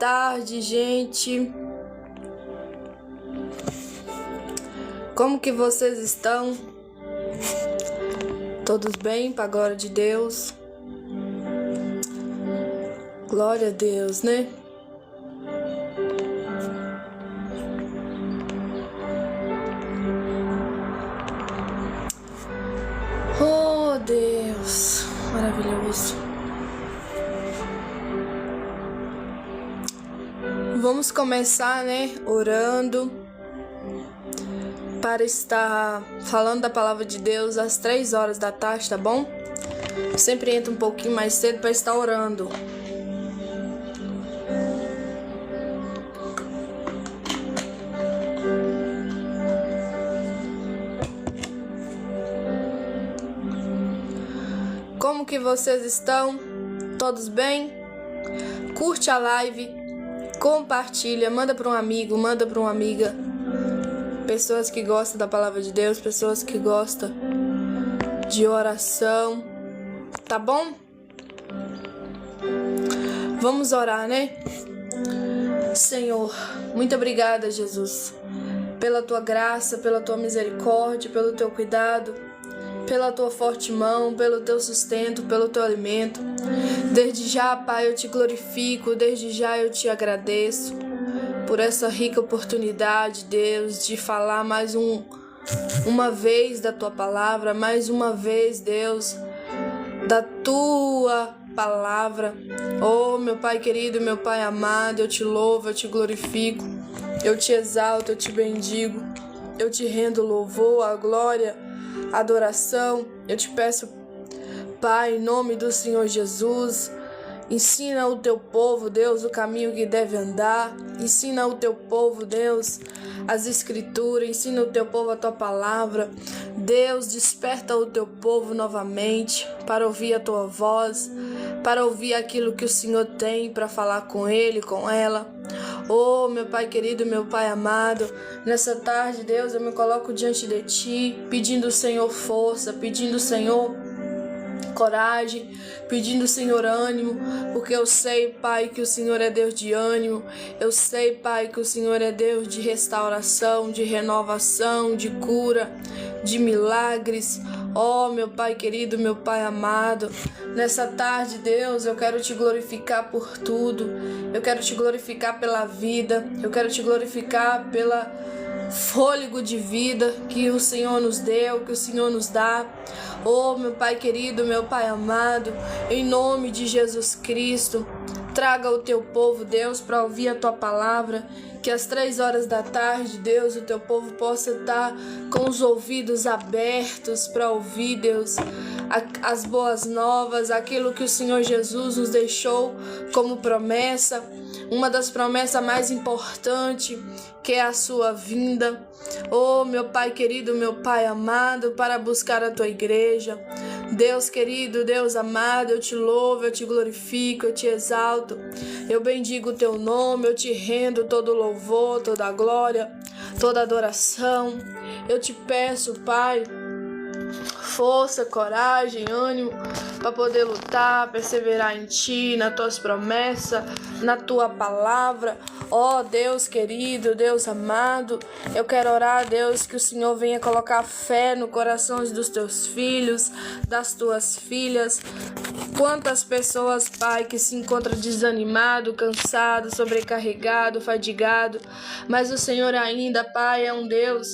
tarde, gente. Como que vocês estão? Todos bem, para a glória de Deus? Glória a Deus, né? Oh, Deus, maravilhoso. Vamos começar, né, orando, para estar falando da palavra de Deus às 3 horas da tarde, tá bom? Sempre entra um pouquinho mais cedo para estar orando. Como que vocês estão? Todos bem? Curte a live, compartilha, manda para um amigo, manda para uma amiga. Pessoas que gostam da palavra de Deus, pessoas que gostam de oração, tá bom? Vamos orar, né? Senhor, muito obrigada, Jesus, pela tua graça, pela tua misericórdia, pelo teu cuidado, pela tua forte mão, pelo teu sustento, pelo teu alimento. Desde já, Pai, eu te glorifico, desde já eu te agradeço por essa rica oportunidade, Deus, de falar mais uma vez da tua palavra, mais uma vez, Deus, da tua palavra. Oh, meu Pai querido, meu Pai amado, eu te louvo, eu te glorifico, eu te exalto, eu te bendigo, eu te rendo louvor, a glória, a adoração. Eu te peço, Pai, em nome do Senhor Jesus, ensina o teu povo, Deus, o caminho que deve andar. Ensina o teu povo, Deus, as escrituras. Ensina o teu povo a tua palavra. Deus, desperta o teu povo novamente para ouvir a tua voz, para ouvir aquilo que o Senhor tem para falar com ele, com ela. Oh, meu Pai querido, meu Pai amado, nessa tarde, Deus, eu me coloco diante de Ti, pedindo, Senhor, força, pedindo, Senhor, coragem, pedindo, Senhor, ânimo, porque eu sei, Pai, que o Senhor é Deus de ânimo. Eu sei, Pai, que o Senhor é Deus de restauração, de renovação, de cura, de milagres. Oh, meu Pai querido, meu Pai amado, nessa tarde, Deus, eu quero te glorificar por tudo. Eu quero te glorificar pela vida, eu quero te glorificar pela fôlego de vida que o Senhor nos deu, que o Senhor nos dá. Oh, meu Pai querido, meu Pai amado, em nome de Jesus Cristo, traga o teu povo, Deus, para ouvir a tua palavra. Que às 3 horas da tarde, Deus, o teu povo possa estar com os ouvidos abertos para ouvir, Deus, as boas novas, aquilo que o Senhor Jesus nos deixou como promessa, uma das promessas mais importantes, que é a sua vinda. Oh, meu Pai querido, meu Pai amado, para buscar a tua igreja. Deus querido, Deus amado, eu te louvo, eu te glorifico, eu te exalto, eu bendigo o teu nome, eu te rendo todo louvor, toda a glória, toda a adoração. Eu te peço, Pai, força, coragem, ânimo para poder lutar, perseverar em Ti, nas Tuas promessas, na Tua palavra. Ó Deus querido, Deus amado, eu quero orar, Deus, que o Senhor venha colocar fé no coração dos Teus filhos, das Tuas filhas. Quantas pessoas, Pai, que se encontram desanimado, cansado, sobrecarregado, fadigado, mas o Senhor ainda, Pai, é um Deus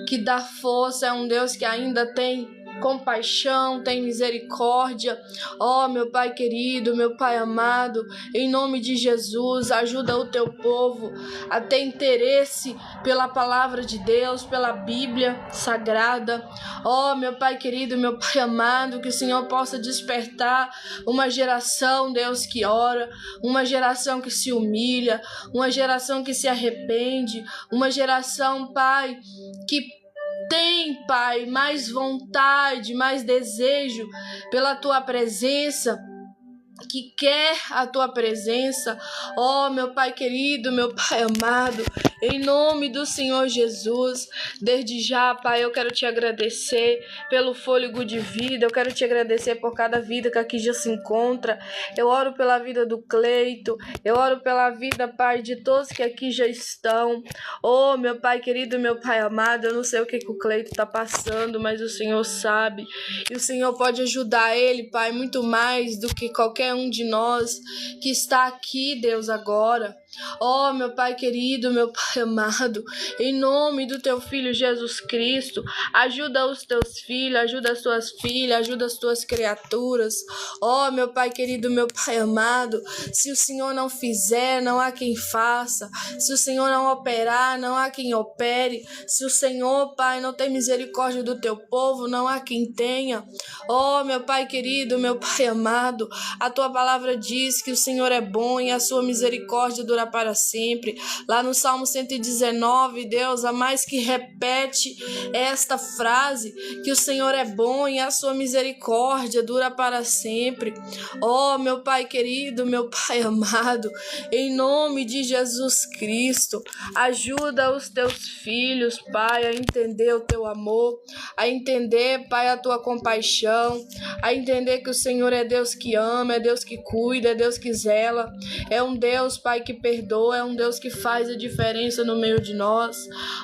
que dá força, é um Deus que ainda tem compaixão, tem misericórdia. Ó, meu Pai querido, meu Pai amado, em nome de Jesus, ajuda o teu povo a ter interesse pela palavra de Deus, pela Bíblia Sagrada. Ó, meu Pai querido, meu Pai amado, que o Senhor possa despertar uma geração, Deus, que ora, uma geração que se humilha, uma geração que se arrepende, uma geração, Pai, que tem, Pai, mais vontade, mais desejo pela Tua presença, que quer a tua presença, ó meu Pai querido, meu Pai amado, em nome do Senhor Jesus. Desde já, Pai, eu quero te agradecer pelo fôlego de vida, eu quero te agradecer por cada vida que aqui já se encontra. Eu oro pela vida do Cleito, eu oro pela vida, Pai, de todos que aqui já estão. Oh, meu Pai querido, meu Pai amado, eu não sei o que o Cleito está passando, mas o Senhor sabe, e o Senhor pode ajudar ele, Pai, muito mais do que qualquer um de nós que está aqui, Deus, agora. Oh, meu Pai querido, meu Pai amado, em nome do teu Filho Jesus Cristo, ajuda os teus filhos, ajuda as tuas filhas, ajuda as tuas criaturas. Oh, meu Pai querido, meu Pai amado, se o Senhor não fizer, não há quem faça. Se o Senhor não operar, não há quem opere. Se o Senhor, Pai, não tem misericórdia do teu povo, não há quem tenha. Oh, meu Pai querido, meu Pai amado, a tua palavra diz que o Senhor é bom e a sua misericórdia dura para sempre. Lá no Salmo 119, Deus, a mais que repete esta frase, que o Senhor é bom e a sua misericórdia dura para sempre. Oh, meu Pai querido, meu Pai amado, em nome de Jesus Cristo, ajuda os teus filhos, Pai, a entender o teu amor, a entender, Pai, a tua compaixão, a entender que o Senhor é Deus que ama, é Deus que cuida, é Deus que zela, é um Deus, Pai, que perdoa, é um Deus que faz a diferença no meio de nós.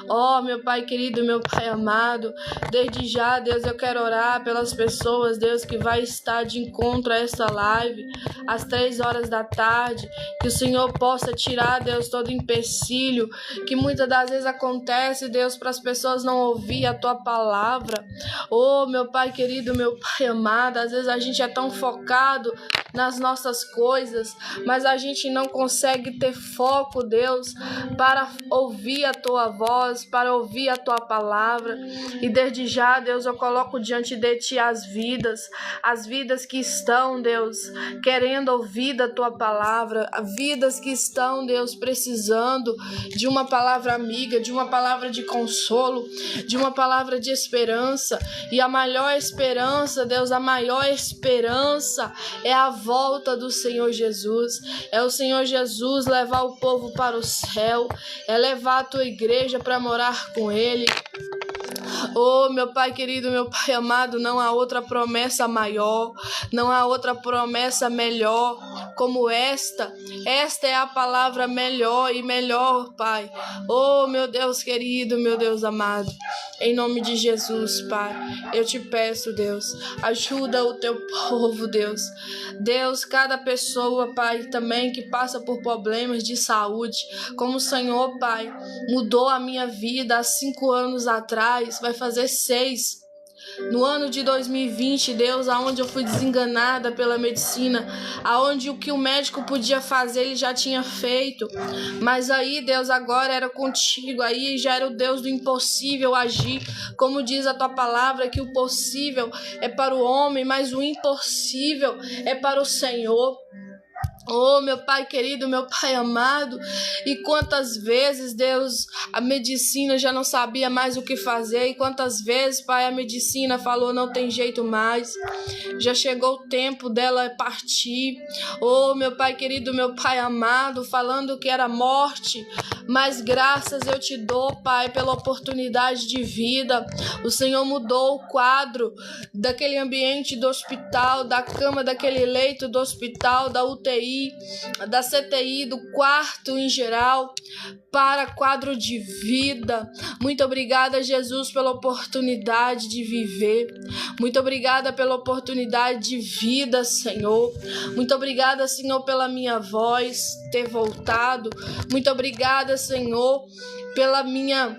Oh, meu Pai querido, meu Pai amado, desde já, Deus, eu quero orar pelas pessoas, Deus, que vai estar de encontro a esta live, às 3 horas da tarde, que o Senhor possa tirar, Deus, todo empecilho, que muitas das vezes acontece, Deus, para as pessoas não ouvir a tua palavra. Oh, meu Pai querido, meu Pai amado, às vezes a gente é tão focado nas nossas coisas, mas a gente não consegue ter foco, Deus, para ouvir a tua voz, para ouvir a tua palavra. E desde já, Deus, eu coloco diante de ti as vidas que estão, Deus, querendo ouvir da tua palavra, vidas que estão, Deus, precisando de uma palavra amiga, de uma palavra de consolo, de uma palavra de esperança. E a maior esperança, Deus, a maior esperança é a volta do Senhor Jesus. É o Senhor Jesus levar o povo para o céu, é levar a tua igreja para morar com Ele. Oh, meu Pai querido, meu Pai amado, não há outra promessa maior, não há outra promessa melhor como esta. Esta é a palavra melhor e melhor, Pai. Oh, meu Deus querido, meu Deus amado, em nome de Jesus, Pai, eu te peço, Deus, ajuda o teu povo, Deus. Deus, cada pessoa, Pai, também que passa por problemas de saúde, como o Senhor, Pai, mudou a minha vida há 5 anos atrás, vai fazer 6. No ano de 2020, Deus, aonde eu fui desenganada pela medicina, aonde o que o médico podia fazer, ele já tinha feito. Mas aí, Deus, agora era contigo, aí já era o Deus do impossível agir. Como diz a tua palavra, que o possível é para o homem, mas o impossível é para o Senhor. Oh, meu Pai querido, meu Pai amado, e quantas vezes, Deus, a medicina já não sabia mais o que fazer, e quantas vezes, Pai, a medicina falou, não tem jeito mais, já chegou o tempo dela partir. Oh, meu Pai querido, meu Pai amado, falando que era morte, mas graças eu te dou, Pai, pela oportunidade de vida. O Senhor mudou o quadro daquele ambiente do hospital, da cama, daquele leito do hospital, da UTI, da CTI, do quarto em geral, para quadro de vida. Muito obrigada, Jesus, pela oportunidade de viver. Muito obrigada pela oportunidade de vida, Senhor. Muito obrigada, Senhor, pela minha voz ter voltado. Muito obrigada, Senhor, pela minha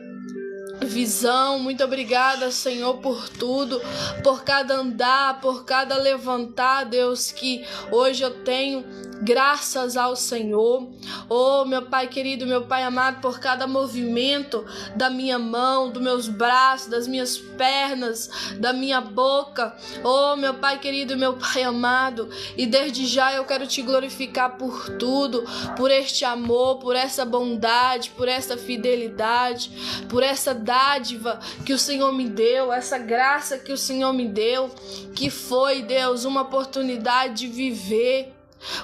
visão. Muito obrigada, Senhor, por tudo, por cada andar, por cada levantar, Deus, que hoje eu tenho, graças ao Senhor. Oh, meu Pai querido, meu Pai amado, por cada movimento da minha mão, dos meus braços, das minhas pernas, da minha boca. Oh, meu Pai querido, meu Pai amado, e desde já eu quero te glorificar por tudo, por este amor, por essa bondade, por essa fidelidade, por essa dádiva que o Senhor me deu, essa graça que o Senhor me deu, que foi, Deus, uma oportunidade de viver.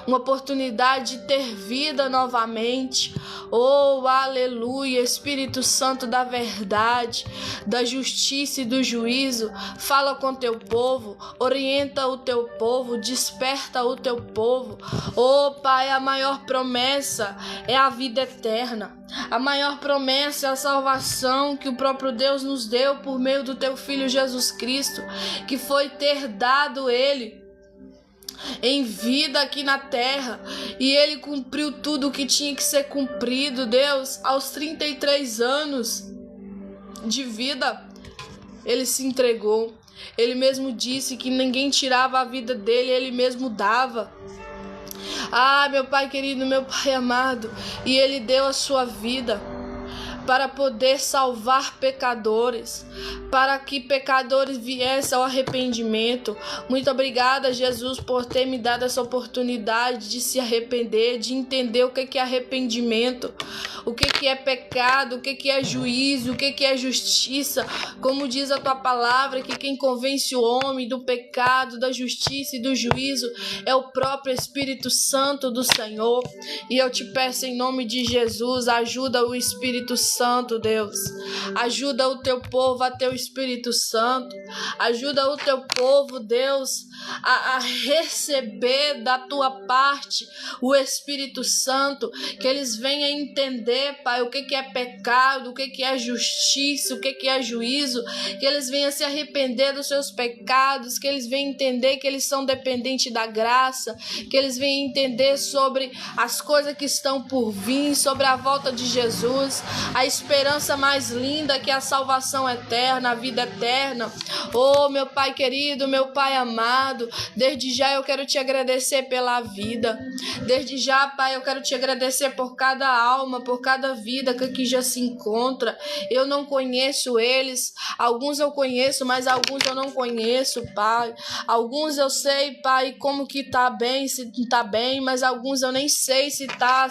uma oportunidade de ter vida novamente. Oh, aleluia, Espírito Santo da verdade, da justiça e do juízo, fala com teu povo, orienta o teu povo, desperta o teu povo. Oh, Pai, a maior promessa é a vida eterna. A maior promessa é a salvação que o próprio Deus nos deu por meio do teu Filho Jesus Cristo, que foi ter dado ele em vida aqui na terra, e ele cumpriu tudo o que tinha que ser cumprido. Deus, aos 33 anos de vida, ele se entregou. Ele mesmo disse que ninguém tirava a vida dele, ele mesmo dava. Ah, meu Pai querido, meu Pai amado, e ele deu a sua vida para poder salvar pecadores, para que pecadores viessem ao arrependimento. Muito obrigada, Jesus, por ter me dado essa oportunidade de se arrepender, de entender o que é arrependimento, o que é pecado, o que é juízo, o que é justiça. Como diz a tua palavra, que quem convence o homem do pecado, da justiça e do juízo é o próprio Espírito Santo do Senhor. E eu te peço em nome de Jesus, ajuda o Espírito Santo, Deus. Ajuda o teu povo a ter o Espírito Santo. Ajuda o teu povo, Deus, a receber da tua parte o Espírito Santo, que eles venham entender, Pai, o que é pecado, o que é justiça, o que é juízo, que eles venham se arrepender dos seus pecados, que eles venham entender que eles são dependentes da graça, que eles venham entender sobre as coisas que estão por vir, sobre a volta de Jesus, a esperança mais linda que é a salvação eterna, a vida eterna. Oh, meu Pai querido, meu Pai amado, desde já eu quero te agradecer pela vida. Desde já, Pai, eu quero te agradecer por cada alma, por cada vida que aqui já se encontra. Eu não conheço eles, alguns eu conheço, mas alguns eu não conheço, Pai. Alguns eu sei, Pai, como que tá bem, se não tá bem, mas alguns eu nem sei se tá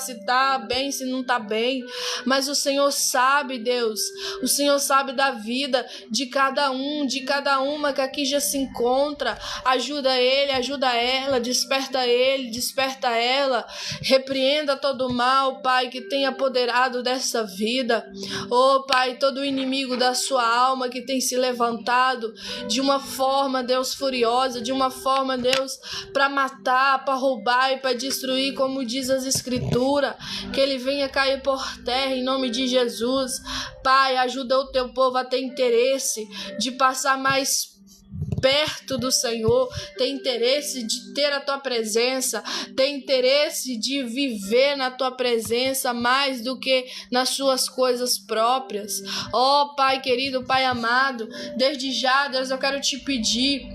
bem, se não tá bem. Mas o Senhor sabe, Deus, o Senhor sabe da vida de cada um, de cada uma que aqui já se encontra. Ajuda ele, ajuda ela, desperta ele, desperta ela. Repreenda todo o mal, Pai, que tem apoderado dessa vida. Oh, Pai, todo o inimigo da sua alma que tem se levantado de uma forma, Deus, furiosa, de uma forma, Deus, para matar, para roubar e para destruir, como diz as Escrituras, que ele venha cair por terra em nome de Jesus. Pai, ajuda o teu povo a ter interesse de passar mais perto do Senhor, tem interesse de ter a tua presença, tem interesse de viver na tua presença mais do que nas suas coisas próprias. Oh, Pai querido, Pai amado, desde já, Deus, eu quero te pedir,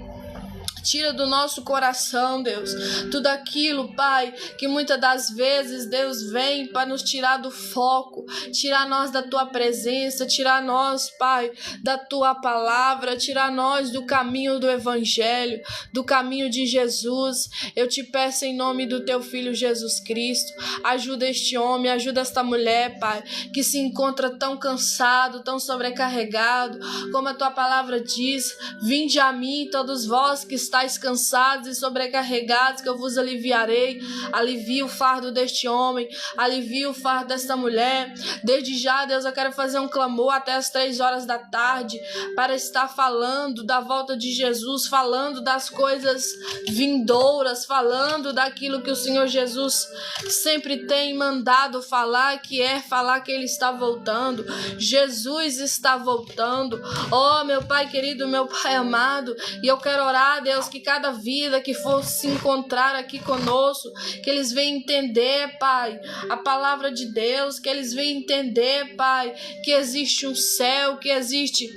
tira do nosso coração, Deus, tudo aquilo, Pai, que muitas das vezes, Deus, vem para nos tirar do foco, tirar nós da tua presença, tirar nós, Pai, da tua palavra, tirar nós do caminho do Evangelho, do caminho de Jesus. Eu te peço em nome do teu Filho Jesus Cristo, ajuda este homem, ajuda esta mulher, Pai, que se encontra tão cansado, tão sobrecarregado, como a tua palavra diz: vinde a mim, todos vós que estáis cansados e sobrecarregados, que eu vos aliviarei. Alivia o fardo deste homem, alivia o fardo desta mulher. Desde já, Deus, eu quero fazer um clamor até as 3 horas da tarde para estar falando da volta de Jesus, falando das coisas vindouras, falando daquilo que o Senhor Jesus sempre tem mandado falar, que é falar que Ele está voltando. Jesus está voltando. Oh, meu Pai querido, meu Pai amado, e eu quero orar, Deus, que cada vida que for se encontrar aqui conosco, que eles venham entender, Pai, a palavra de Deus, que eles venham entender, Pai, que existe um céu, que existe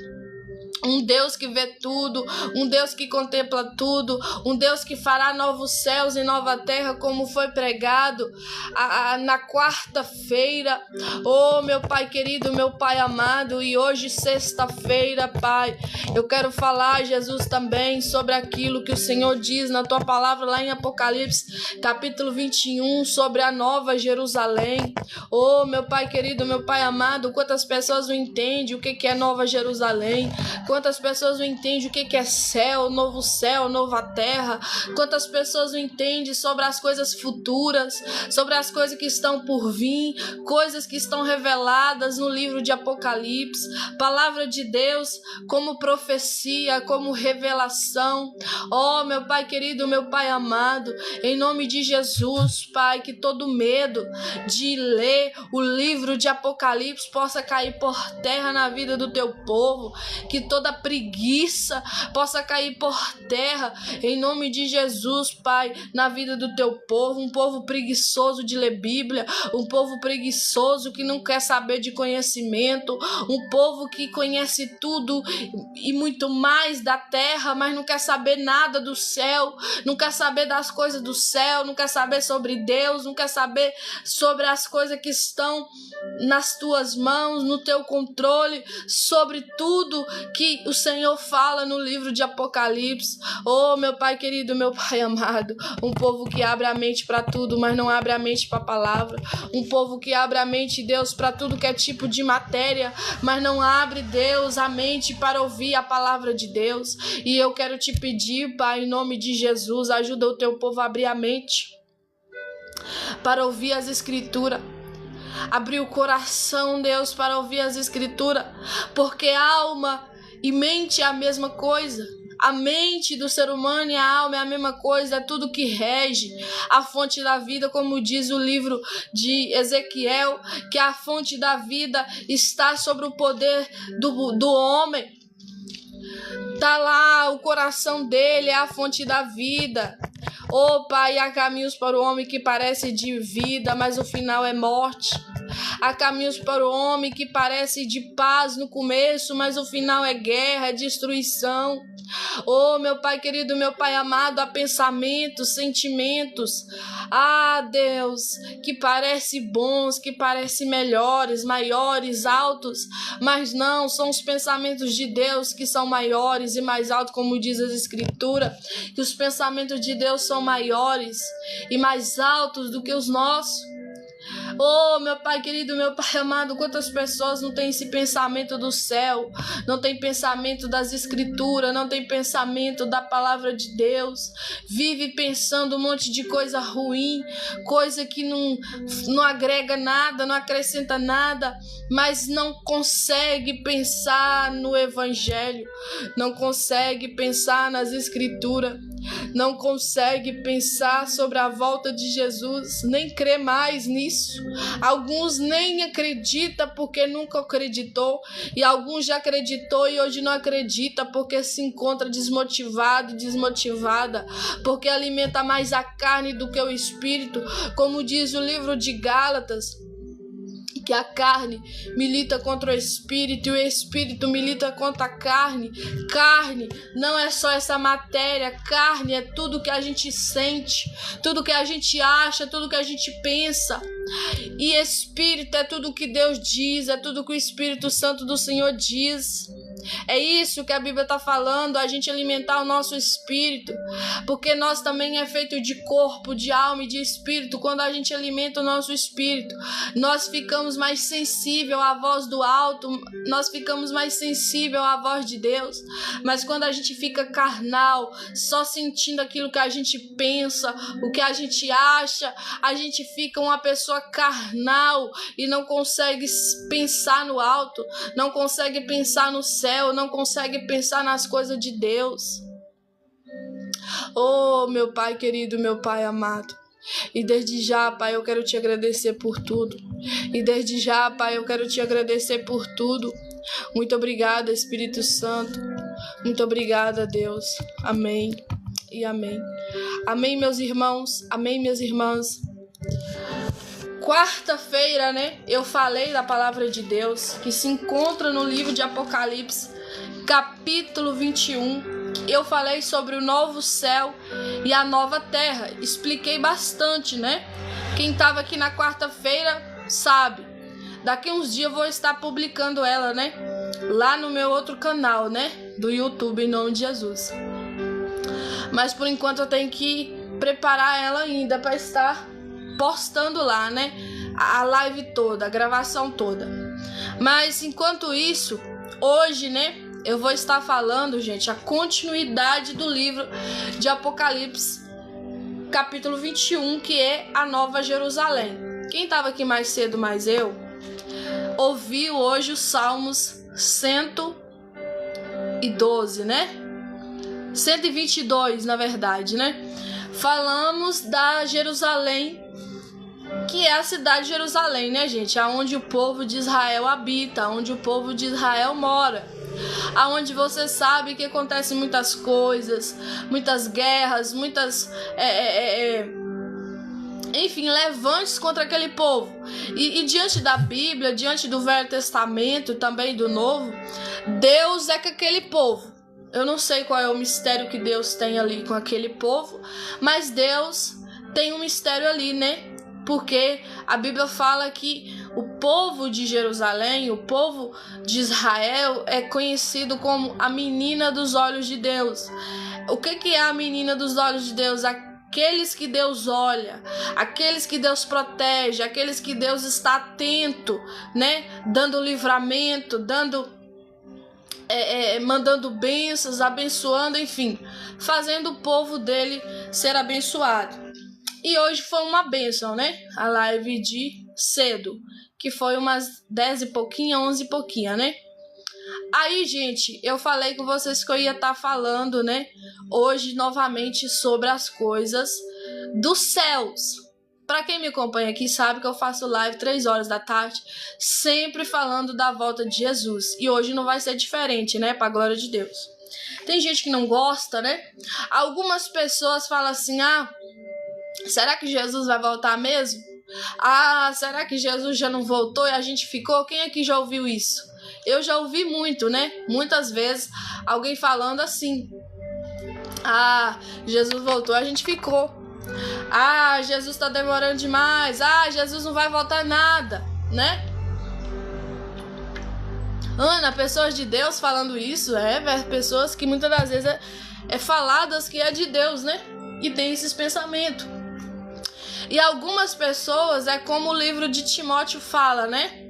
um Deus que vê tudo, um Deus que contempla tudo, um Deus que fará novos céus e nova terra, como foi pregado na quarta-feira. Oh, meu Pai querido, meu Pai amado, e hoje, sexta-feira, Pai, eu quero falar, Jesus, também sobre aquilo que o Senhor diz na tua palavra lá em Apocalipse, capítulo 21, sobre a nova Jerusalém. Oh, meu Pai querido, meu Pai amado, quantas pessoas não entendem o que é nova Jerusalém, Quantas pessoas não entendem o que é céu, nova terra. Quantas pessoas não entendem sobre as coisas futuras, sobre as coisas que estão por vir, coisas que estão reveladas no livro de Apocalipse. Palavra de Deus como profecia, como revelação. Oh, meu Pai querido, meu Pai amado, em nome de Jesus, Pai, que todo medo de ler o livro de Apocalipse possa cair por terra na vida do teu povo, que toda preguiça possa cair por terra, em nome de Jesus, Pai, na vida do teu povo, um povo preguiçoso de ler Bíblia, um povo preguiçoso que não quer saber de conhecimento, um povo que conhece tudo e muito mais da terra, mas não quer saber nada do céu, não quer saber das coisas do céu, não quer saber sobre Deus, não quer saber sobre as coisas que estão nas tuas mãos, no teu controle, sobre tudo que o Senhor fala no livro de Apocalipse. Oh, meu Pai querido, meu Pai amado, um povo que abre a mente para tudo, mas não abre a mente para a palavra, um povo que abre a mente, Deus, para tudo que é tipo de matéria, mas não abre, Deus, a mente para ouvir a palavra de Deus. E eu quero te pedir, Pai, em nome de Jesus, ajuda o teu povo a abrir a mente para ouvir as Escrituras. Abrir o coração, Deus, para ouvir as Escrituras, porque alma e mente é a mesma coisa. A mente do ser humano e a alma é a mesma coisa, é tudo que rege a fonte da vida, como diz o livro de Ezequiel, que a fonte da vida está sobre o poder do homem. Tá lá, o coração dele é a fonte da vida. Oh, Pai, há caminhos para o homem que parece de vida, mas o final é morte. Há caminhos para o homem que parece de paz no começo, mas o final é guerra, é destruição. Oh, meu Pai querido, meu Pai amado, há pensamentos, sentimentos, Deus, que parecem bons, que parecem melhores, maiores, altos, mas não, são os pensamentos de Deus que são maiores e mais altos, como diz as Escrituras, que os pensamentos de Deus são maiores e mais altos do que os nossos. Oh, meu Pai querido, meu Pai amado, quantas pessoas não têm esse pensamento do céu, não tem pensamento das Escrituras, não tem pensamento da palavra de Deus, vive pensando um monte de coisa ruim, coisa que não agrega nada, não acrescenta nada, mas não consegue pensar no Evangelho, não consegue pensar nas Escrituras, não consegue pensar sobre a volta de Jesus, nem crê mais nisso. Alguns nem acreditam porque nunca acreditou, e alguns já acreditou e hoje não acredita porque se encontra desmotivado e desmotivada, porque alimenta mais a carne do que o espírito, como diz o livro de Gálatas, que a carne milita contra o espírito e o espírito milita contra a carne. Carne não é só essa matéria, carne é tudo que a gente sente, tudo que a gente acha, tudo que a gente pensa. E espírito é tudo que Deus diz, é tudo que o Espírito Santo do Senhor diz. É isso que a Bíblia está falando, a gente alimentar o nosso espírito, porque nós também é feito de corpo, de alma e de espírito. Quando a gente alimenta o nosso espírito, nós ficamos mais sensíveis à voz do alto, nós ficamos mais sensíveis à voz de Deus. Mas quando a gente fica carnal, só sentindo aquilo que a gente pensa, o que a gente acha, a gente fica uma pessoa carnal e não consegue pensar no alto, não consegue pensar no céu, não consegue pensar nas coisas de Deus. Oh, meu Pai querido, meu Pai amado, e desde já, Pai, eu quero te agradecer por tudo. E desde já, Pai, eu quero te agradecer por tudo. Muito obrigada, Espírito Santo. Muito obrigada, Deus. Amém e amém. Amém, meus irmãos. Amém, minhas irmãs. Quarta-feira, né, eu falei da palavra de Deus que se encontra no livro de Apocalipse, capítulo 21. Eu falei sobre o novo céu e a nova terra. Expliquei bastante, né? Quem estava aqui na quarta-feira sabe. Daqui uns dias eu vou estar publicando ela, né? Lá no meu outro canal, né? Do YouTube, em nome de Jesus. Mas por enquanto eu tenho que preparar ela ainda para estar postando lá, né? A live toda, a gravação toda. Mas enquanto isso, hoje, né? eu vou estar falando, gente, a continuidade do livro de Apocalipse, capítulo 21, que é a Nova Jerusalém. Quem estava aqui mais cedo, mais eu, ouviu hoje os Salmos 112, né? 122, na verdade, né? Falamos da Jerusalém, que é a cidade de Jerusalém, né, gente? Aonde o povo de Israel habita, onde o povo de Israel mora. Aonde você sabe que acontecem muitas coisas, muitas guerras, muitas enfim, levantes contra aquele povo. E diante da Bíblia, diante do Velho Testamento, também do Novo, Deus é com aquele povo. Eu não sei qual é o mistério que Deus tem ali com aquele povo, mas Deus tem um mistério ali, né? Porque a Bíblia fala que o povo de Jerusalém, o povo de Israel, é conhecido como a menina dos olhos de Deus. O que é a menina dos olhos de Deus? Aqueles que Deus olha, aqueles que Deus protege, aqueles que Deus está atento, né? Dando livramento, mandando bênçãos, abençoando, enfim, fazendo o povo dele ser abençoado. E hoje foi uma bênção, né? A live de cedo, que foi umas 10 e pouquinha, 11 e pouquinha, né? Aí, gente, eu falei com vocês que eu ia estar falando, né? Hoje, novamente, sobre as coisas dos céus. Pra quem me acompanha aqui sabe que eu faço live 3 horas da tarde, sempre falando da volta de Jesus. E hoje não vai ser diferente, né? Pra glória de Deus. Tem gente que não gosta, né? Algumas pessoas falam assim, será que Jesus vai voltar mesmo? Será que Jesus já não voltou e a gente ficou? Quem aqui já ouviu isso? Eu já ouvi muito, né? Muitas vezes alguém falando assim. Jesus voltou e a gente ficou. Jesus tá demorando demais. Jesus não vai voltar nada, né? Ana, pessoas de Deus falando isso, pessoas que muitas das vezes é faladas que é de Deus, né? E tem esses pensamentos. E algumas pessoas, como o livro de Timóteo fala, né?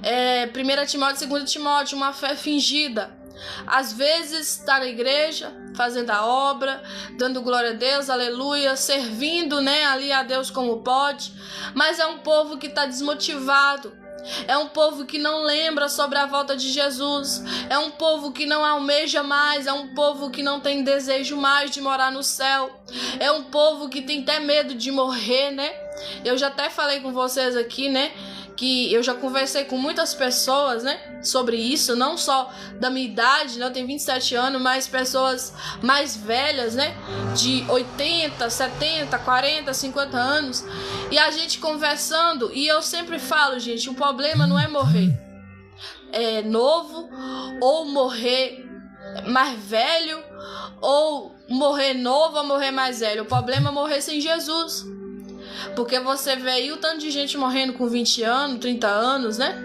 1 Timóteo, 2 Timóteo, uma fé fingida. Às vezes está na igreja, fazendo a obra, dando glória a Deus, aleluia, servindo, né, ali a Deus como pode, mas é um povo que está desmotivado. É um povo que não lembra sobre a volta de Jesus. É um povo que não almeja mais. É um povo que não tem desejo mais de morar no céu. É um povo que tem até medo de morrer, né? Eu já até falei com vocês aqui, né? Que eu já conversei com muitas pessoas, né? Sobre isso, não só da minha idade, né? Eu tenho 27 anos, mas pessoas mais velhas, né? De 80, 70, 40, 50 anos. E a gente conversando, e eu sempre falo, gente, o problema não é morrer novo, ou morrer mais velho, ou morrer novo ou morrer mais velho. O problema é morrer sem Jesus. Porque você vê aí o tanto de gente morrendo com 20 anos, 30 anos, né?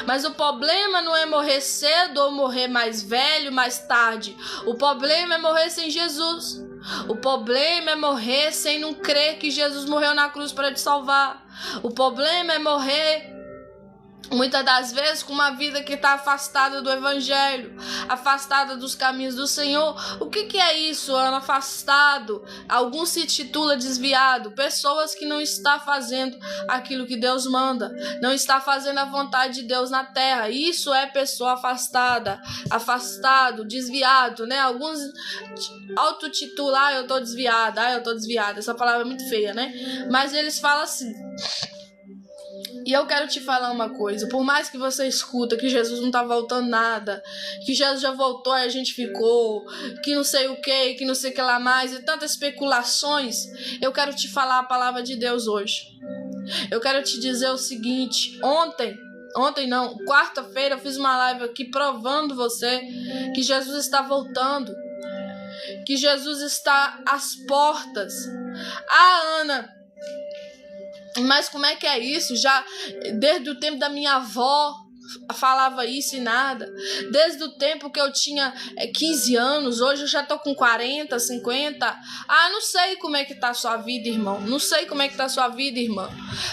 Mas o problema não é morrer cedo ou morrer mais velho, mais tarde. O problema é morrer sem Jesus. O problema é morrer sem não crer que Jesus morreu na cruz para te salvar. O problema é morrer muitas das vezes com uma vida que está afastada do evangelho, afastada dos caminhos do Senhor. O que é isso, Ana? Afastado. Alguns se titula desviado. Pessoas que não estão fazendo aquilo que Deus manda, não está fazendo a vontade de Deus na terra. Isso é pessoa afastada, afastado, desviado, né? Alguns autotitulam, eu tô desviada, eu tô desviada. Essa palavra é muito feia, né? Mas eles falam assim. E eu quero te falar uma coisa, por mais que você escuta que Jesus não tá voltando nada, que Jesus já voltou e a gente ficou, que não sei o que não sei o que lá mais, e tantas especulações, eu quero te falar a palavra de Deus hoje. Eu quero te dizer o seguinte, quarta-feira eu fiz uma live aqui provando você que Jesus está voltando, que Jesus está às portas. Ana, mas como é que é isso? Já desde o tempo da minha avó, falava isso e nada. Desde o tempo que eu tinha 15 anos, hoje eu já tô com 40, 50. Não sei como é que tá a sua vida, irmão. Não sei como é que tá a sua vida, irmã.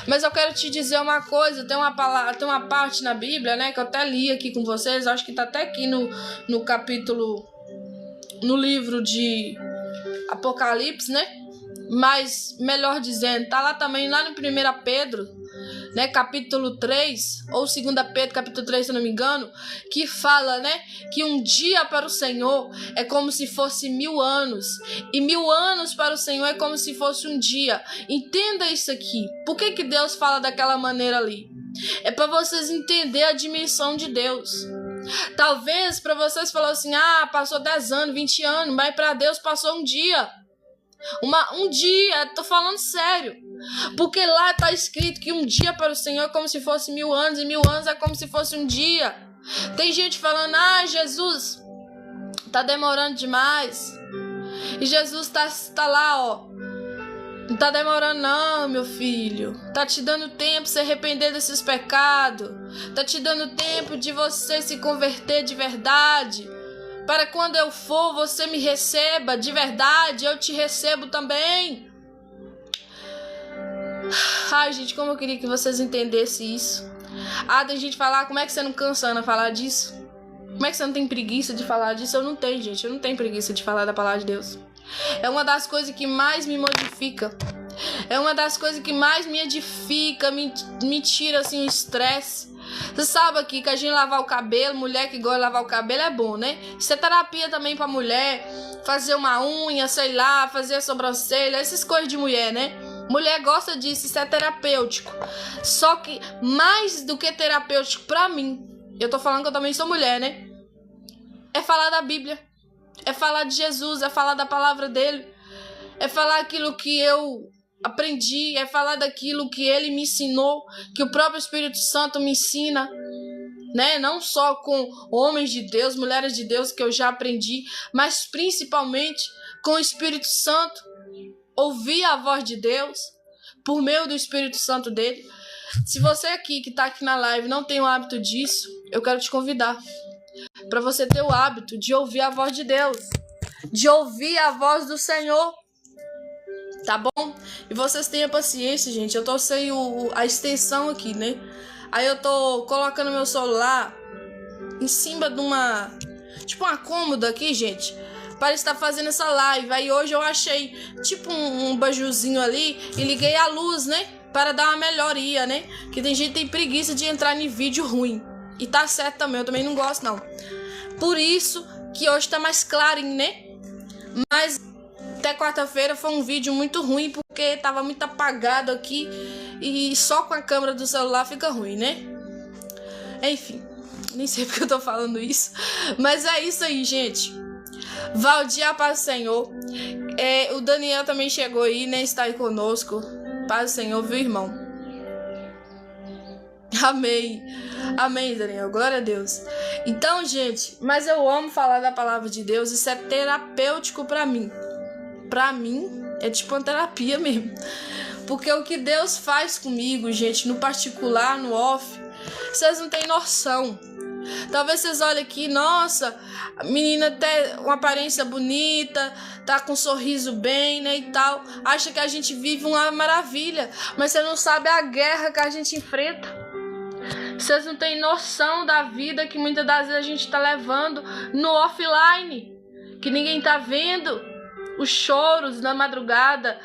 Mas eu quero te dizer uma coisa. Tem uma parte na Bíblia, né, que eu até li aqui com vocês. Acho que tá até aqui no capítulo, no livro de Apocalipse, né? Mas, melhor dizendo, tá lá também, lá no 1 Pedro, né, capítulo 3, ou 2 Pedro, capítulo 3, se eu não me engano, que fala, né, que um dia para o Senhor é como se fosse 1000 anos, e 1000 anos para o Senhor é como se fosse um dia. Entenda isso aqui. Por que Deus fala daquela maneira ali? É para vocês entenderem a dimensão de Deus. Talvez para vocês falou assim, passou 10 anos, 20 anos, mas para Deus passou um dia. Um dia, tô falando sério. Porque lá tá escrito que um dia para o Senhor é como se fosse 1000 anos, e 1000 anos é como se fosse um dia. Tem gente falando, Jesus, tá demorando demais. E Jesus tá lá, ó. Não tá demorando não, meu filho. Tá te dando tempo de se arrepender desses pecados. Tá te dando tempo de você se converter de verdade. Para quando eu for, você me receba de verdade, eu te recebo também. Gente, como eu queria que vocês entendessem isso. Tem gente falar, como é que você não cansa de falar disso? Como é que você não tem preguiça de falar disso? Eu não tenho, gente, eu não tenho preguiça de falar da palavra de Deus. É uma das coisas que mais me modifica. É uma das coisas que mais me edifica, me tira assim o estresse. Você sabe aqui que a gente lavar o cabelo, mulher que gosta de lavar o cabelo é bom, né? Isso é terapia também pra mulher. Fazer uma unha, sei lá, fazer a sobrancelha, essas coisas de mulher, né? Mulher gosta disso, isso é terapêutico. Só que mais do que terapêutico pra mim, eu tô falando que eu também sou mulher, né? É falar da Bíblia. É falar de Jesus, é falar da palavra dele. É falar aquilo que eu aprendi, é falar daquilo que ele me ensinou, que o próprio Espírito Santo me ensina, né? Não só com homens de Deus, mulheres de Deus que eu já aprendi, mas principalmente com o Espírito Santo. Ouvir a voz de Deus por meio do Espírito Santo dele. Se você aqui que está aqui na live não tem o hábito disso, eu quero te convidar para você ter o hábito de ouvir a voz de Deus, de ouvir a voz do Senhor. Tá bom? E vocês tenham paciência, gente. Eu tô sem a extensão aqui, né? Aí eu tô colocando meu celular em cima de uma cômoda aqui, gente, para estar fazendo essa live. Aí hoje eu achei tipo um bajuzinho ali e liguei a luz, né? Para dar uma melhoria, né? Que tem gente que tem preguiça de entrar em vídeo ruim. E tá certo também, eu também não gosto, não. Por isso que hoje tá mais claro, né? Mas até quarta-feira foi um vídeo muito ruim, porque tava muito apagado aqui. E só com a câmera do celular fica ruim, né? Enfim, nem sei porque eu tô falando isso. Mas é isso aí, gente. Vá o dia para o Senhor. O Daniel também chegou aí, né? Está aí conosco. Paz do Senhor, viu, irmão? Amém. Amém, Daniel. Glória a Deus. Então, gente, mas eu amo falar da palavra de Deus. Isso é terapêutico pra mim. Pra mim, é tipo uma terapia mesmo. Porque o que Deus faz comigo, gente, no particular, no off, vocês não têm noção. Talvez vocês olhem aqui, nossa, a menina tem uma aparência bonita, tá com um sorriso bem, né, e tal. Acha que a gente vive uma maravilha, mas você não sabe a guerra que a gente enfrenta. Vocês não têm noção da vida que muitas das vezes a gente tá levando no offline, que ninguém tá vendo. Os choros na madrugada,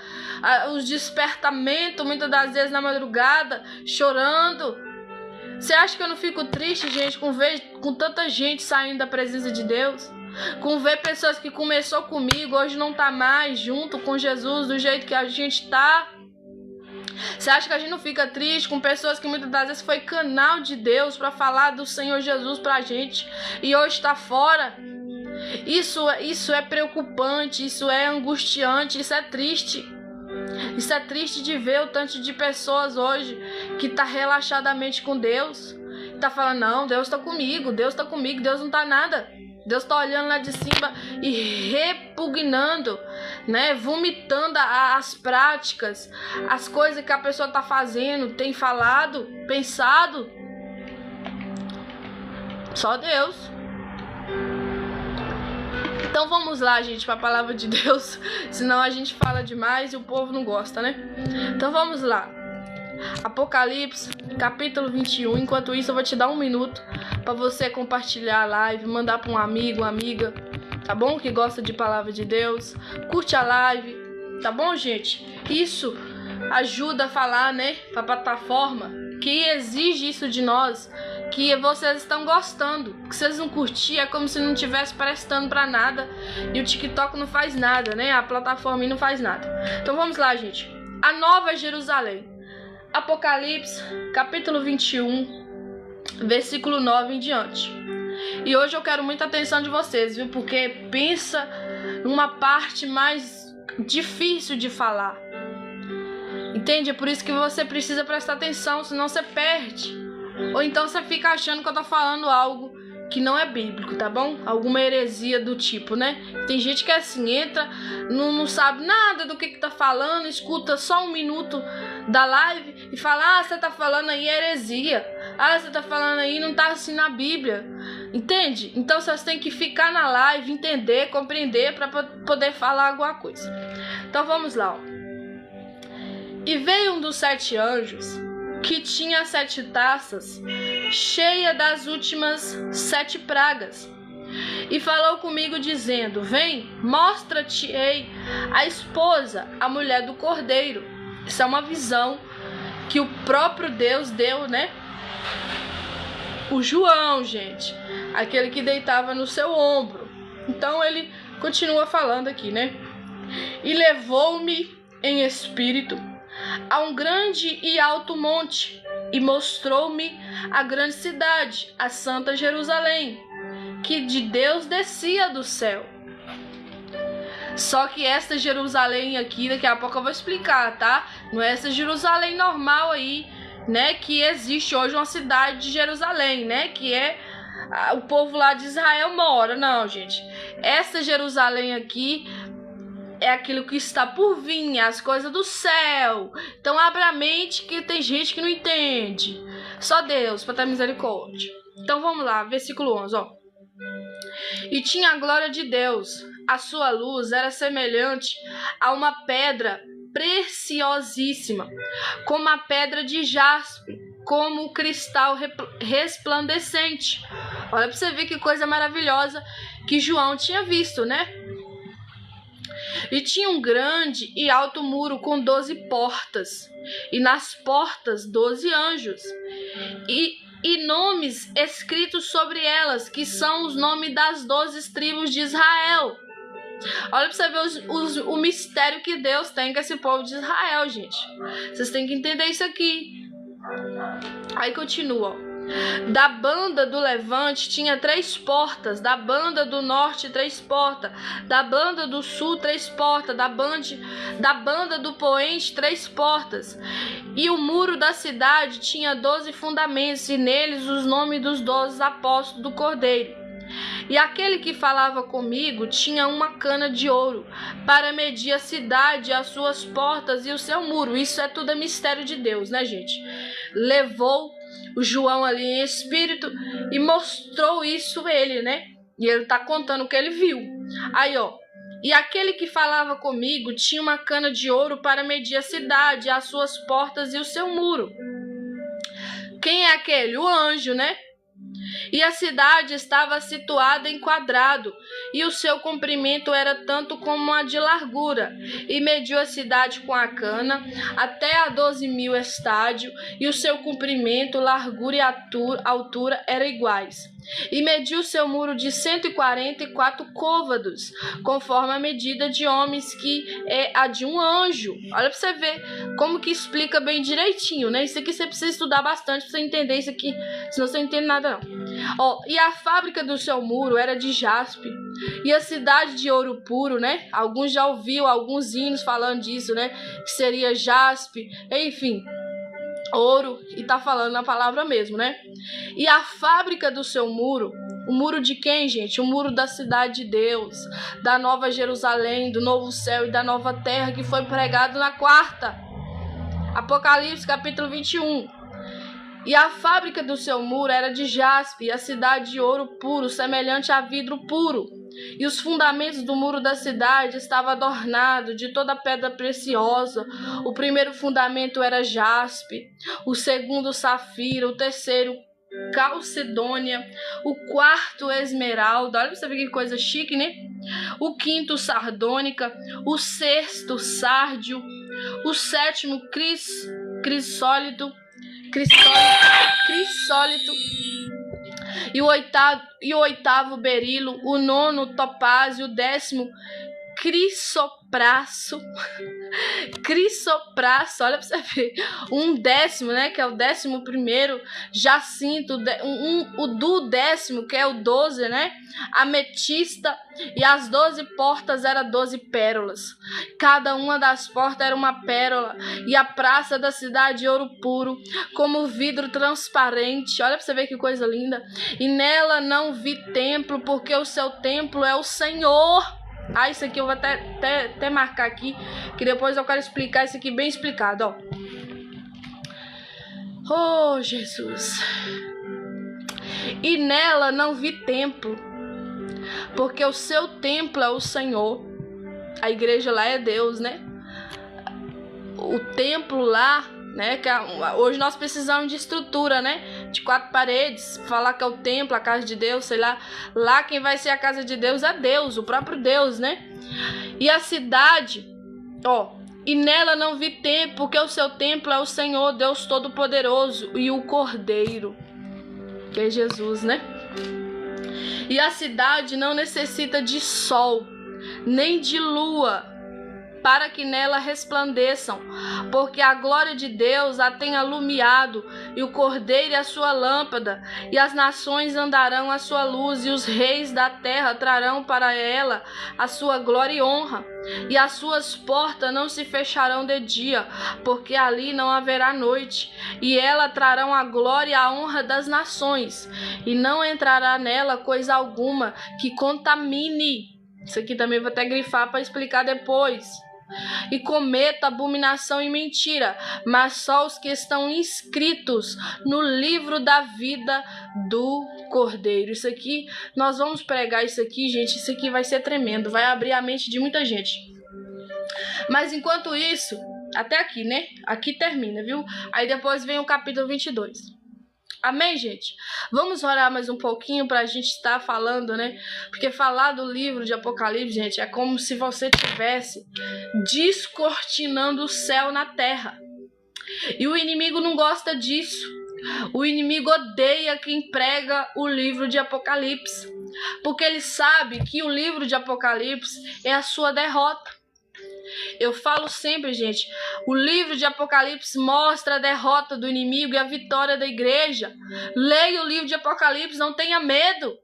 os despertamentos muitas das vezes na madrugada, chorando. Você acha que eu não fico triste, gente, com ver com tanta gente saindo da presença de Deus? Com ver pessoas que começou comigo, hoje não tá mais junto com Jesus do jeito que a gente tá? Você acha que a gente não fica triste com pessoas que muitas das vezes foi canal de Deus para falar do Senhor Jesus pra gente e hoje tá fora? Isso é preocupante, isso é angustiante, isso é triste. Isso é triste de ver o tanto de pessoas hoje que tá relaxadamente com Deus. Tá falando, não, Deus tá comigo, Deus não tá nada. Deus tá olhando lá de cima e repugnando, né? Vomitando as práticas, as coisas que a pessoa tá fazendo, tem falado, pensado. Só Deus. Então vamos lá, gente, para a palavra de Deus. Senão a gente fala demais e o povo não gosta, né? Então vamos lá. Apocalipse, capítulo 21. Enquanto isso, eu vou te dar 1 minuto para você compartilhar a live, mandar para um amigo, uma amiga, tá bom? Que gosta de palavra de Deus. Curte a live, tá bom, gente? Isso ajuda a falar, né, para a plataforma que exige isso de nós, que vocês estão gostando. Que vocês não curtir é como se não estivesse prestando para nada. E o TikTok não faz nada, né? A plataforma não faz nada. Então vamos lá, gente. A Nova Jerusalém. Apocalipse, capítulo 21, versículo 9 em diante. E hoje eu quero muita atenção de vocês, viu? Porque pensa numa parte mais difícil de falar. Entende? É por isso que você precisa prestar atenção, senão você perde. Ou então você fica achando que eu tô falando algo que não é bíblico, tá bom? Alguma heresia do tipo, né? Tem gente que assim, entra, não sabe nada do que tá falando, escuta só 1 minuto da live e fala, você tá falando aí heresia. Você tá falando aí, não tá assim na Bíblia. Entende? Então vocês têm que ficar na live, entender, compreender para poder falar alguma coisa. Então vamos lá, ó. E veio um dos 7 anjos que tinha 7 taças, cheia das últimas 7 pragas. E falou comigo dizendo, vem, mostra-te-ei a esposa, a mulher do Cordeiro. Isso é uma visão que o próprio Deus deu, né? O João, gente, aquele que deitava no seu ombro. Então ele continua falando aqui, né? E levou-me em espírito a um grande e alto monte, e mostrou-me a grande cidade, a Santa Jerusalém, que de Deus descia do céu. Só que essa Jerusalém aqui, daqui a pouco eu vou explicar, tá? Não é essa Jerusalém normal aí, né? Que existe hoje uma cidade de Jerusalém, né? Que é o povo lá de Israel mora. Não, gente. Essa Jerusalém aqui é aquilo que está por vir, as coisas do céu. Então abra a mente, que tem gente que não entende. Só Deus para ter misericórdia. Então vamos lá, versículo 11, ó. E tinha a glória de Deus. A sua luz era semelhante a uma pedra preciosíssima, como a pedra de jaspe, como o cristal resplandecente. Olha para você ver que coisa maravilhosa que João tinha visto, né? E tinha um grande e alto muro com 12 portas, e nas portas 12 anjos, e nomes escritos sobre elas, que são os nomes das 12 tribos de Israel. Olha pra você ver o mistério que Deus tem com esse povo de Israel, gente. Vocês têm que entender isso aqui. Aí continua, ó. Da banda do levante tinha 3 portas, da banda do norte 3 portas, da banda do sul 3 portas, da banda do poente 3 portas. E o muro da cidade tinha 12 fundamentos, e neles os nomes dos 12 apóstolos do Cordeiro. E aquele que falava comigo tinha uma cana de ouro para medir a cidade, as suas portas e o seu muro. Isso é tudo mistério de Deus, né, gente? Levou o João ali em espírito e mostrou isso ele, né? E ele tá contando o que ele viu. Aí, ó. E aquele que falava comigo tinha uma cana de ouro para medir a cidade, as suas portas e o seu muro. Quem é aquele? O anjo, né? E a cidade estava situada em quadrado, e o seu comprimento era tanto como a de largura. E mediu a cidade com a cana até a 12.000 estádios, e o seu comprimento, largura e altura eram iguais. E mediu seu muro de 144 côvados, conforme a medida de homens, que é a de um anjo. Olha pra você ver como que explica bem direitinho, né? Isso aqui você precisa estudar bastante pra você entender isso aqui, senão você não entende nada não. Ó, e a fábrica do seu muro era de jaspe, e a cidade de ouro puro, né? Alguns já ouviram alguns hinos falando disso, né? Que seria jaspe, enfim, ouro, e tá falando na palavra mesmo, né? E a fábrica do seu muro, o muro de quem, gente? O muro da cidade de Deus, da Nova Jerusalém, do novo céu e da nova terra, que foi pregado na 4ª. Apocalipse, capítulo 21. E a fábrica do seu muro era de jaspe, e a cidade de ouro puro, semelhante a vidro puro. E os fundamentos do muro da cidade estavam adornados de toda pedra preciosa. O primeiro fundamento era jaspe, o segundo safira, o terceiro calcedônia, o quarto esmeralda. Olha pra você ver que coisa chique, né? O quinto sardônica, o sexto sárdio, o sétimo crisólito, e o oitavo berilo, o nono topázio, o décimo crisopraso, olha pra você ver, um décimo, né, que é o 11º jacinto, o do décimo, que é o 12, né, ametista, e as 12 portas eram 12 pérolas, cada uma das portas era uma pérola, e a praça da cidade de ouro puro, como vidro transparente. Olha pra você ver que coisa linda. E nela não vi templo, porque o seu templo é o Senhor. Ah, isso aqui eu vou até marcar aqui, que depois eu quero explicar isso aqui bem explicado, ó. Oh, Jesus. E nela não vi templo, porque o seu templo é o Senhor. A igreja lá é Deus, né? O templo lá, né? Que hoje nós precisamos de estrutura, né? De 4 paredes, falar que é o templo, a casa de Deus, sei lá. Lá quem vai ser a casa de Deus é Deus, o próprio Deus, né? E a cidade, ó, e nela não vi templo, porque o seu templo é o Senhor, Deus Todo-Poderoso, e o Cordeiro, que é Jesus, né? E a cidade não necessita de sol, nem de lua, para que nela resplandeçam, porque a glória de Deus a tem alumiado, e o Cordeiro é a sua lâmpada, e as nações andarão à sua luz, e os reis da terra trarão para ela a sua glória e honra, e as suas portas não se fecharão de dia, porque ali não haverá noite, e ela trarão a glória e a honra das nações, e não entrará nela coisa alguma que contamine. Isso aqui também vou até grifar para explicar depois. E cometa abominação e mentira, mas só os que estão inscritos no livro da vida do Cordeiro. Isso aqui, nós vamos pregar isso aqui, gente. Isso aqui vai ser tremendo, vai abrir a mente de muita gente. Mas enquanto isso, até aqui, né? Aqui termina, viu? Aí depois vem o capítulo 22. Amém, gente? Vamos orar mais um pouquinho para a gente estar falando, né? Porque falar do livro de Apocalipse, gente, é como se você estivesse descortinando o céu na terra. E o inimigo não gosta disso. O inimigo odeia quem prega o livro de Apocalipse, porque ele sabe que o livro de Apocalipse é a sua derrota. Eu falo sempre, gente, o livro de Apocalipse mostra a derrota do inimigo e a vitória da igreja. Leia o livro de Apocalipse, não tenha medo.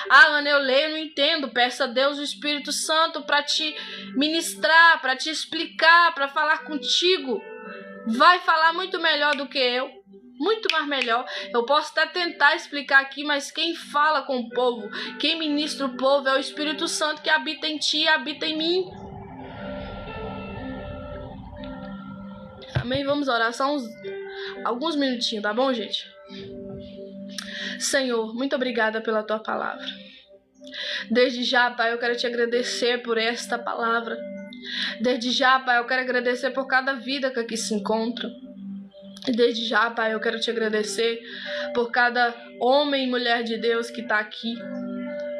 Ah, Ana, eu leio, não entendo. Peça a Deus o Espírito Santo para te ministrar, para te explicar, para falar contigo. Vai falar muito melhor do que eu. Muito mais melhor. Eu posso até tentar explicar aqui, mas quem fala com o povo, quem ministra o povo é o Espírito Santo que habita em ti e habita em mim. Amém? Vamos orar só alguns minutinhos, tá bom, gente? Senhor, muito obrigada pela tua palavra. Desde já, Pai, eu quero te agradecer por esta palavra. Desde já, Pai, eu quero agradecer por cada vida que aqui se encontra. E desde já, Pai, eu quero te agradecer por cada homem e mulher de Deus que está aqui.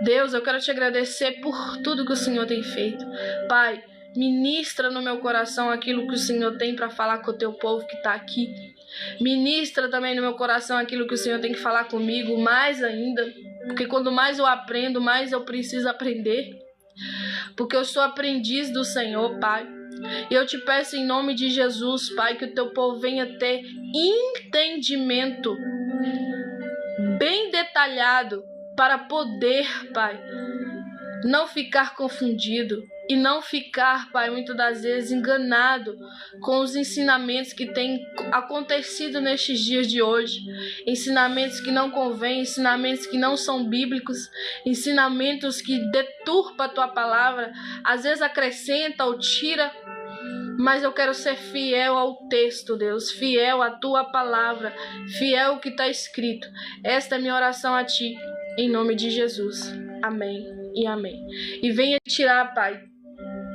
Deus, eu quero te agradecer por tudo que o Senhor tem feito. Pai, ministra no meu coração aquilo que o Senhor tem para falar com o teu povo que está aqui. Ministra também no meu coração aquilo que o Senhor tem que falar comigo, mais ainda. Porque quanto mais eu aprendo, mais eu preciso aprender. Porque eu sou aprendiz do Senhor, Pai. E eu te peço em nome de Jesus, Pai, que o teu povo venha ter entendimento bem detalhado para poder, Pai, não ficar confundido e não ficar, Pai, muitas das vezes enganado com os ensinamentos que têm acontecido nestes dias de hoje. Ensinamentos que não convêm, ensinamentos que não são bíblicos, ensinamentos que deturpam a tua palavra, às vezes acrescenta ou tira. mas eu quero ser fiel ao texto, Deus, fiel à tua palavra, fiel ao que está escrito. Esta é minha oração a ti, em nome de Jesus. Amém e amém. E venha tirar, Pai,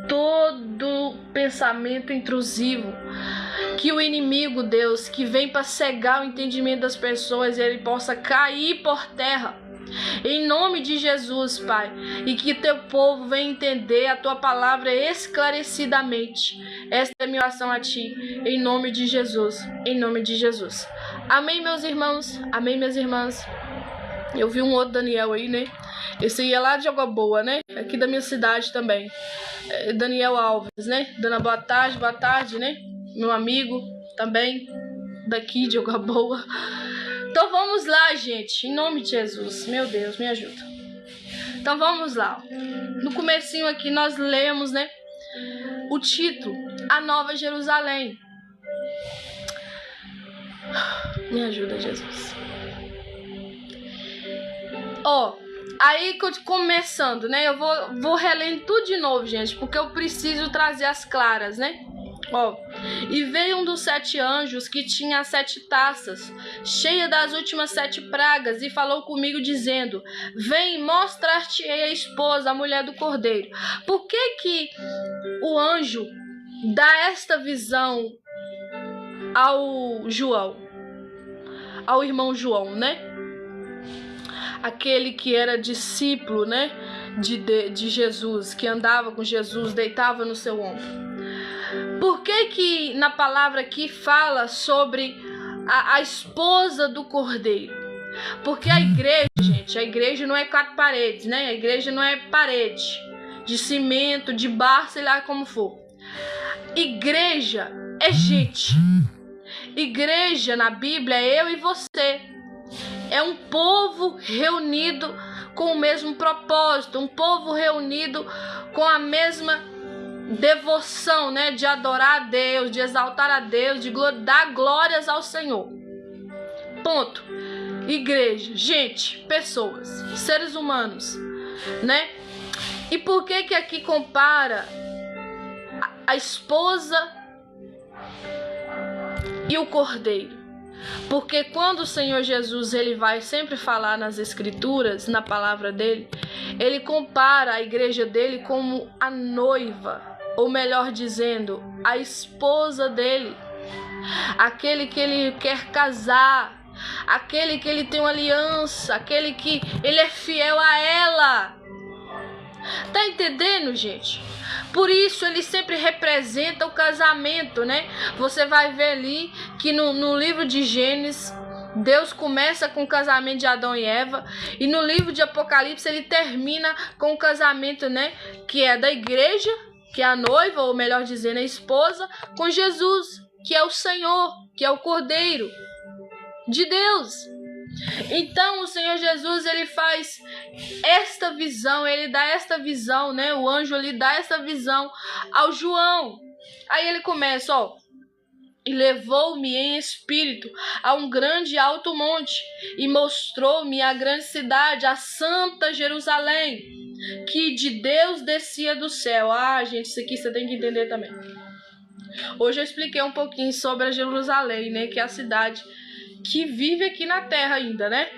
todo pensamento intrusivo, que o inimigo, Deus, que vem para cegar o entendimento das pessoas, ele possa cair por terra. Em nome de Jesus, Pai, e que teu povo venha entender a tua palavra esclarecidamente. Esta é a minha oração a ti, em nome de Jesus, em nome de Jesus. Amém, meus irmãos, amém, minhas irmãs. Eu vi um outro Daniel aí, né? Esse aí é lá de Água Boa, né? Aqui da minha cidade também. Daniel Alves, né? Dando boa tarde, né? Meu amigo também, daqui de Água Boa. Então vamos lá, gente, em nome de Jesus. Meu Deus, me ajuda. Então vamos lá. No comecinho aqui nós lemos, né, o título, A Nova Jerusalém. Me ajuda, Jesus. Aí começando, né, eu vou relendo tudo de novo, gente, porque eu preciso trazer as claras, né? E veio um dos 7 anjos que tinha as 7 taças, cheia das últimas 7 pragas, e falou comigo dizendo: vem, mostrar-te-ei a esposa, a mulher do cordeiro. Por que o anjo dá esta visão ao João, ao irmão João, né? Aquele que era discípulo, né, de Jesus, que andava com Jesus, deitava no seu ombro. Por que na palavra aqui fala sobre a esposa do cordeiro? Porque a igreja, gente, a igreja não é 4 paredes, né? A igreja não é parede de cimento, de barro, sei lá como for. Igreja é gente. Igreja na Bíblia é eu e você. É um povo reunido com o mesmo propósito, um povo reunido com a mesma devoção, né, de adorar a Deus, de exaltar a Deus, de dar glórias ao Senhor. Ponto. Igreja, gente, pessoas, seres humanos, né? E por que aqui compara a esposa e o cordeiro? Porque quando o Senhor Jesus ele vai sempre falar nas escrituras, na palavra dele, ele compara a igreja dele como a noiva, ou melhor dizendo, a esposa dele, aquele que ele quer casar, aquele que ele tem uma aliança, aquele que ele é fiel a ela. Tá entendendo, gente? Por isso ele sempre representa o casamento, né? Você vai ver ali que no livro de Gênesis, Deus começa com o casamento de Adão e Eva, e no livro de Apocalipse ele termina com o casamento, né, que é da igreja, que é a noiva, ou melhor dizendo, a esposa, com Jesus, que é o Senhor, que é o Cordeiro de Deus. Então o Senhor Jesus ele faz esta visão, ele dá esta visão, né? O anjo ele dá esta visão ao João. Aí ele começa, e levou-me em espírito a um grande e alto monte e mostrou-me a grande cidade, a santa Jerusalém, que de Deus descia do céu. Gente, isso aqui você tem que entender também. Hoje eu expliquei um pouquinho sobre a Jerusalém, né? Que é a cidade que vive aqui na terra ainda, né?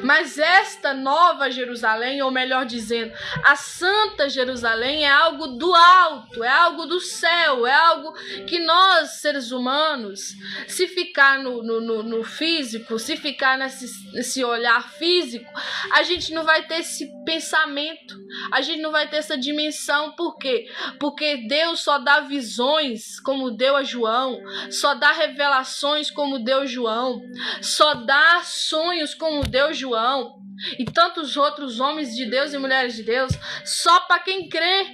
Mas esta nova Jerusalém, ou melhor dizendo, a Santa Jerusalém, é algo do alto, é algo do céu, é algo que nós, seres humanos, se ficar no físico, se ficar nesse olhar físico, a gente não vai ter esse pensamento, a gente não vai ter essa dimensão. Por quê? Porque Deus só dá visões como deu a João, só dá revelações como deu João, só dá sonhos como deu João e tantos outros homens de Deus e mulheres de Deus, só para quem crê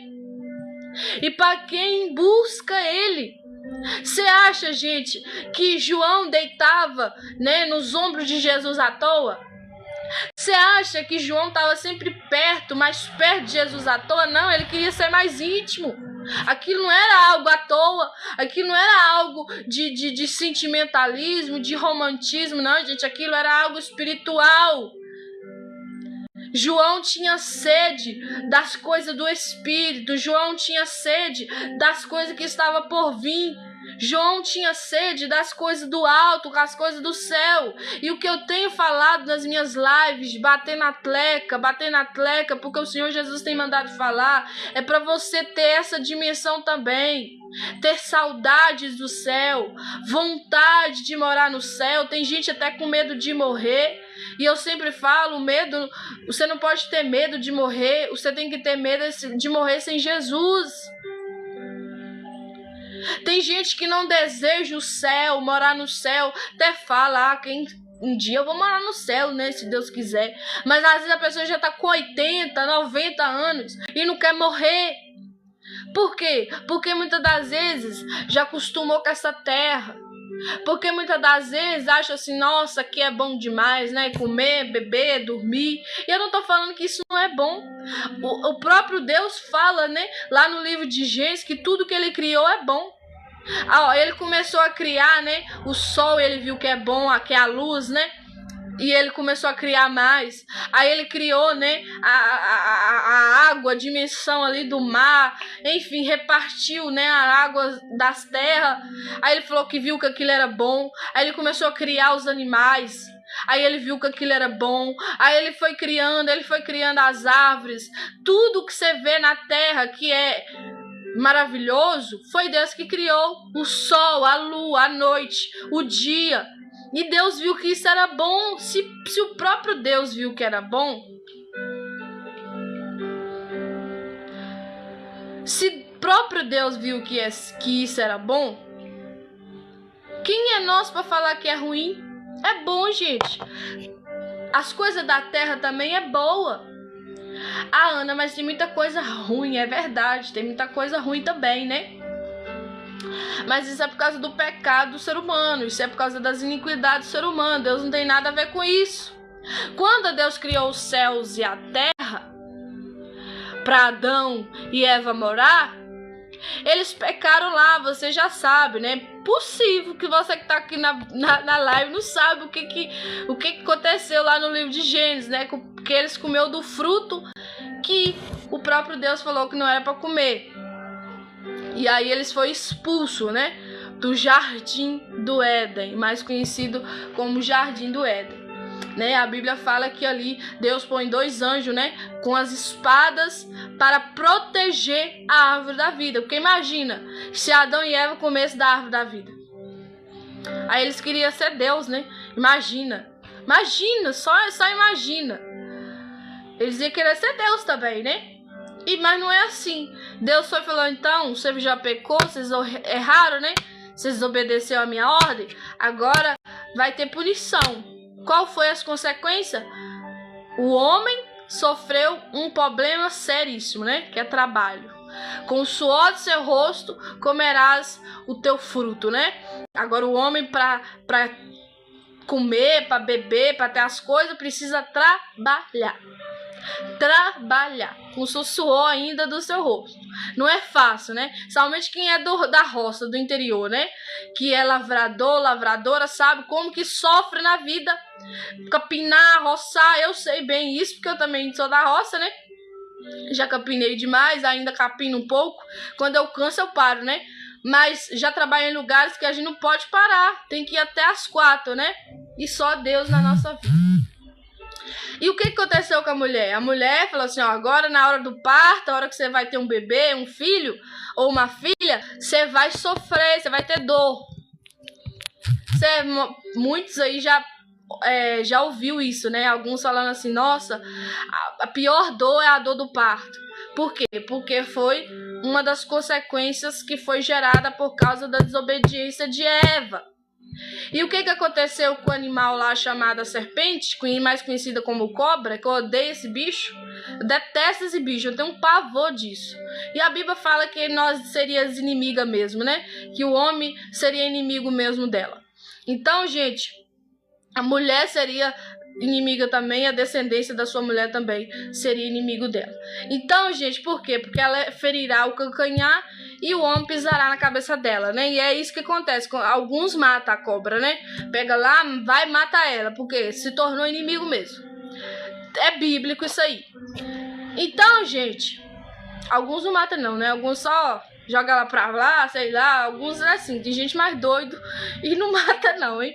e para quem busca ele. Você acha, gente, que João deitava, né, nos ombros de Jesus à toa? Você acha que João estava sempre perto, mais perto de Jesus à toa? Não, ele queria ser mais íntimo. Aquilo não era algo à toa, aquilo não era algo de sentimentalismo, de romantismo, não, gente, aquilo era algo espiritual. João tinha sede das coisas do Espírito. João tinha sede das coisas que estavam por vir. João tinha sede das coisas do alto, das coisas do céu. E o que eu tenho falado nas minhas lives, bater na tleca, porque o Senhor Jesus tem mandado falar, é para você ter essa dimensão também. Ter saudades do céu, vontade de morar no céu. Tem gente até com medo de morrer. E eu sempre falo, medo, você não pode ter medo de morrer, você tem que ter medo de morrer sem Jesus. Tem gente que não deseja o céu, morar no céu, até fala, um dia eu vou morar no céu, né, se Deus quiser. Mas às vezes a pessoa já tá com 80, 90 anos e não quer morrer. Por quê? Porque muitas das vezes já acostumou com essa terra. Porque muitas das vezes acha assim, nossa, aqui é bom demais, né? Comer, beber, dormir. E eu não tô falando que isso não é bom. O próprio Deus fala, né? Lá no livro de Gênesis, que tudo que ele criou é bom. Ele começou a criar, né? O sol, ele viu que é bom, que é a luz, né? E ele começou a criar mais. Aí ele criou, né, a água, a dimensão ali do mar. Enfim, repartiu, né, a água das terras. Aí ele falou que viu que aquilo era bom. Aí ele começou a criar os animais. Aí ele viu que aquilo era bom. Aí ele foi criando as árvores. Tudo que você vê na terra que é maravilhoso, foi Deus que criou. O sol, a lua, a noite, o dia. E Deus viu que isso era bom. Se o próprio Deus viu que era bom, se o próprio Deus viu que isso era bom, quem é nós para falar que é ruim? É bom, gente. As coisas da terra também é boa. Ana, mas tem muita coisa ruim. É verdade, tem muita coisa ruim também, né? Mas isso é por causa do pecado do ser humano. Isso é por causa das iniquidades do ser humano. Deus não tem nada a ver com isso. Quando Deus criou os céus e a terra para Adão e Eva morar, eles pecaram lá, você já sabe, né? Possível que você que tá aqui na live não sabe o que aconteceu lá no livro de Gênesis, né? Que eles comeu do fruto que o próprio Deus falou que não era para comer. E aí eles foram expulsos, né, do Jardim do Éden, mais conhecido como Jardim do Éden, né? A Bíblia fala que ali Deus põe 2 anjos, né, com as espadas para proteger a árvore da vida. Porque imagina, se Adão e Eva comessem da árvore da vida. Aí eles queriam ser Deus, né? Imagina, só imagina. Eles iam querer ser Deus também, né? Mas não é assim. Deus só falou, então, você já pecou, vocês erraram, né? Vocês desobedeceram a minha ordem, agora vai ter punição. Qual foi as consequências? O homem sofreu um problema seríssimo, né? Que é trabalho. Com o suor do seu rosto comerás o teu fruto, né? Agora o homem para comer, para beber, para ter as coisas, precisa trabalhar com o suor ainda do seu rosto. Não é fácil, né? Somente quem é da roça, do interior, né? Que é lavradora, sabe como que sofre na vida. Capinar, roçar, eu sei bem isso, porque eu também sou da roça, né? Já capinei demais, ainda capino um pouco. Quando eu canso, eu paro, né? Mas já trabalho em lugares que a gente não pode parar. Tem que ir até as 4, né? E só Deus na nossa vida. E o que aconteceu com a mulher? A mulher falou assim, ó, agora na hora do parto, a hora que você vai ter um bebê, um filho ou uma filha, você vai sofrer, você vai ter dor. Muitos aí já ouviu isso, né? Alguns falando assim, nossa, a pior dor é a dor do parto. Por quê? Porque foi uma das consequências que foi gerada por causa da desobediência de Eva. E o que aconteceu com o animal lá chamado serpente, mais conhecida como cobra, que eu odeio esse bicho, eu detesto esse bicho, eu tenho um pavor disso. E a Bíblia fala que nós seríamos inimiga mesmo, né? Que o homem seria inimigo mesmo dela. Então, gente, a mulher seria inimiga também, a descendência da sua mulher também seria inimigo dela. Então, gente, por quê? Porque ela ferirá o calcanhar e o homem pisará na cabeça dela, né? E é isso que acontece. Alguns matam a cobra, né? Pega lá, vai e mata ela, porque se tornou inimigo mesmo. É bíblico isso aí. Então, gente, alguns não matam não, né? Alguns só jogam lá pra lá, sei lá. Alguns é assim, tem gente mais doido e não mata não, hein?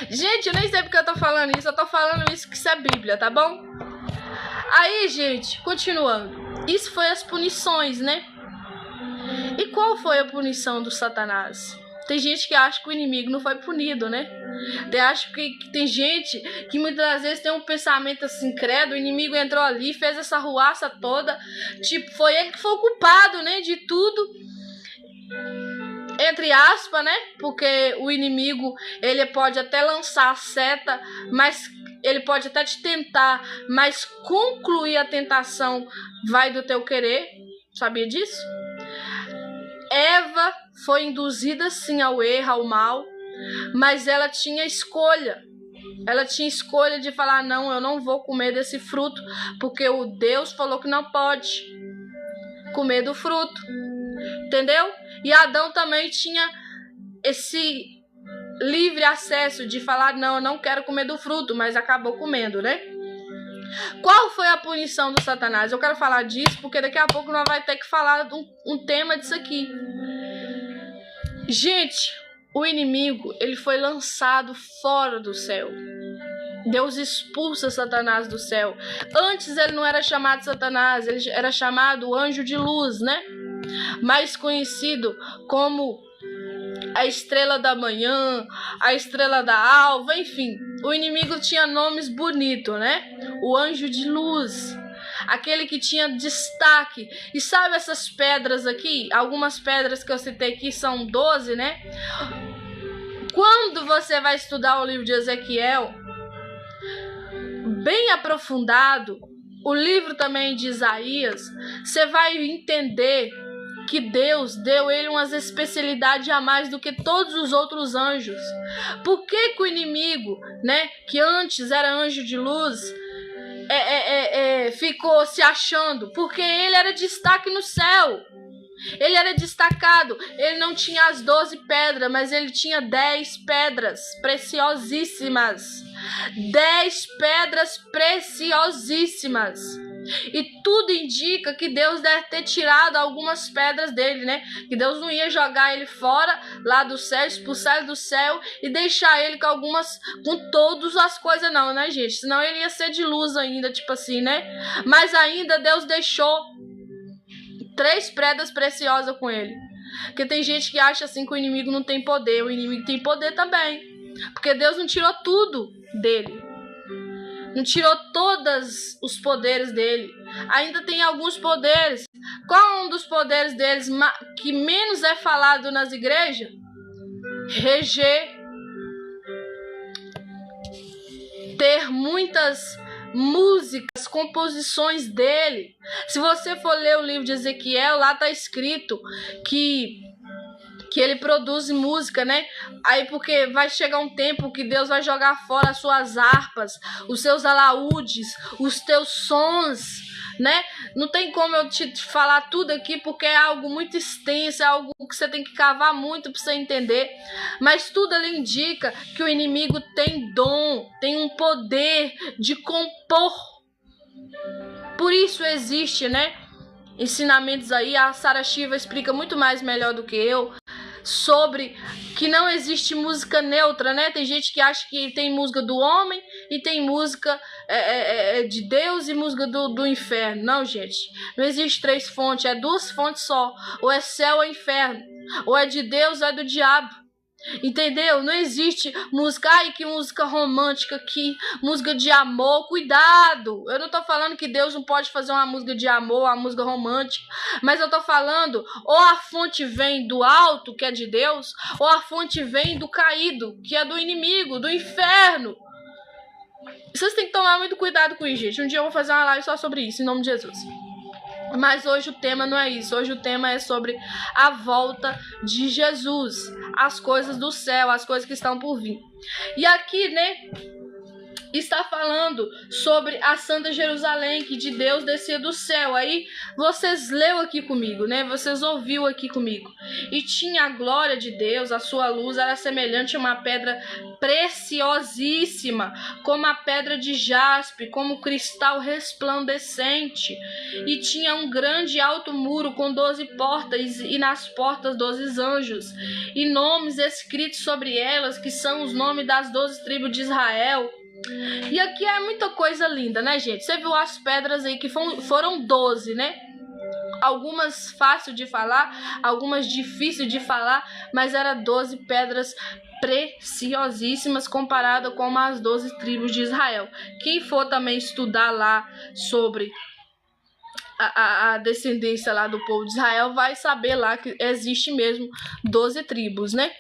Gente, eu nem sei porque eu tô falando isso. Eu tô falando isso que isso é Bíblia, tá bom? Aí, gente, continuando. Isso foi as punições, né? E qual foi a punição do Satanás? Tem gente que acha que o inimigo não foi punido, né? Tem gente que muitas das vezes tem um pensamento assim, credo, o inimigo entrou ali, fez essa ruaça toda. Tipo, foi ele que foi o culpado, né? De tudo. Entre aspas, né? Porque o inimigo, ele pode até lançar a seta, mas ele pode até te tentar, mas concluir a tentação vai do teu querer. Sabia disso? Eva foi induzida sim ao erro, ao mal, mas ela tinha escolha. Ela tinha escolha de falar, não, eu não vou comer desse fruto, porque o Deus falou que não pode comer do fruto. Entendeu? E Adão também tinha esse livre acesso de falar, não, eu não quero comer do fruto, mas acabou comendo, né? Qual foi a punição do Satanás? Eu quero falar disso porque daqui a pouco nós vamos ter que falar de um tema disso aqui. Gente, o inimigo, ele foi lançado fora do céu. Deus expulsa Satanás do céu. Antes ele não era chamado Satanás, ele era chamado anjo de luz, né? Mais conhecido como a estrela da manhã, a estrela da alva, enfim. O inimigo tinha nomes bonitos, né? O anjo de luz, aquele que tinha destaque. E sabe essas pedras aqui? Algumas pedras que eu citei aqui são 12, né? Quando você vai estudar o livro de Ezequiel, bem aprofundado, o livro também de Isaías, você vai entender que Deus deu ele umas especialidades a mais do que todos os outros anjos. Por que que o inimigo, né, que antes era anjo de luz, ficou se achando? Porque ele era destaque no céu. Ele era destacado. Ele não tinha as 12 pedras, mas ele tinha 10 pedras preciosíssimas. 10 pedras preciosíssimas. E tudo indica que Deus deve ter tirado algumas pedras dele, né? Que Deus não ia jogar ele fora lá do céu, expulsar ele do céu e deixar ele com todas as coisas não, né, gente? Senão ele ia ser de luz ainda, tipo assim, né? Mas ainda Deus deixou 3 pedras preciosas com ele. Porque tem gente que acha assim que o inimigo não tem poder. O inimigo tem poder também. Porque Deus não tirou tudo dele. Não tirou todos os poderes dele. Ainda tem alguns poderes. Qual é um dos poderes deles que menos é falado nas igrejas? Reger. Ter muitas músicas, composições dele. Se você for ler o livro de Ezequiel, lá está escrito que ele produz música, né? Aí porque vai chegar um tempo que Deus vai jogar fora as suas harpas, os seus alaúdes, os teus sons, né? Não tem como eu te falar tudo aqui porque é algo muito extenso, é algo que você tem que cavar muito para você entender. Mas tudo ali indica que o inimigo tem dom, tem um poder de compor. Por isso existe, né? Ensinamentos aí, a Sarah Shiva explica muito mais melhor do que eu sobre que não existe música neutra, né? Tem gente que acha que tem música do homem e tem música de Deus e música do inferno. Não, gente. Não existe 3 fontes, é 2 fontes só. Ou é céu ou é inferno. Ou é de Deus ou é do diabo. Entendeu? Não existe música, ai que música romântica aqui, música de amor, cuidado, eu não tô falando que Deus não pode fazer uma música de amor, uma música romântica, mas eu tô falando, ou a fonte vem do alto, que é de Deus, ou a fonte vem do caído, que é do inimigo, do inferno. Vocês têm que tomar muito cuidado com isso, gente. Um dia eu vou fazer uma live só sobre isso, em nome de Jesus. Mas hoje o tema não é isso. Hoje o tema é sobre a volta de Jesus, as coisas do céu, as coisas que estão por vir. E aqui, né, está falando sobre a Santa Jerusalém, que de Deus descia do céu. Aí vocês leu aqui comigo, né? Vocês ouviu aqui comigo. E tinha a glória de Deus, a sua luz era semelhante a uma pedra preciosíssima, como a pedra de jaspe, como cristal resplandecente. E tinha um grande e alto muro com 12 portas, e nas portas 12 anjos, e nomes escritos sobre elas, que são os nomes das 12 tribos de Israel. E aqui é muita coisa linda, né, gente? Você viu as pedras aí que foram 12, né? Algumas fácil de falar, algumas difícil de falar, mas eram 12 pedras preciosíssimas comparada com as 12 tribos de Israel. Quem for também estudar lá sobre a descendência lá do povo de Israel vai saber lá que existe mesmo 12 tribos, né?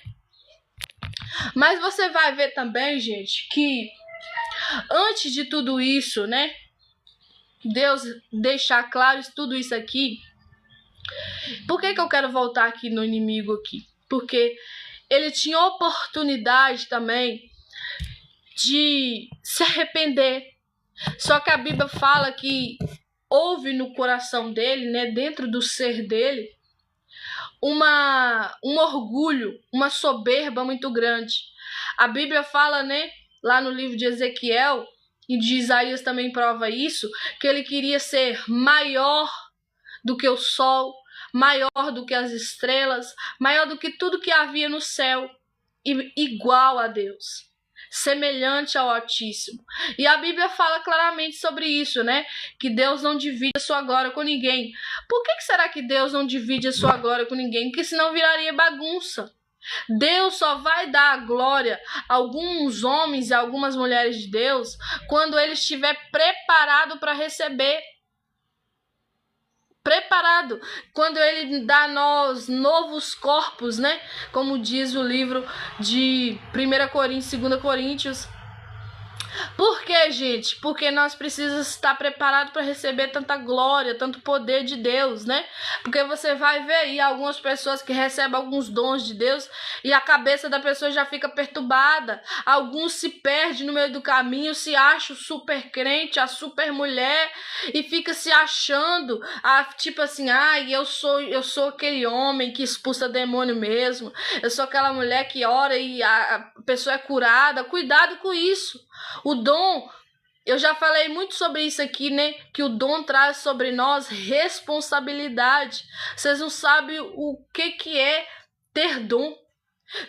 Mas você vai ver também, gente, que antes de tudo isso, né? Deus deixar claro tudo isso aqui. Por que eu quero voltar aqui no inimigo aqui? Porque ele tinha oportunidade também de se arrepender. Só que a Bíblia fala que houve no coração dele, né, dentro do ser dele, um orgulho, uma soberba muito grande. A Bíblia fala, né, lá no livro de Ezequiel, e de Isaías também prova isso, que ele queria ser maior do que o sol, maior do que as estrelas, maior do que tudo que havia no céu, e igual a Deus, semelhante ao Altíssimo. E a Bíblia fala claramente sobre isso, né? Que Deus não divide a sua glória com ninguém. Por que será que Deus não divide a sua glória com ninguém? Porque senão viraria bagunça. Deus só vai dar a glória a alguns homens e algumas mulheres de Deus quando ele estiver preparado para receber. Preparado, quando ele dá a nós novos corpos, né? Como diz o livro de 1 Coríntios, 2 Coríntios. Por que, gente? Porque nós precisamos estar preparados para receber tanta glória, tanto poder de Deus, né? Porque você vai ver aí algumas pessoas que recebem alguns dons de Deus e a cabeça da pessoa já fica perturbada. Alguns se perdem no meio do caminho, se acham super crente, a super mulher e fica se achando, tipo assim, eu sou aquele homem que expulsa demônio mesmo. Eu sou aquela mulher que ora e a pessoa é curada. Cuidado com isso. O dom, eu já falei muito sobre isso aqui, né? Que o dom traz sobre nós responsabilidade. Vocês não sabem o que é ter dom.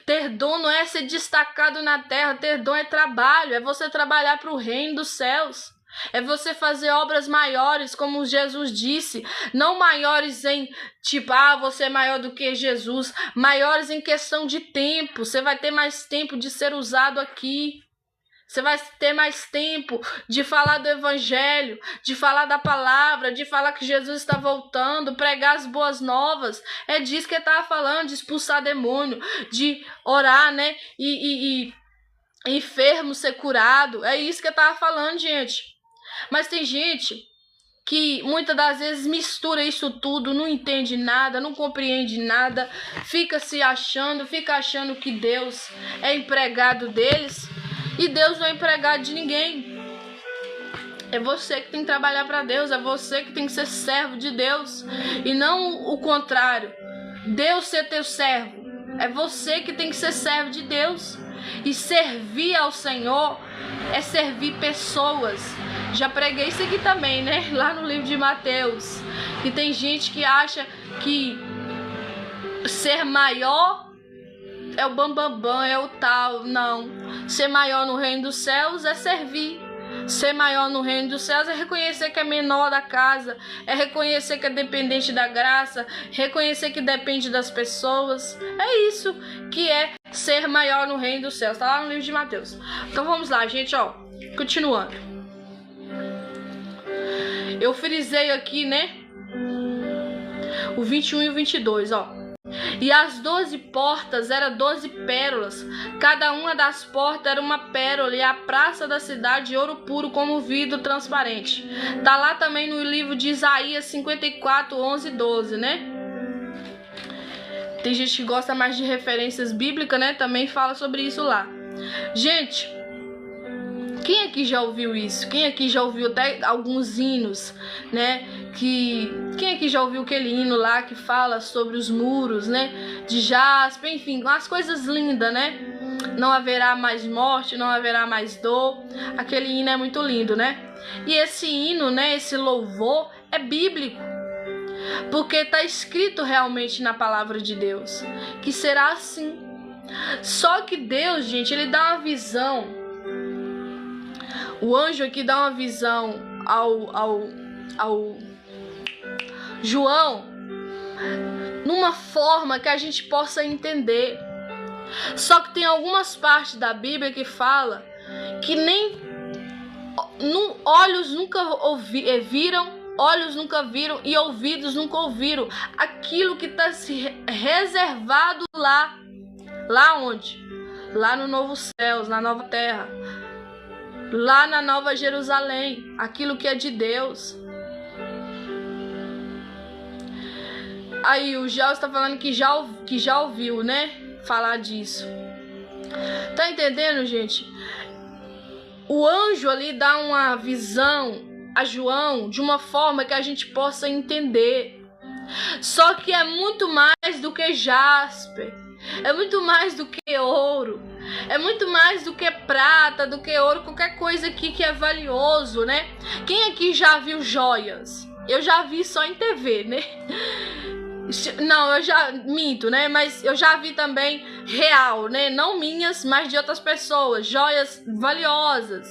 Ter dom não é ser destacado na terra. Ter dom é trabalho. É você trabalhar para o reino dos céus. É você fazer obras maiores, como Jesus disse. Não maiores em, tipo, você é maior do que Jesus. Maiores em questão de tempo. Você vai ter mais tempo de ser usado aqui. Você vai ter mais tempo de falar do evangelho, de falar da palavra, de falar que Jesus está voltando, pregar as boas novas. É disso que ele estava falando, de expulsar demônio, de orar, né? E enfermo ser curado. É isso que ele estava falando, gente. Mas tem gente que muitas das vezes mistura isso tudo, não entende nada, não compreende nada, fica se achando, fica achando que Deus é empregado deles. E Deus não é empregado de ninguém. É você que tem que trabalhar para Deus. É você que tem que ser servo de Deus. E não o contrário. Deus ser teu servo. É você que tem que ser servo de Deus. E servir ao Senhor é servir pessoas. Já preguei isso aqui também, né? Lá no livro de Mateus. E tem gente que acha que ser maior é o bambambam, é o tal. Não. Ser maior no reino dos céus é servir. Ser maior no reino dos céus é reconhecer que é menor da casa. É reconhecer que é dependente da graça. Reconhecer que depende das pessoas. É isso que é ser maior no reino dos céus. Tá lá no livro de Mateus. Então vamos lá, gente, ó. Continuando. Eu frisei aqui, né? O 21 e o 22, ó. E as 12 portas eram 12 pérolas. Cada uma das portas era uma pérola. E a praça da cidade de ouro puro como vidro transparente. Tá lá também no livro de Isaías 54, 11 e 12, né? Tem gente que gosta mais de referências bíblicas, né? Também fala sobre isso lá. Gente, Quem aqui já ouviu isso? Quem aqui já ouviu até alguns hinos, né? Quem aqui já ouviu aquele hino lá que fala sobre os muros, né? De jaspe, enfim, umas coisas lindas, né? Não haverá mais morte, não haverá mais dor. Aquele hino é muito lindo, né? E esse hino, né? Esse louvor é bíblico. Porque está escrito realmente na palavra de Deus que será assim. Só que Deus, gente, ele dá uma visão. O anjo aqui dá uma visão ao João numa forma que a gente possa entender. Só que tem algumas partes da Bíblia que fala que nem olhos nunca viram, olhos nunca viram e ouvidos nunca ouviram aquilo que está se reservado lá. Lá onde? Lá no novo céus, na nova terra. Lá na nova Jerusalém. Aquilo que é de Deus. Aí o Gel está falando que já ouviu, né? Falar disso. Tá entendendo, gente? O anjo ali dá uma visão a João de uma forma que a gente possa entender. Só que é muito mais do que jaspe. É muito mais do que ouro. É muito mais do que prata, do que ouro, qualquer coisa aqui que é valioso, né? Quem aqui já viu joias? Eu já vi só em TV, né? Não, eu já minto, né? Mas eu já vi também real, né? Não minhas, mas de outras pessoas. Joias valiosas.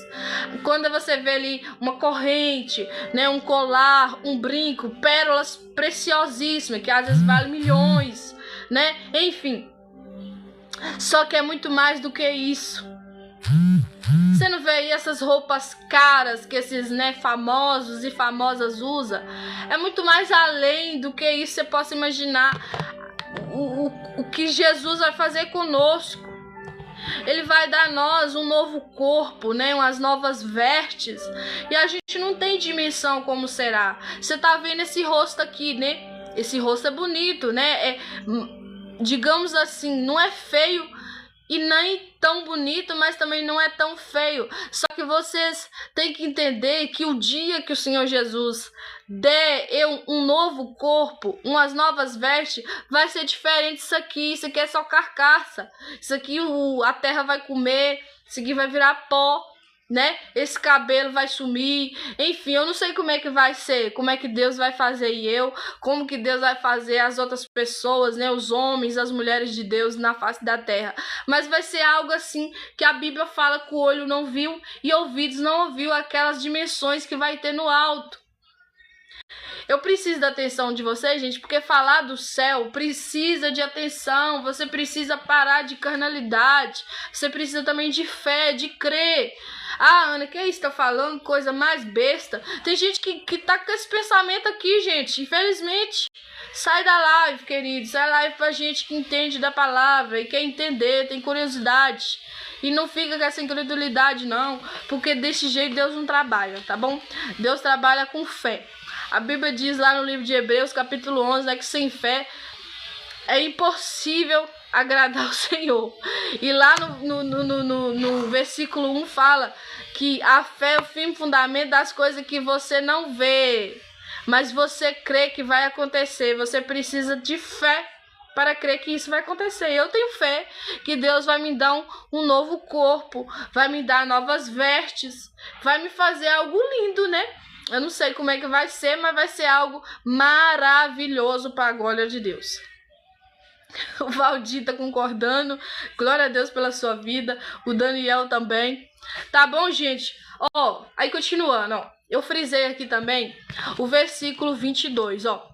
Quando você vê ali uma corrente, né? Um colar, um brinco, pérolas preciosíssimas, que às vezes valem milhões, né? Enfim. Só que é muito mais do que isso. Você não vê aí essas roupas caras que esses, né, famosos e famosas usam? É muito mais além do que isso. Você possa imaginar o que Jesus vai fazer conosco. Ele vai dar a nós um novo corpo, né, umas novas vestes. E a gente não tem dimensão como será. Você tá vendo esse rosto aqui, né? Esse rosto é bonito, né? Digamos assim, não é feio e nem tão bonito, mas também não é tão feio. Só que vocês têm que entender que o dia que o Senhor Jesus der um novo corpo, umas novas vestes, vai ser diferente isso aqui é só carcaça. Isso aqui a terra vai comer, isso aqui vai virar pó, né? Esse cabelo vai sumir. Enfim, eu não sei como é que vai ser, como é que Deus vai fazer como que Deus vai fazer as outras pessoas, né? Os homens, as mulheres de Deus na face da terra. Mas vai ser algo assim que a Bíblia fala que o olho não viu e ouvidos não ouviu, aquelas dimensões que vai ter no alto. Eu preciso da atenção de vocês, gente, porque falar do céu precisa de atenção. Você precisa parar de carnalidade. Você precisa também de fé, de crer. Ah, Ana, que isso? Tá falando coisa mais besta. Tem gente que tá com esse pensamento aqui, gente. Infelizmente. Sai da live, querido. Sai da live pra gente que entende da palavra e quer entender, tem curiosidade. E não fica com essa incredulidade, não. Porque desse jeito Deus não trabalha, tá bom? Deus trabalha com fé. A Bíblia diz lá no livro de Hebreus, capítulo 11, né, que sem fé é impossível agradar o Senhor. E lá no versículo 1 fala que a fé é o firme fundamento das coisas que você não vê, mas você crê que vai acontecer. Você precisa de fé para crer que isso vai acontecer. Eu tenho fé que Deus vai me dar um novo corpo, vai me dar novas vestes, vai me fazer algo lindo, né? Eu não sei como é que vai ser, mas vai ser algo maravilhoso para a glória de Deus. O Valdir tá concordando. Glória a Deus pela sua vida. O Daniel também. Tá bom, gente? Ó, aí continuando, ó. Eu frisei aqui também o versículo 22, ó.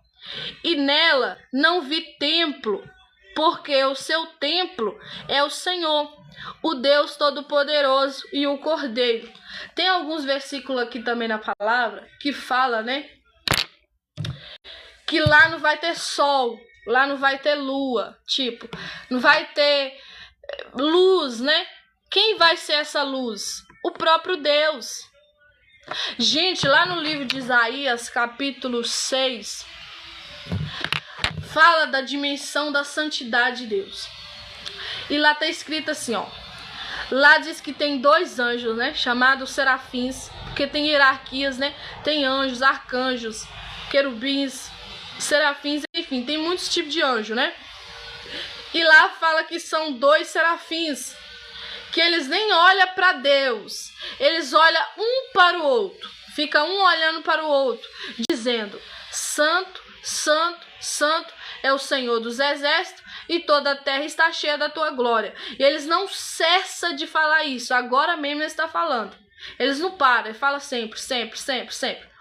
E nela não vi templo, porque o seu templo é o Senhor, o Deus Todo-Poderoso e o Cordeiro. Tem alguns versículos aqui também na palavra que fala, né? Que lá não vai ter sol, lá não vai ter lua, tipo, não vai ter luz, né? Quem vai ser essa luz? O próprio Deus. Gente, lá no livro de Isaías, capítulo 6, fala da dimensão da santidade de Deus. E lá tá escrito assim, ó. Lá diz que tem 2 anjos, né? Chamados serafins, porque tem hierarquias, né? Tem anjos, arcanjos, querubins, serafins, enfim, tem muitos tipos de anjo, né? E lá fala que são 2 serafins, que eles nem olham para Deus, eles olham um para o outro, fica um olhando para o outro, dizendo: Santo, Santo, Santo é o Senhor dos exércitos, e toda a terra está cheia da tua glória. E eles não cessam de falar isso, agora mesmo ele está falando. Eles não param, ele fala sempre, sempre, sempre, sempre.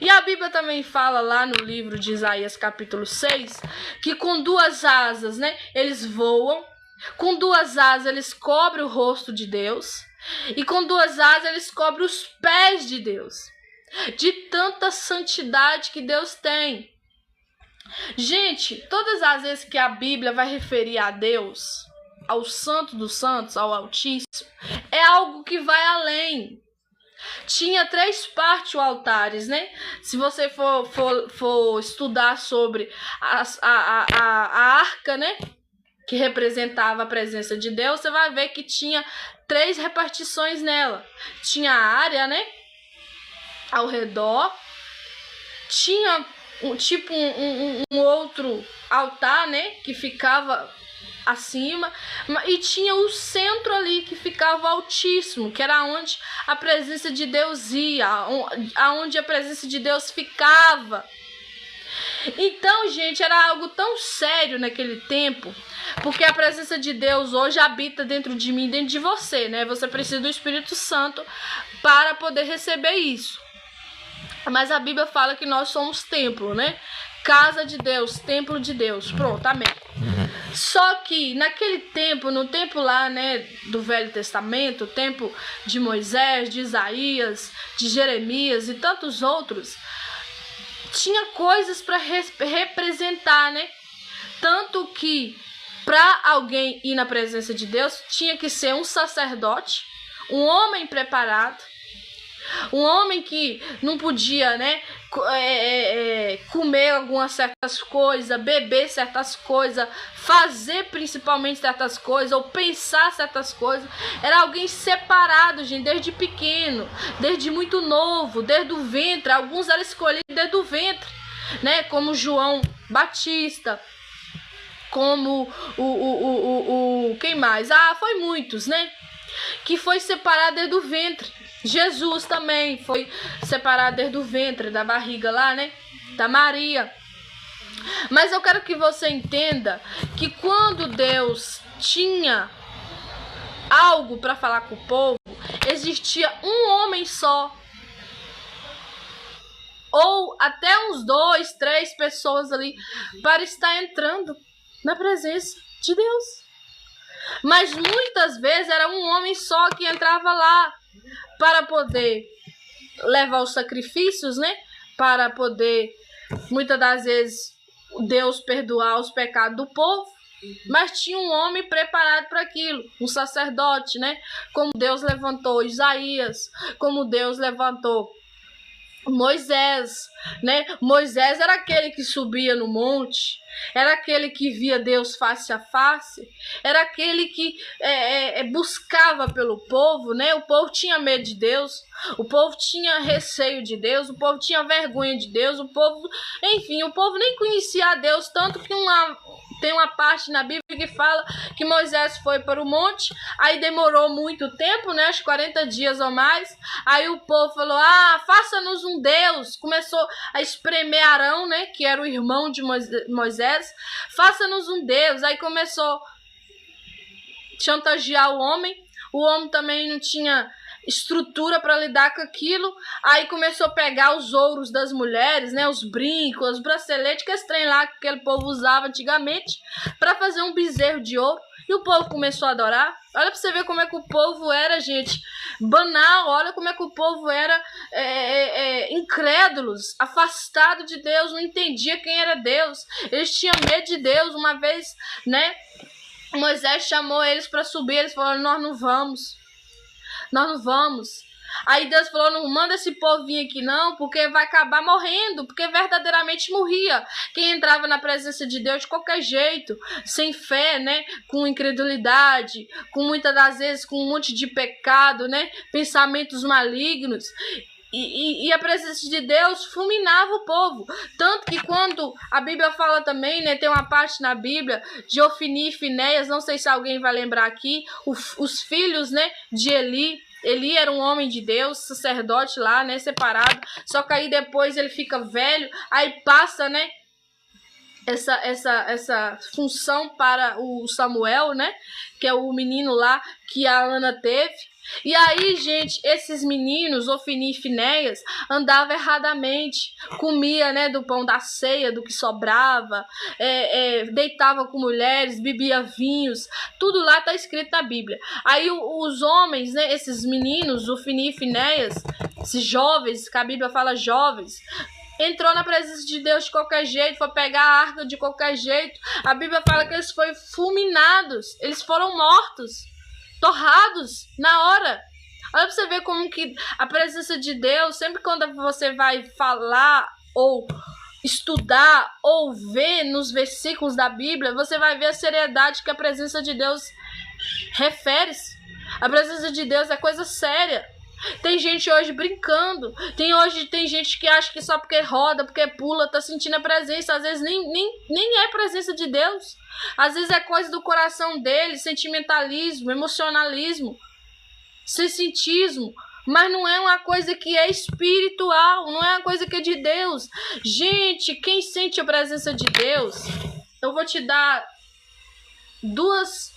E a Bíblia também fala lá no livro de Isaías capítulo 6, que com 2 asas, né, eles voam, com 2 asas eles cobrem o rosto de Deus, e com 2 asas eles cobrem os pés de Deus, de tanta santidade que Deus tem. Gente, todas as vezes que a Bíblia vai referir a Deus, ao Santo dos Santos, ao Altíssimo, é algo que vai além. Tinha 3 partes o altares, né? Se você for estudar sobre a arca, né, que representava a presença de Deus, você vai ver que tinha 3 repartições nela. Tinha a área, né, ao redor, tinha um outro altar, né, que ficava acima, e tinha o centro ali que ficava altíssimo, que era onde a presença de Deus ia, aonde a presença de Deus ficava. Então, gente, era algo tão sério naquele tempo, porque a presença de Deus hoje habita dentro de mim, dentro de você, né? Você precisa do Espírito Santo para poder receber isso. Mas a Bíblia fala que nós somos templo, né? Casa de Deus, templo de Deus. Pronto, amém. Só que naquele tempo, no tempo lá, né, do Velho Testamento, o tempo de Moisés, de Isaías, de Jeremias e tantos outros, tinha coisas para representar, né? Tanto que para alguém ir na presença de Deus, tinha que ser um sacerdote, um homem preparado, um homem que não podia, né, comer algumas certas coisas, beber certas coisas, fazer principalmente certas coisas, ou pensar certas coisas. Era alguém separado, gente, desde pequeno, desde muito novo, desde o ventre. Alguns eram escolhidos desde o ventre, né, como João Batista, como quem mais? Foi muitos, né, que foi separado desde o ventre. Jesus também foi separado desde o ventre, da barriga lá, né, da Maria. Mas eu quero que você entenda que quando Deus tinha algo para falar com o povo, existia um homem só, ou até uns 2, 3 pessoas ali, para estar entrando na presença de Deus. Mas muitas vezes era um homem só que entrava lá, para poder levar os sacrifícios, né? Para poder, muitas das vezes, Deus perdoar os pecados do povo. Mas tinha um homem preparado para aquilo, um sacerdote, né? Como Deus levantou Isaías, como Deus levantou Moisés, né? Moisés era aquele que subia no monte, era aquele que via Deus face a face, era aquele que buscava pelo povo, né? O povo tinha medo de Deus, o povo tinha receio de Deus, o povo tinha vergonha de Deus, o povo nem conhecia a Deus, tanto que tem uma parte na Bíblia que fala que Moisés foi para o monte, aí demorou muito tempo, né, uns 40 dias ou mais, aí o povo falou, faça-nos um Deus, começou a espremer Arão, né, que era o irmão de Moisés, faça-nos um Deus, aí começou a chantagear o homem também não tinha estrutura para lidar com aquilo, aí começou a pegar os ouros das mulheres, né, os brincos, os braceletes, que esse trem lá que aquele povo usava antigamente, para fazer um bezerro de ouro, e o povo começou a adorar. Olha para você ver como é que o povo era, gente, banal, olha como é que o povo era incrédulos, afastado de Deus, não entendia quem era Deus, eles tinham medo de Deus. Uma vez, né, Moisés chamou eles para subir, eles falaram, nós não vamos. Aí Deus falou, não manda esse povo vir aqui não, porque vai acabar morrendo, porque verdadeiramente morria. Quem entrava na presença de Deus de qualquer jeito, sem fé, né, com incredulidade, com muitas das vezes com um monte de pecado, né, pensamentos malignos. E a presença de Deus fulminava o povo. Tanto que quando a Bíblia fala também, né, tem uma parte na Bíblia de Ofni e Finéias, não sei se alguém vai lembrar aqui, os filhos, né, de Eli. Eli era um homem de Deus, sacerdote lá, né, separado. Só que aí depois ele fica velho, aí passa, né, essa função para o Samuel, né, que é o menino lá que a Ana teve. E aí, gente, esses meninos, Ofni e Finéias, andavam erradamente, comia, né, do pão da ceia, do que sobrava, deitava com mulheres, bebia vinhos, tudo lá está escrito na Bíblia. Aí os homens, né, esses meninos, Ofni e Finéias, esses jovens, que a Bíblia fala jovens, entrou na presença de Deus de qualquer jeito, foi pegar a arca de qualquer jeito. A Bíblia fala que eles foram fulminados, eles foram mortos, torrados na hora. Olha pra você ver como que a presença de Deus, sempre quando você vai falar ou estudar ou ver nos versículos da Bíblia, você vai ver a seriedade que a presença de Deus refere-se. A presença de Deus é coisa séria. Tem gente hoje brincando, tem gente que acha que só porque roda, porque pula, tá sentindo a presença, às vezes nem é presença de Deus, às vezes é coisa do coração dele, sentimentalismo, emocionalismo, sensitismo, mas não é uma coisa que é espiritual, não é uma coisa que é de Deus. Gente, quem sente a presença de Deus, eu vou te dar duas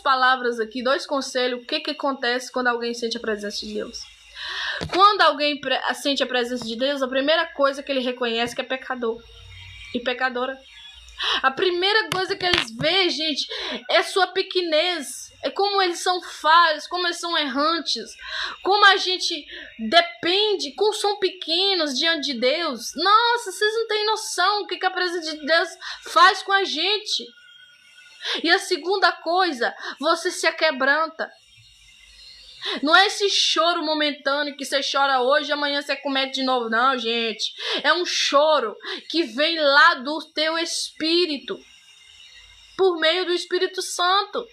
palavras aqui, 2 conselhos, o que acontece quando alguém sente a presença de Deus. Quando alguém sente a presença de Deus, a primeira coisa que ele reconhece que é pecador e pecadora. A primeira coisa que eles veem, gente, é sua pequenez, é como eles são falhos, como eles são errantes, como a gente depende, como são pequenos diante de Deus. Nossa, vocês não têm noção do que a presença de Deus faz com a gente. E a segunda coisa, você se aquebranta. Não é esse choro momentâneo que você chora hoje e amanhã você comete de novo. Não, gente. É um choro que vem lá do teu espírito, por meio do Espírito Santo.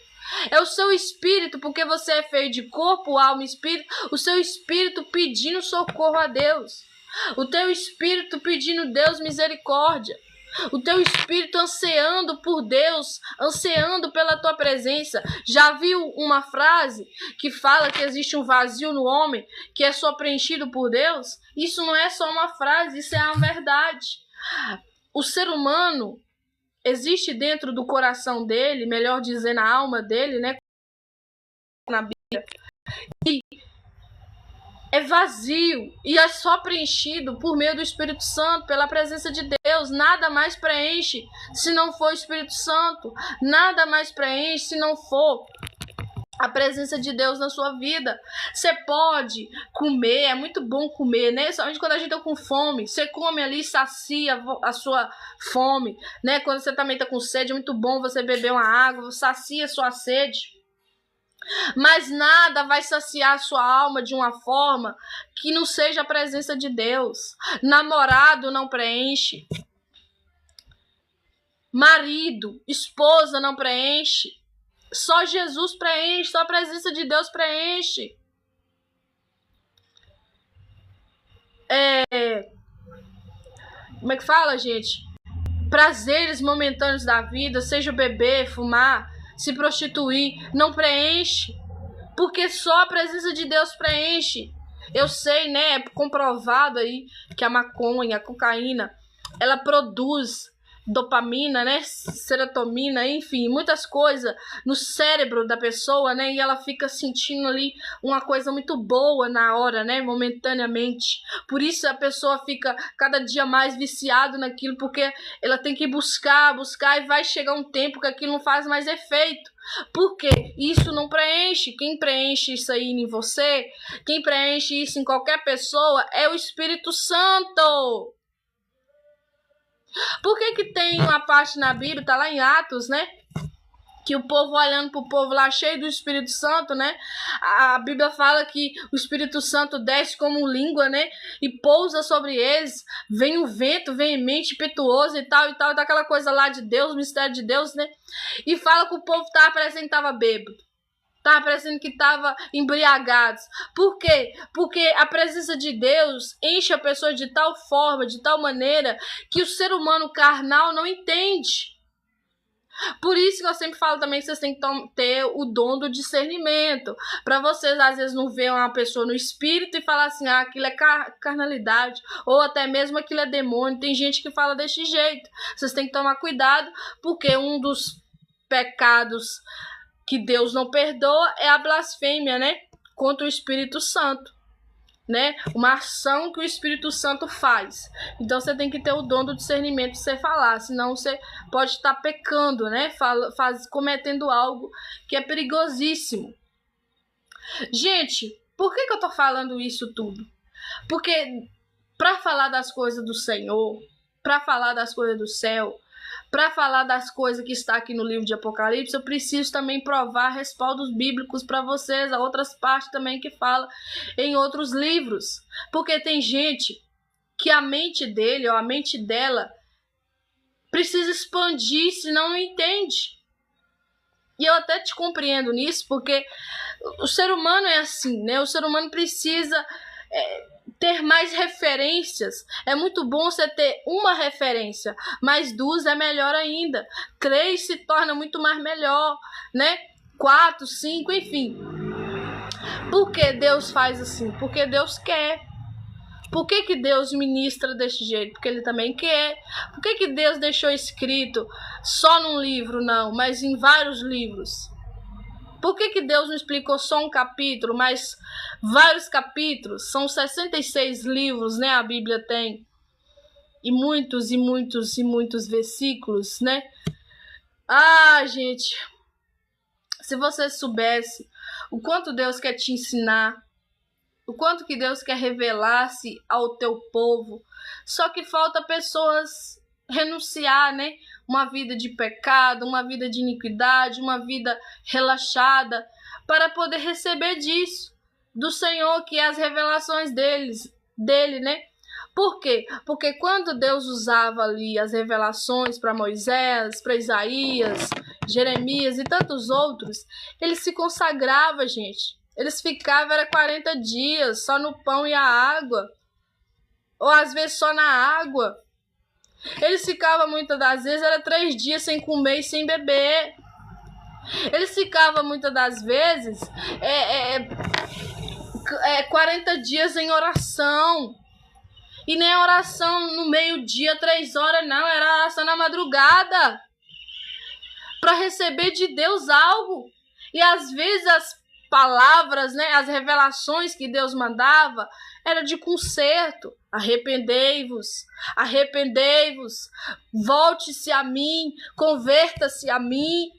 É o seu espírito, porque você é feito de corpo, alma e espírito. O seu espírito pedindo socorro a Deus. O teu espírito pedindo Deus misericórdia. O teu espírito ansiando por Deus, ansiando pela tua presença. Já viu uma frase que fala que existe um vazio no homem que é só preenchido por Deus? Isso não é só uma frase, isso é uma verdade. O ser humano existe dentro do coração dele, melhor dizendo, a alma dele, né? Na Bíblia. E é vazio e é só preenchido por meio do Espírito Santo, pela presença de Deus. Nada mais preenche se não for o Espírito Santo. Nada mais preenche se não for a presença de Deus na sua vida. Você pode comer, é muito bom comer, né? Somente quando a gente tá com fome, você come ali, sacia a sua fome, né? Quando você também tá com sede, é muito bom você beber uma água, sacia a sua sede. Mas nada vai saciar a sua alma de uma forma que não seja a presença de Deus. Namorado não preenche. Marido, esposa não preenche. Só Jesus preenche, só a presença de Deus preenche. Como é que fala, gente? Prazeres momentâneos da vida, seja beber, fumar, se prostituir, não preenche, porque só a presença de Deus preenche. Eu sei, né, é comprovado aí que a maconha, a cocaína, ela produz dopamina, né, serotonina, enfim, muitas coisas no cérebro da pessoa, né, e ela fica sentindo ali uma coisa muito boa na hora, né, momentaneamente. Por isso a pessoa fica cada dia mais viciada naquilo, porque ela tem que buscar e vai chegar um tempo que aquilo não faz mais efeito. Porque isso não preenche. Quem preenche isso aí em você, quem preenche isso em qualquer pessoa é o Espírito Santo. Por que tem uma parte na Bíblia, tá lá em Atos, né? que o povo olhando pro povo lá cheio do Espírito Santo, né? A Bíblia fala que o Espírito Santo desce como língua, né? E pousa sobre eles, vem um vento veemente, impetuoso e tal, daquela coisa lá de Deus, mistério de Deus, né? E fala que o povo tava parecendo que tava bêbado. Tava parecendo que tava embriagados. Por quê? Porque a presença de Deus enche a pessoa de tal forma, de tal maneira, que o ser humano carnal não entende. Por isso que eu sempre falo também que vocês têm que ter o dom do discernimento. Para vocês, às vezes, não ver uma pessoa no espírito e falar assim, ah, aquilo é carnalidade. Ou até mesmo aquilo é demônio. Tem gente que fala desse jeito. Vocês têm que tomar cuidado, porque um dos pecados que Deus não perdoa é a blasfêmia, né? Contra o Espírito Santo. Né? Uma ação que o Espírito Santo faz. Então você tem que ter o dom do discernimento para você falar, senão você pode estar pecando, né? Cometendo algo que é perigosíssimo. Gente, por que eu tô falando isso tudo? Porque para falar das coisas do Senhor, para falar das coisas do céu, para falar das coisas que está aqui no livro de Apocalipse, eu preciso também provar respaldos bíblicos para vocês, a outras partes também que fala em outros livros. Porque tem gente que a mente dele ou a mente dela precisa expandir, senão não entende. E eu até te compreendo nisso, porque o ser humano é assim, né? O ser humano precisa ter mais referências. É muito bom você ter uma referência, mas 2 é melhor ainda. 3 se torna muito mais melhor, né? 4, 5, enfim. Por que Deus faz assim? Porque Deus quer. Por que Deus ministra desse jeito? Porque Ele também quer. Por que Deus deixou escrito só num livro, não, mas em vários livros? Por que Deus não explicou só um capítulo, mas vários capítulos? São 66 livros, né? A Bíblia tem. E muitos versículos, né? Ah, gente. Se você soubesse o quanto Deus quer te ensinar, o quanto que Deus quer revelar-se ao teu povo. Só que falta pessoas renunciar, né? Uma vida de pecado, uma vida de iniquidade, uma vida relaxada, para poder receber disso, do Senhor, que é as revelações dele, né? Por quê? Porque quando Deus usava ali as revelações para Moisés, para Isaías, Jeremias e tantos outros, ele se consagrava, gente. Eles ficavam, era 40 dias, só no pão e a água. Ou às vezes só na água. Eles ficavam muitas das vezes, era 3 dias sem comer e sem beber. Eles ficavam muitas das vezes 40 dias em oração. E nem oração no meio-dia, 3 horas, não. Era oração na madrugada. Para receber de Deus algo. E às vezes as palavras, né, as revelações que Deus mandava era de conserto. Arrependei-vos, arrependei-vos, volte-se a mim, converta-se a mim.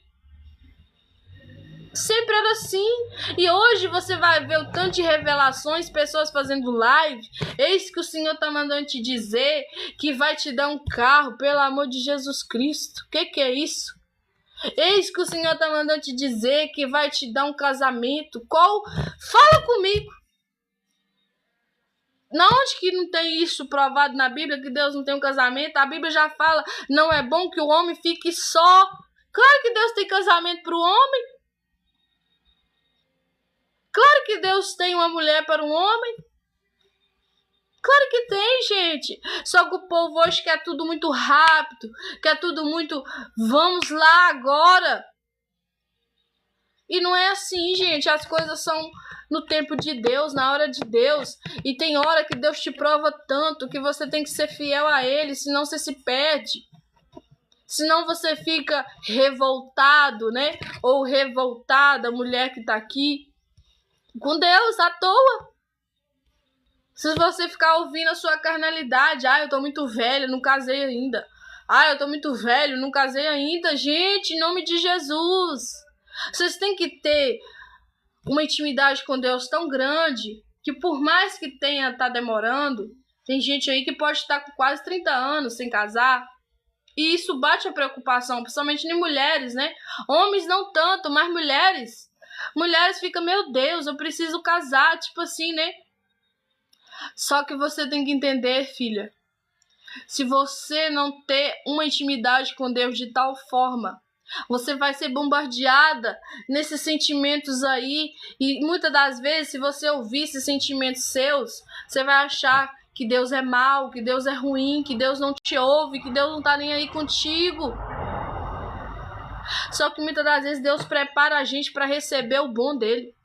Sempre era assim. E hoje você vai ver o tanto de revelações, pessoas fazendo live. Eis que o Senhor está mandando te dizer que vai te dar um carro, pelo amor de Jesus Cristo. O que é isso? Eis que o Senhor está mandando te dizer que vai te dar um casamento. Qual? Fala comigo. Na onde que não tem isso provado na Bíblia, que Deus não tem um casamento? A Bíblia já fala, não é bom que o homem fique só. Claro que Deus tem casamento para o homem. Claro que Deus tem uma mulher para um homem. Claro que tem, gente. Só que o povo hoje quer tudo muito rápido. Quer tudo muito... Vamos lá agora. E não é assim, gente. As coisas são no tempo de Deus, na hora de Deus. E tem hora que Deus te prova tanto que você tem que ser fiel a Ele, senão você se perde. Senão você fica revoltado, né? Ou revoltada, a mulher que tá aqui, com Deus, à toa. Se você ficar ouvindo a sua carnalidade, eu tô muito velha, não casei ainda. Eu tô muito velho, não casei ainda. Gente, em nome de Jesus. Vocês têm que ter uma intimidade com Deus tão grande que por mais que tá demorando, tem gente aí que pode estar com quase 30 anos sem casar E isso bate a preocupação, principalmente em mulheres, né? Homens não tanto, mas mulheres. Mulheres ficam, meu Deus, eu preciso casar, tipo assim, né? Só que você tem que entender, filha. Se você não ter uma intimidade com Deus de tal forma, você vai ser bombardeada nesses sentimentos aí. E muitas das vezes, se você ouvir esses sentimentos seus, você vai achar que Deus é mau, que Deus é ruim, que Deus não te ouve, que Deus não tá nem aí contigo. Só que muitas das vezes Deus prepara a gente para receber o bom dele.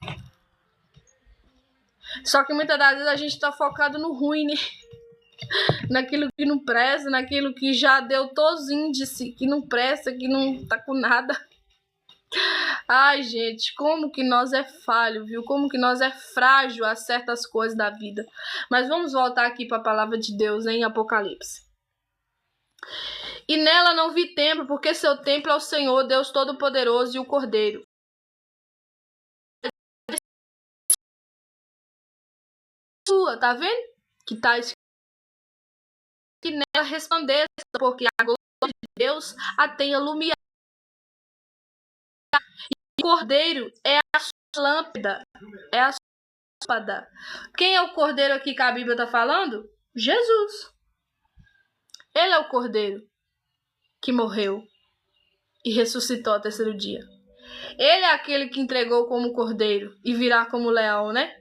Só que muitas das vezes a gente tá focado no ruim, né? Naquilo que não presta, naquilo que já deu todos os índices, que não presta, que não tá com nada. Ai, gente, como que nós é falho, viu? Como que nós é frágil a certas coisas da vida. Mas vamos voltar aqui para a palavra de Deus em Apocalipse. E nela não vi templo, porque seu templo é o Senhor, Deus Todo-Poderoso e o Cordeiro. Sua, tá vendo? Que tá escrito que nela resplandeça, porque a glória de Deus a tem iluminado. E o Cordeiro é a sua lâmpada, é a sua lâmpada. Quem é o Cordeiro aqui que a Bíblia tá falando? Jesus. Ele é o Cordeiro que morreu e ressuscitou ao terceiro dia. Ele é aquele que entregou como cordeiro e virá como leão, né?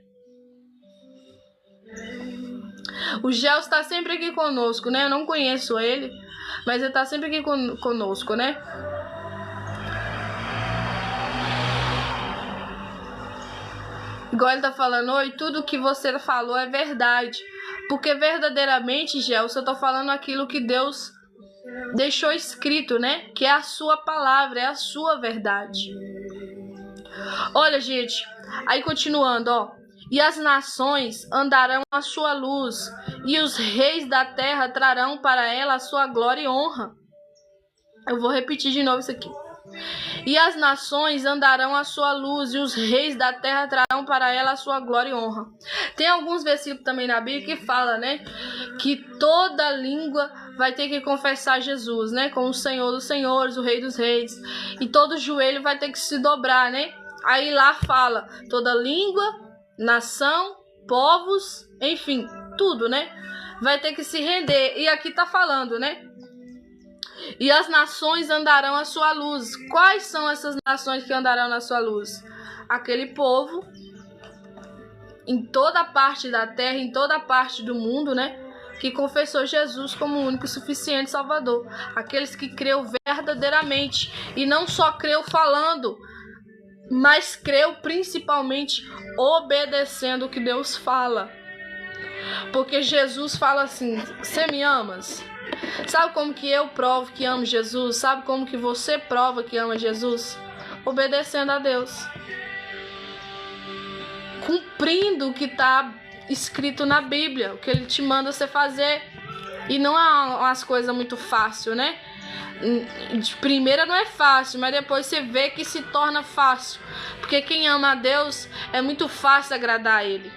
O Gel está sempre aqui conosco, né? Eu não conheço ele, mas ele está sempre aqui conosco, né? Igual ele tá falando, oi, tudo que você falou é verdade. Porque verdadeiramente, Gel, eu tô falando aquilo que Deus deixou escrito, né? Que é a sua palavra, é a sua verdade. Olha, gente, aí continuando, ó. E as nações andarão à sua luz, e os reis da terra trarão para ela a sua glória e honra. Eu vou repetir de novo isso aqui. E as nações andarão à sua luz, e os reis da terra trarão para ela a sua glória e honra. Tem alguns versículos também na Bíblia que fala, né? Que toda língua vai ter que confessar Jesus, né? Como o Senhor dos senhores, o Rei dos reis. E todo joelho vai ter que se dobrar, né? Aí lá fala toda língua, nação, povos, enfim, tudo, né? Vai ter que se render. E aqui tá falando, né? E as nações andarão à sua luz. Quais são essas nações que andarão na sua luz? Aquele povo em toda parte da terra, em toda parte do mundo, né? Que confessou Jesus como o único e suficiente Salvador. Aqueles que creu verdadeiramente. E não só creu falando, mas creu principalmente obedecendo o que Deus fala. Porque Jesus fala assim, você me amas? Sabe como que eu provo que amo Jesus? Sabe como que você prova que ama Jesus? Obedecendo a Deus. Cumprindo o que está escrito na Bíblia, o que Ele te manda você fazer. E não é umas coisas muito fáceis, né? De primeira não é fácil, mas depois você vê que se torna fácil. Porque quem ama a Deus é muito fácil agradar a Ele,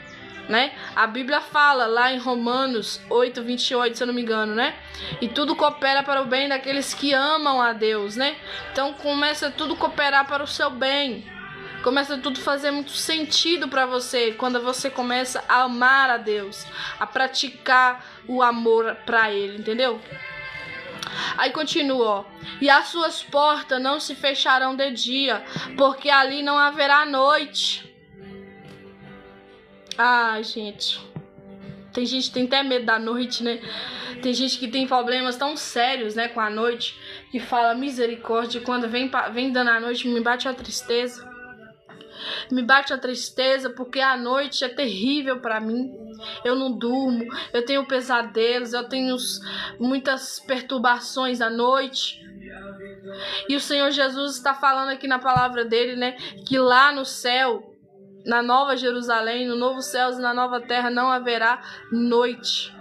né? A Bíblia fala lá em Romanos 8:28, se eu não me engano, né? E tudo coopera para o bem daqueles que amam a Deus, né? Então começa tudo a cooperar para o seu bem. Começa tudo a fazer muito sentido para você quando você começa a amar a Deus, a praticar o amor para Ele, entendeu? Aí continua, ó. E as suas portas não se fecharão de dia, porque ali não haverá noite. Ah, gente. Tem gente que tem até medo da noite, né? Tem gente que tem problemas tão sérios, né, com a noite, que fala misericórdia. Quando vem dando a noite, me bate a tristeza. Me bate a tristeza porque a noite é terrível para mim. Eu não durmo, eu tenho pesadelos, eu tenho muitas perturbações à noite. E o Senhor Jesus está falando aqui na palavra dele, né? Que lá no céu, na Nova Jerusalém, no novo céu e na nova terra não haverá noite.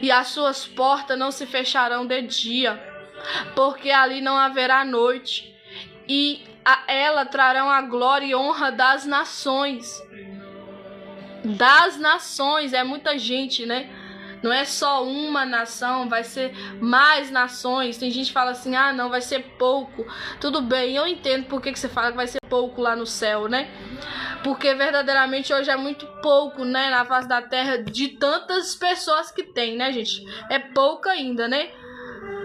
E as suas portas não se fecharão de dia, porque ali não haverá noite. E a ela trarão a glória e honra das nações. Das nações, é muita gente, né? Não é só uma nação, vai ser mais nações. Tem gente que fala assim, ah não, vai ser pouco. Tudo bem, eu entendo por que você fala que vai ser pouco lá no céu, né? Porque verdadeiramente hoje é muito pouco, né? Na face da terra, de tantas pessoas que tem, né, gente? É pouco ainda, né?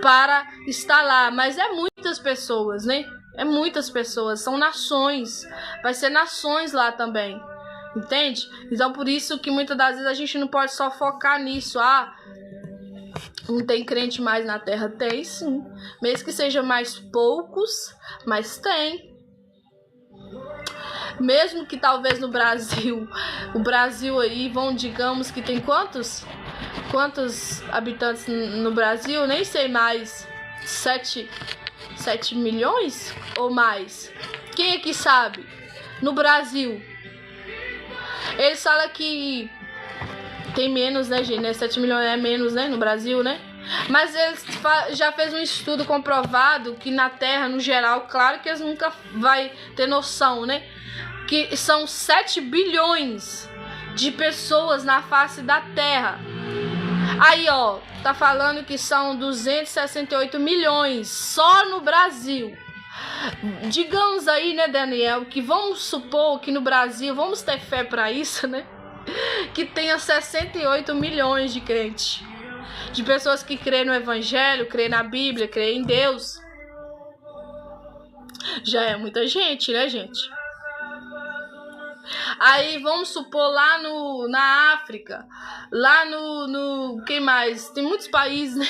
Para estar lá, mas é muitas pessoas, né? É muitas pessoas, são nações. Vai ser nações lá também. Entende? Então por isso que muitas das vezes a gente não pode só focar nisso. Ah, não tem crente mais na terra? Tem sim. Mesmo que seja mais poucos, mas tem. Mesmo que talvez no Brasil, o Brasil aí, digamos que tem quantos habitantes no Brasil? Nem sei mais. 7 milhões ou mais? Quem aqui sabe? No Brasil. Eles falam que tem menos, né, gente? Né? 7 milhões é menos, né? No Brasil, né? Mas eles já fez um estudo comprovado que na Terra, no geral, claro que eles nunca vai ter noção, né? Que são 7 bilhões de pessoas na face da Terra. Aí, ó, tá falando que são 268 milhões só no Brasil. Digamos aí, né, Daniel, que vamos supor que no Brasil, vamos ter fé para isso, né? Que tenha 68 milhões de crentes. De pessoas que creem no Evangelho, creem na Bíblia, creem em Deus. Já é muita gente, né, gente? Aí vamos supor lá na África, lá no quem mais? Tem muitos países, né?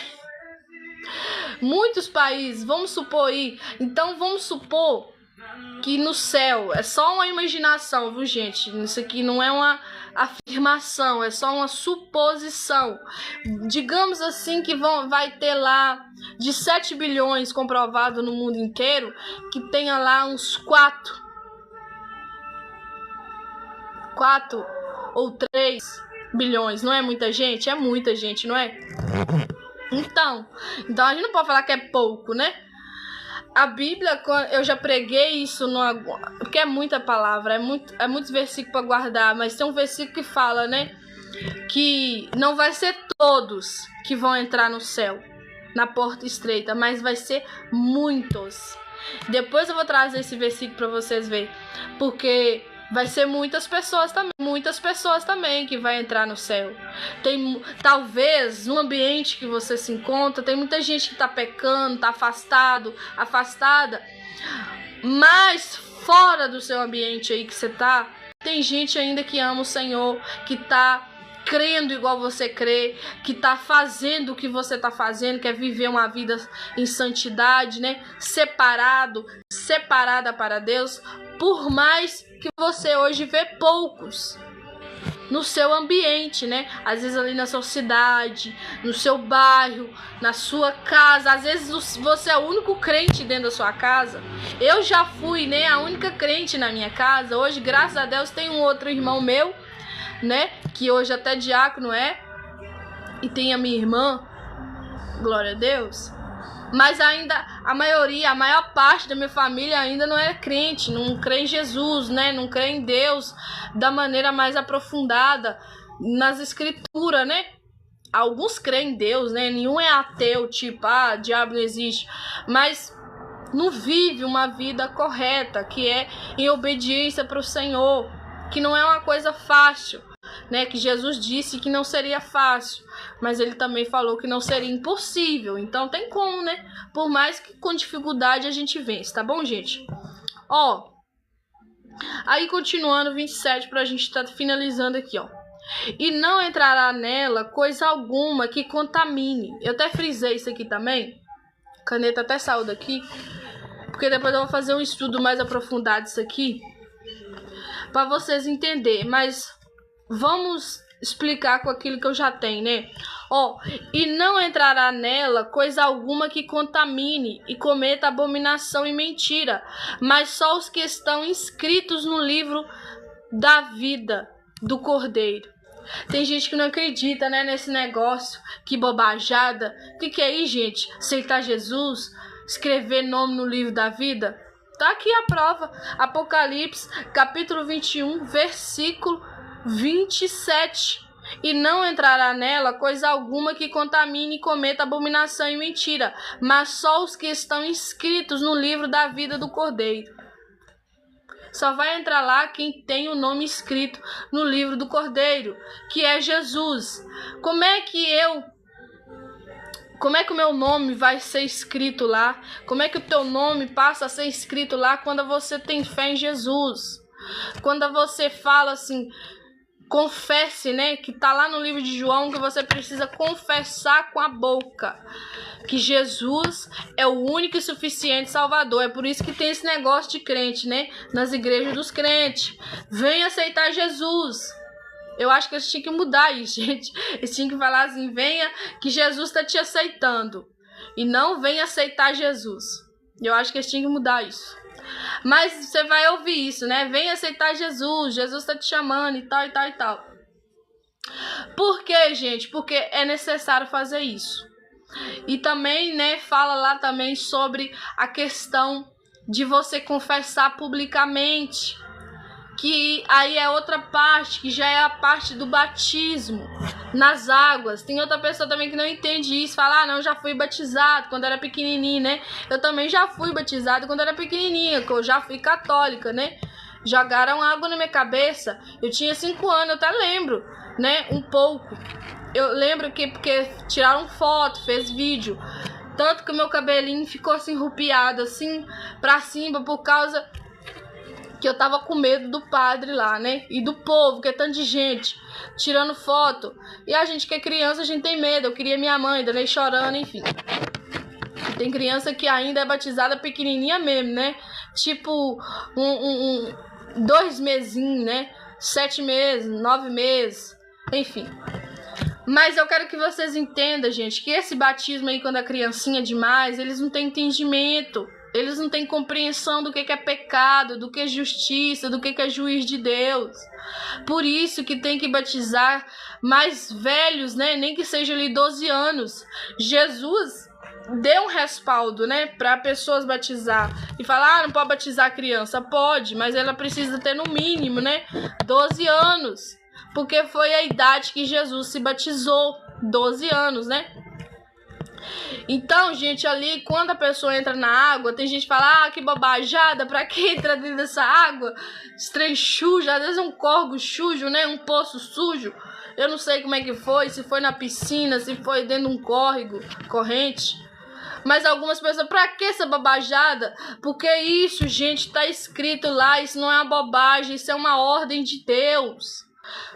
Muitos países, vamos supor aí. Então vamos supor que no céu, é só uma imaginação, viu, gente? Isso aqui não é uma afirmação, é só uma suposição. Digamos assim que vai ter lá de 7 bilhões comprovado no mundo inteiro, que tenha lá uns 4 ou 3 bilhões. Não é muita gente? É muita gente, não é? Então a gente não pode falar que é pouco, né? A Bíblia, eu já preguei isso, porque é muita palavra, é muitos versículos para guardar, mas tem um versículo que fala, né? Que não vai ser todos que vão entrar no céu, na porta estreita, mas vai ser muitos. Depois eu vou trazer esse versículo para vocês verem, porque vai ser muitas pessoas também que vai entrar no céu. Talvez no ambiente que você se encontra, tem muita gente que está pecando, está afastada, mas fora do seu ambiente aí que você tá, tem gente ainda que ama o Senhor, que tá crendo igual você crê, que tá fazendo o que você tá fazendo, quer viver uma vida em santidade, né? Separada para Deus, por mais que você hoje vê poucos no seu ambiente, né? Às vezes ali na sua cidade, no seu bairro, na sua casa. Às vezes você é o único crente dentro da sua casa. Eu já fui, né, a única crente na minha casa. Hoje, graças a Deus, tem um outro irmão meu, né, que hoje até diácono é. E tem a minha irmã, glória a Deus. Mas ainda a maior parte da minha família ainda não é crente, não crê em Jesus, né? Não crê em Deus da maneira mais aprofundada nas escrituras, né? Alguns creem em Deus, né? Nenhum é ateu, tipo, diabo não existe. Mas não vive uma vida correta, que é em obediência para o Senhor, que não é uma coisa fácil, né? Que Jesus disse que não seria fácil, mas ele também falou que não seria impossível. Então tem como, né? Por mais que com dificuldade a gente vence, tá bom, gente? Ó, aí continuando 27 pra gente estar finalizando aqui, ó. E não entrará nela coisa alguma que contamine. Eu até frisei isso aqui também. Caneta até saiu daqui, porque depois eu vou fazer um estudo mais aprofundado disso aqui, pra vocês entenderem. Mas vamos explicar com aquilo que eu já tenho, né? Ó, e não entrará nela coisa alguma que contamine e cometa abominação e mentira, mas só os que estão inscritos no livro da vida do Cordeiro. Tem gente que não acredita, né, nesse negócio, que bobajada. O que é aí, gente? Aceitar Jesus, escrever nome no livro da vida? Tá aqui a prova. Apocalipse, capítulo 21, versículo 27. e não entrará nela coisa alguma que contamine e cometa abominação e mentira, mas só os que estão inscritos no livro da vida do Cordeiro. Só vai entrar lá quem tem o nome escrito no livro do Cordeiro, que é Jesus. Como é que o meu nome vai ser escrito lá? Como é que o teu nome passa a ser escrito lá quando você tem fé em Jesus? Quando você fala assim, confesse, né? Que tá lá no livro de João que você precisa confessar com a boca que Jesus é o único e suficiente Salvador. É por isso que tem esse negócio de crente, né? Nas igrejas dos crentes. Vem aceitar Jesus. Eu acho que eles tinham que mudar isso, gente. Eles tinham que falar assim, venha que Jesus está te aceitando. E não venha aceitar Jesus. Eu acho que eles tinham que mudar isso. Mas você vai ouvir isso, né? Venha aceitar Jesus. Jesus está te chamando e tal, e tal, e tal. Por quê, gente? Porque é necessário fazer isso. E também, né, fala lá também sobre a questão de você confessar publicamente. Que aí é outra parte, que já é a parte do batismo nas águas. Tem outra pessoa também que não entende isso, fala, não, já fui batizado quando era pequenininho, né? Eu também já fui batizado quando era pequenininha, que eu já fui católica, né? Jogaram água na minha cabeça, eu tinha 5 anos, eu até lembro, né, um pouco. Eu lembro que porque tiraram foto, fez vídeo, tanto que o meu cabelinho ficou assim, rupiado, assim, pra cima, por causa que eu tava com medo do padre lá, né? E do povo, que é tanto de gente tirando foto. E a gente que é criança, a gente tem medo. Eu queria minha mãe, daí chorando, enfim. E tem criança que ainda é batizada pequenininha mesmo, né? Tipo, 2 mesinhos, né? 7 meses, 9 meses, enfim. Mas eu quero que vocês entendam, gente, que esse batismo aí, quando a criancinha é demais, eles não têm entendimento. Eles não têm compreensão do que é pecado, do que é justiça, do que é juiz de Deus. Por isso que tem que batizar mais velhos, né? Nem que seja ali 12 anos. Jesus deu um respaldo, né? Para pessoas batizar. E falar, não pode batizar a criança. Pode, mas ela precisa ter no mínimo, né? 12 anos. Porque foi a idade que Jesus se batizou. 12 anos, né? Então, gente, ali, quando a pessoa entra na água, tem gente que fala, que bobajada, pra que entrar dentro dessa água? Estranho sujo, às vezes é um corgo sujo, né, um poço sujo. Eu não sei como é que foi, se foi na piscina, se foi dentro de um córrego, corrente. Mas algumas pessoas, pra que essa bobajada? Porque isso, gente, tá escrito lá, isso não é uma bobagem, isso é uma ordem de Deus.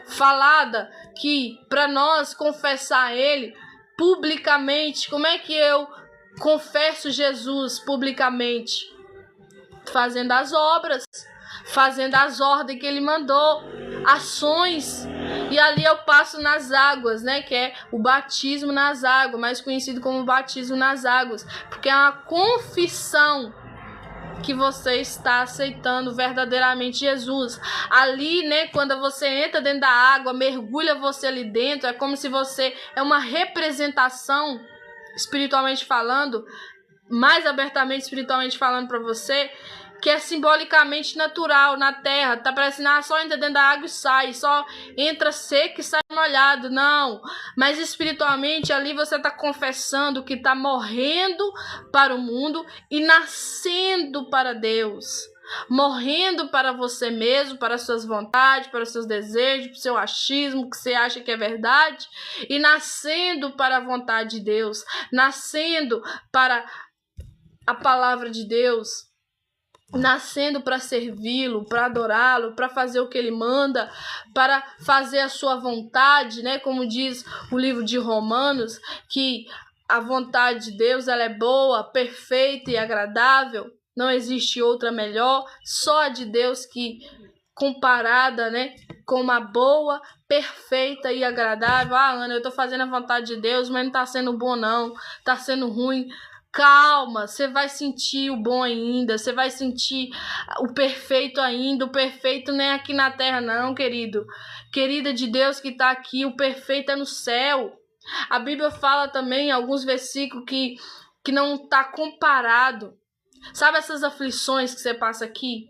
Falada que pra nós confessar a Ele publicamente. Como é que eu confesso Jesus publicamente? Fazendo as obras, fazendo as ordens que ele mandou, ações. E ali eu passo nas águas, né? Que é o batismo nas águas, mais conhecido como batismo nas águas, porque é uma confissão que você está aceitando verdadeiramente Jesus. Ali, né, quando você entra dentro da água, mergulha você ali dentro, é como se você é uma representação, espiritualmente falando, mais abertamente espiritualmente falando para você, que é simbolicamente natural na terra. Tá parecendo, só entra dentro da água e sai, só entra seco e sai molhado. Não, mas espiritualmente ali você tá confessando que tá morrendo para o mundo e nascendo para Deus. Morrendo para você mesmo, para suas vontades, para seus desejos, para o seu achismo, que você acha que é verdade, e nascendo para a vontade de Deus, nascendo para a palavra de Deus, nascendo para servi-lo, para adorá-lo, para fazer o que ele manda, para fazer a sua vontade, né? Como diz o livro de Romanos, que a vontade de Deus ela é boa, perfeita e agradável. Não existe outra melhor, só a de Deus que comparada, né, com uma boa, perfeita e agradável. Ana, eu tô fazendo a vontade de Deus, mas não tá sendo bom não, tá sendo ruim. Calma, você vai sentir o bom ainda, você vai sentir o perfeito ainda. O perfeito não é aqui na terra não, querido. Querida de Deus que está aqui, o perfeito é no céu. A Bíblia fala também em alguns versículos que não está comparado. Sabe essas aflições que você passa aqui?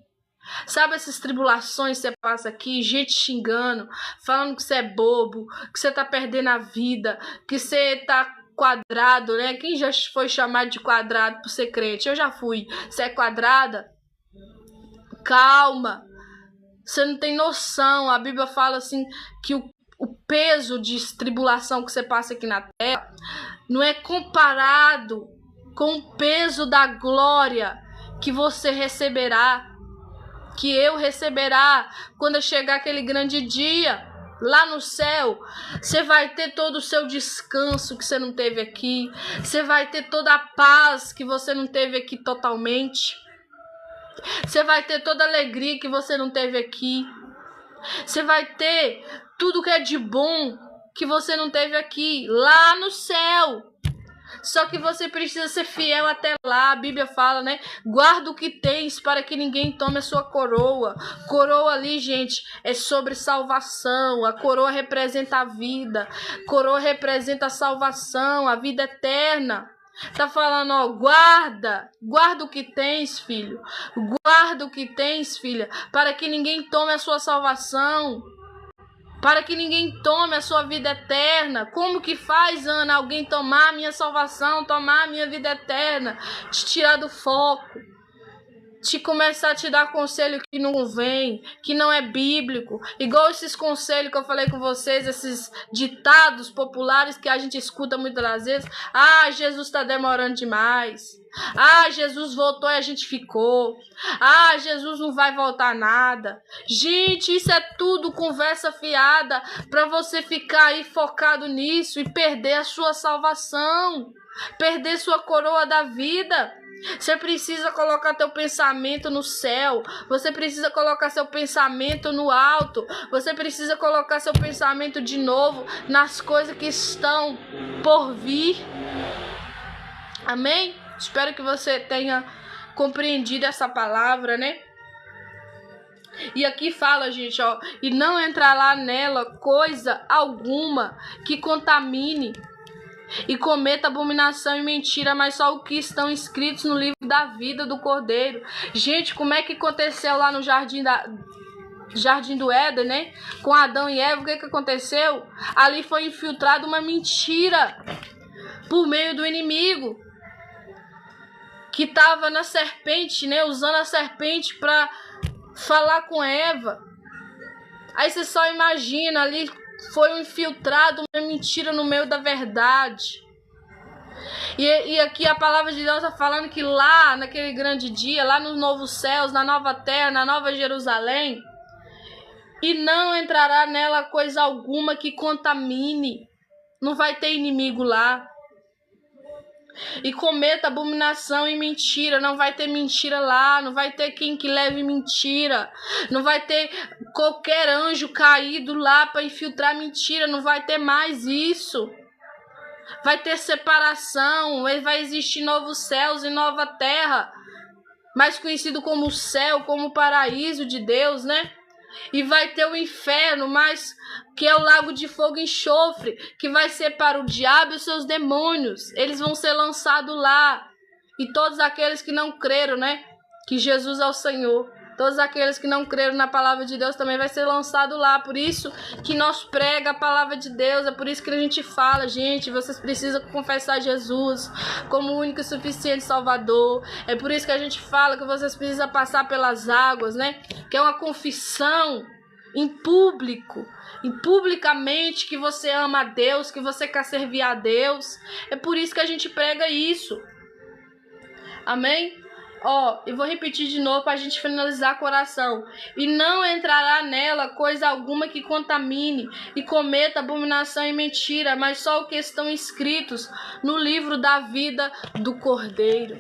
Sabe essas tribulações que você passa aqui, gente xingando, falando que você é bobo, que você tá perdendo a vida, que você tá quadrado, né? Quem já foi chamado de quadrado por ser crente? Eu já fui. Você é quadrada? Calma. Você não tem noção. A Bíblia fala assim que o peso de tribulação que você passa aqui na terra não é comparado com o peso da glória que você receberá, que eu receberá quando chegar aquele grande dia. Lá no céu, você vai ter todo o seu descanso que você não teve aqui. Você vai ter toda a paz que você não teve aqui totalmente. Você vai ter toda a alegria que você não teve aqui. Você vai ter tudo que é de bom que você não teve aqui, lá no céu. Só que você precisa ser fiel até lá. A Bíblia fala, né? Guarda o que tens para que ninguém tome a sua coroa. Coroa ali, gente, é sobre salvação. A coroa representa a vida. Coroa representa a salvação, a vida eterna. Tá falando, ó, guarda o que tens, filho. Guarda o que tens, filha, para que ninguém tome a sua salvação. Para que ninguém tome a sua vida eterna. Como que faz, Ana, alguém tomar a minha salvação, tomar a minha vida eterna? Te tirar do foco. Te começar a te dar conselho que não convém, que não é bíblico. Igual esses conselhos que eu falei com vocês, esses ditados populares que a gente escuta muitas das vezes. Ah, Jesus está demorando demais. Ah, Jesus voltou e a gente ficou. Ah, Jesus não vai voltar nada. Gente, isso é tudo conversa fiada para você ficar aí focado nisso e perder a sua salvação, perder sua coroa da vida. Você precisa colocar teu pensamento no céu. Você precisa colocar seu pensamento no alto. Você precisa colocar seu pensamento de novo nas coisas que estão por vir. Amém? Espero que você tenha compreendido essa palavra, né? E aqui fala, gente, ó, e não entrará nela coisa alguma que contamine e cometa abominação e mentira, mas só o que estão escritos no livro da vida do Cordeiro. Gente, como é que aconteceu lá no Jardim do Éden, né? Com Adão e Eva, o que aconteceu? Ali foi infiltrada uma mentira por meio do inimigo, que estava na serpente, né? Usando a serpente para falar com Eva. Aí você só imagina, ali foi infiltrado uma mentira no meio da verdade. E aqui a palavra de Deus está falando que lá, naquele grande dia, lá nos novos céus, na nova terra, na nova Jerusalém, e não entrará nela coisa alguma que contamine. Não vai ter inimigo lá. E cometa abominação e mentira. Não vai ter mentira lá. Não vai ter quem que leve mentira. Não vai ter qualquer anjo caído lá para infiltrar mentira. Não vai ter mais isso. Vai ter separação. Vai existir novos céus e nova terra, mais conhecido como o céu, como o paraíso de Deus, né? E vai ter o inferno, mas que é o lago de fogo e enxofre, que vai ser para o diabo e os seus demônios. Eles vão ser lançados lá. E todos aqueles que não creram, né, que Jesus é o Senhor, todos aqueles que não creram na palavra de Deus também vai ser lançado lá. Por isso que nós prega a palavra de Deus. É por isso que a gente fala, gente, vocês precisam confessar Jesus como o único e suficiente Salvador. É por isso que a gente fala que vocês precisam passar pelas águas, né? Que é uma confissão em público, publicamente, que você ama a Deus, que você quer servir a Deus. É por isso que a gente prega isso. Amém? Ó, eu vou repetir de novo para a gente finalizar com a oração. E não entrará nela coisa alguma que contamine e cometa abominação e mentira, mas só o que estão escritos no livro da vida do Cordeiro.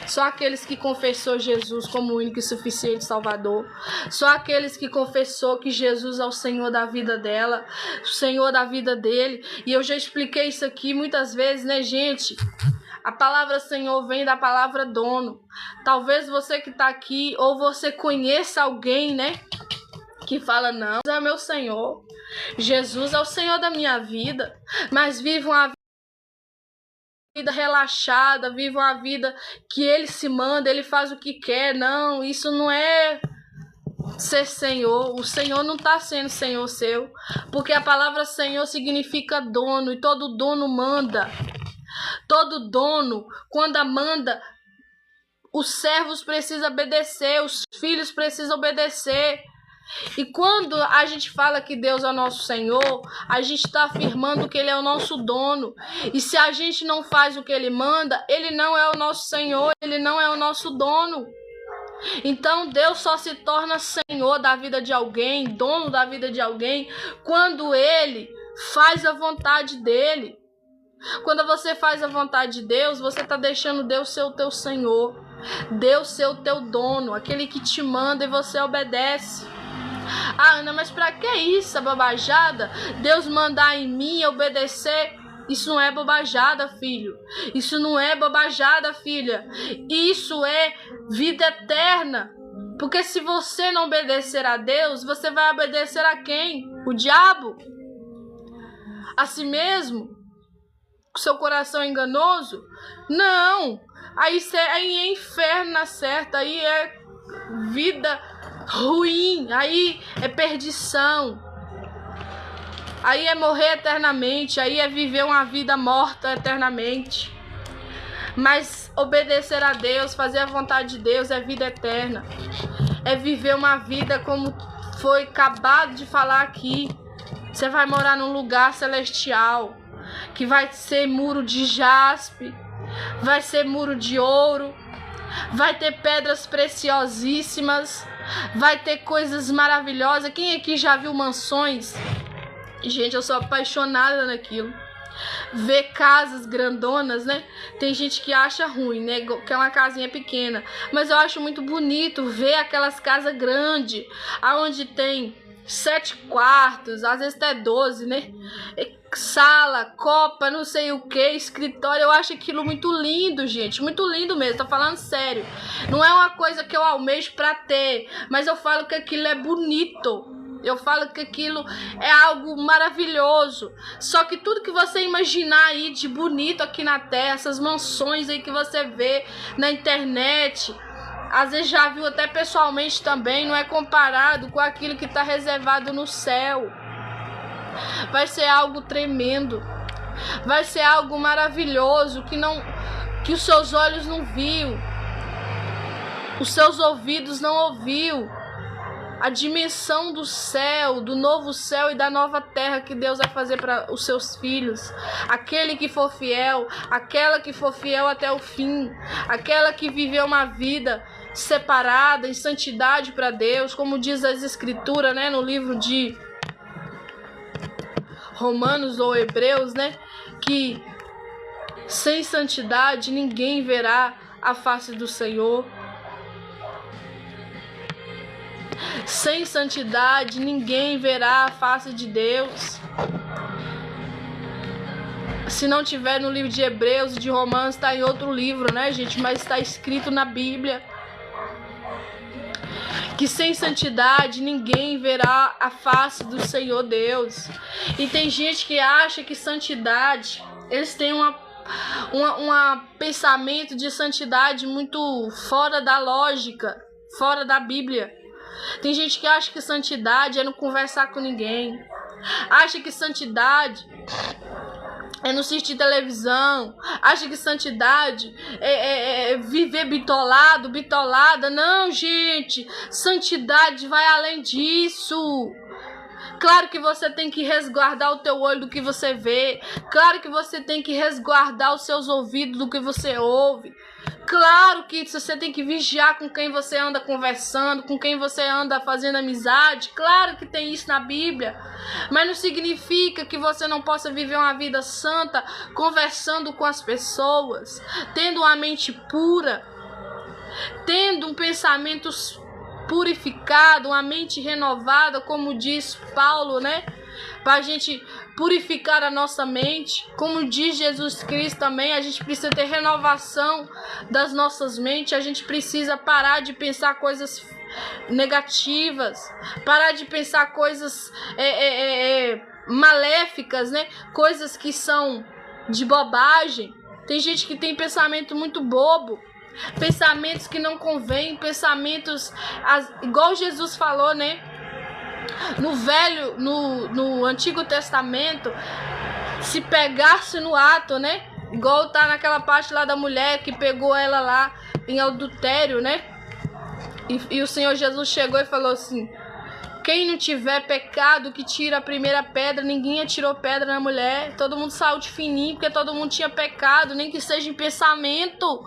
Só aqueles que confessou Jesus como o único e suficiente Salvador. Só aqueles que confessou que Jesus é o Senhor da vida dela, o Senhor da vida dele. E eu já expliquei isso aqui muitas vezes, né, gente? A palavra Senhor vem da palavra dono. Talvez você que está aqui, ou você conheça alguém, né, que fala, não, Jesus é meu Senhor, Jesus é o Senhor da minha vida, mas vive uma vida relaxada, viva uma vida que ele se manda, ele faz o que quer. Não, isso não é ser Senhor. O Senhor não está sendo Senhor seu, porque a palavra Senhor significa dono, e todo dono manda. Todo dono, quando manda, os servos precisam obedecer, os filhos precisam obedecer. E quando a gente fala que Deus é o nosso Senhor, a gente está afirmando que Ele é o nosso dono. E se a gente não faz o que Ele manda, Ele não é o nosso Senhor, Ele não é o nosso dono. Então Deus só se torna Senhor da vida de alguém, dono da vida de alguém, quando Ele faz a vontade dEle. Quando você faz a vontade de Deus, você está deixando Deus ser o teu Senhor, Deus ser o teu dono, aquele que te manda e você obedece. Ah, Ana, mas pra que isso, a bobajada? Deus mandar em mim obedecer? Isso não é bobajada, filho. Isso não é bobajada, filha. Isso é vida eterna. Porque se você não obedecer a Deus, você vai obedecer a quem? O diabo? A si mesmo? Seu coração enganoso? Não. Aí é inferno na certa. Aí é vida ruim. Aí é perdição. Aí é morrer eternamente. Aí é viver uma vida morta eternamente. Mas obedecer a Deus, fazer a vontade de Deus é vida eterna. É viver uma vida como foi acabado de falar aqui. Você vai morar num lugar celestial, que vai ser muro de jaspe, vai ser muro de ouro, vai ter pedras preciosíssimas, vai ter coisas maravilhosas. Quem aqui já viu mansões? Gente, eu sou apaixonada naquilo. Ver casas grandonas, né? Tem gente que acha ruim, né? Que é uma casinha pequena. Mas eu acho muito bonito ver aquelas casas grandes, aonde tem 7 quartos, às vezes até 12, né? Sala, copa, não sei o que, escritório. Eu acho aquilo muito lindo, gente. Muito lindo mesmo, tô falando sério. Não é uma coisa que eu almejo pra ter, mas eu falo que aquilo é bonito. Eu falo que aquilo é algo maravilhoso. Só que tudo que você imaginar aí de bonito aqui na terra, essas mansões aí que você vê na internet, às vezes já viu até pessoalmente também, não é comparado com aquilo que está reservado no céu. Vai ser algo tremendo. Vai ser algo maravilhoso que os seus olhos não viu, os seus ouvidos não ouviu. A dimensão do céu, do novo céu e da nova terra que Deus vai fazer para os seus filhos. Aquele que for fiel, aquela que for fiel até o fim, aquela que viveu uma vida separada, em santidade para Deus, como diz as Escrituras, né, no livro de Romanos ou Hebreus, né, que sem santidade ninguém verá a face do Senhor. Sem santidade ninguém verá a face de Deus. Se não tiver no livro de Hebreus e de Romanos, está em outro livro, né, gente? Mas está escrito na Bíblia que sem santidade ninguém verá a face do Senhor Deus. E tem gente que acha que santidade, eles têm um pensamento de santidade muito fora da lógica, fora da Bíblia. Tem gente que acha que santidade é não conversar com ninguém. Acha que santidade é não assistir televisão. Acha que santidade é viver bitolada. Não, gente. Santidade vai além disso. Claro que você tem que resguardar o teu olho do que você vê. Claro que você tem que resguardar os seus ouvidos do que você ouve. Claro que você tem que vigiar com quem você anda conversando, com quem você anda fazendo amizade. Claro que tem isso na Bíblia. Mas não significa que você não possa viver uma vida santa conversando com as pessoas, tendo uma mente pura, tendo um pensamento purificado, uma mente renovada, como diz Paulo, né? Para a gente purificar a nossa mente, como diz Jesus Cristo também, a gente precisa ter renovação das nossas mentes, a gente precisa parar de pensar coisas negativas, parar de pensar coisas maléficas, né? Coisas que são de bobagem. Tem gente que tem pensamento muito bobo, pensamentos que não convêm, pensamentos igual Jesus falou, né? No Antigo Testamento, se pegasse no ato, né? Igual tá naquela parte lá da mulher que pegou ela lá em adultério, né? E o Senhor Jesus chegou e falou assim: quem não tiver pecado, que tira a primeira pedra. Ninguém atirou pedra na mulher. Todo mundo saiu de fininho, porque todo mundo tinha pecado, nem que seja em pensamento.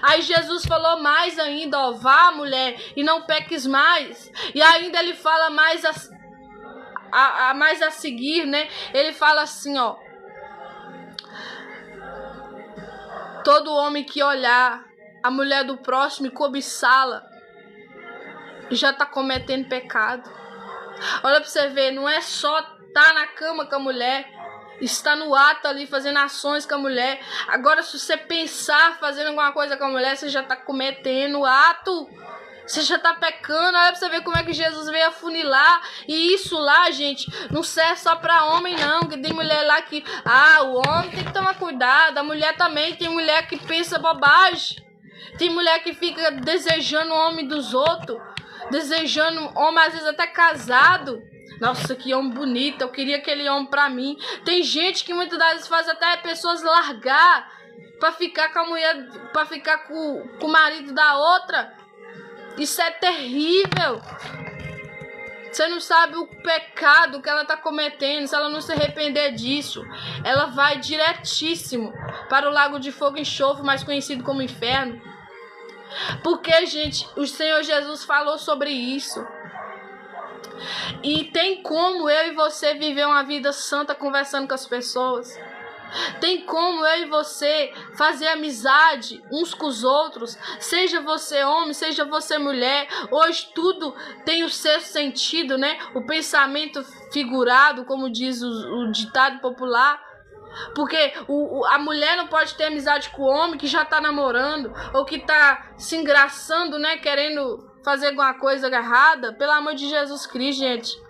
Aí Jesus falou mais ainda, ó: vá, mulher, e não peques mais. E ainda ele fala mais a seguir, né? Ele fala assim, ó: todo homem que olhar a mulher do próximo e cobiçá-la, já tá cometendo pecado. Olha pra você ver, não é só tá na cama com a mulher, está no ato ali fazendo ações com a mulher. Agora, se você pensar fazendo alguma coisa com a mulher, você já tá cometendo ato. Você já tá pecando. Olha pra você ver como é que Jesus veio afunilar. E isso lá, gente, não serve só pra homem, não. Que tem mulher lá que... o homem tem que tomar cuidado. A mulher também. Tem mulher que pensa bobagem. Tem mulher que fica desejando o homem dos outros. Desejando homem, às vezes até casado. Nossa, que homem bonito. Eu queria aquele homem pra mim. Tem gente que muitas das vezes faz até pessoas largar pra ficar com a mulher, pra ficar com o marido da outra. Isso é terrível. Você não sabe o pecado que ela tá cometendo. Se ela não se arrepender disso, ela vai diretíssimo para o lago de fogo e enxofre, mais conhecido como inferno. Porque, gente, o Senhor Jesus falou sobre isso. E tem como eu e você viver uma vida santa conversando com as pessoas. Tem como eu e você fazer amizade uns com os outros. Seja você homem, seja você mulher. Hoje tudo tem o sexto sentido, né? O pensamento figurado, como diz o ditado popular. Porque a mulher não pode ter amizade com o homem que já tá namorando, ou que tá se engraçando, né? Querendo fazer alguma coisa errada. Pelo amor de Jesus Cristo, gente.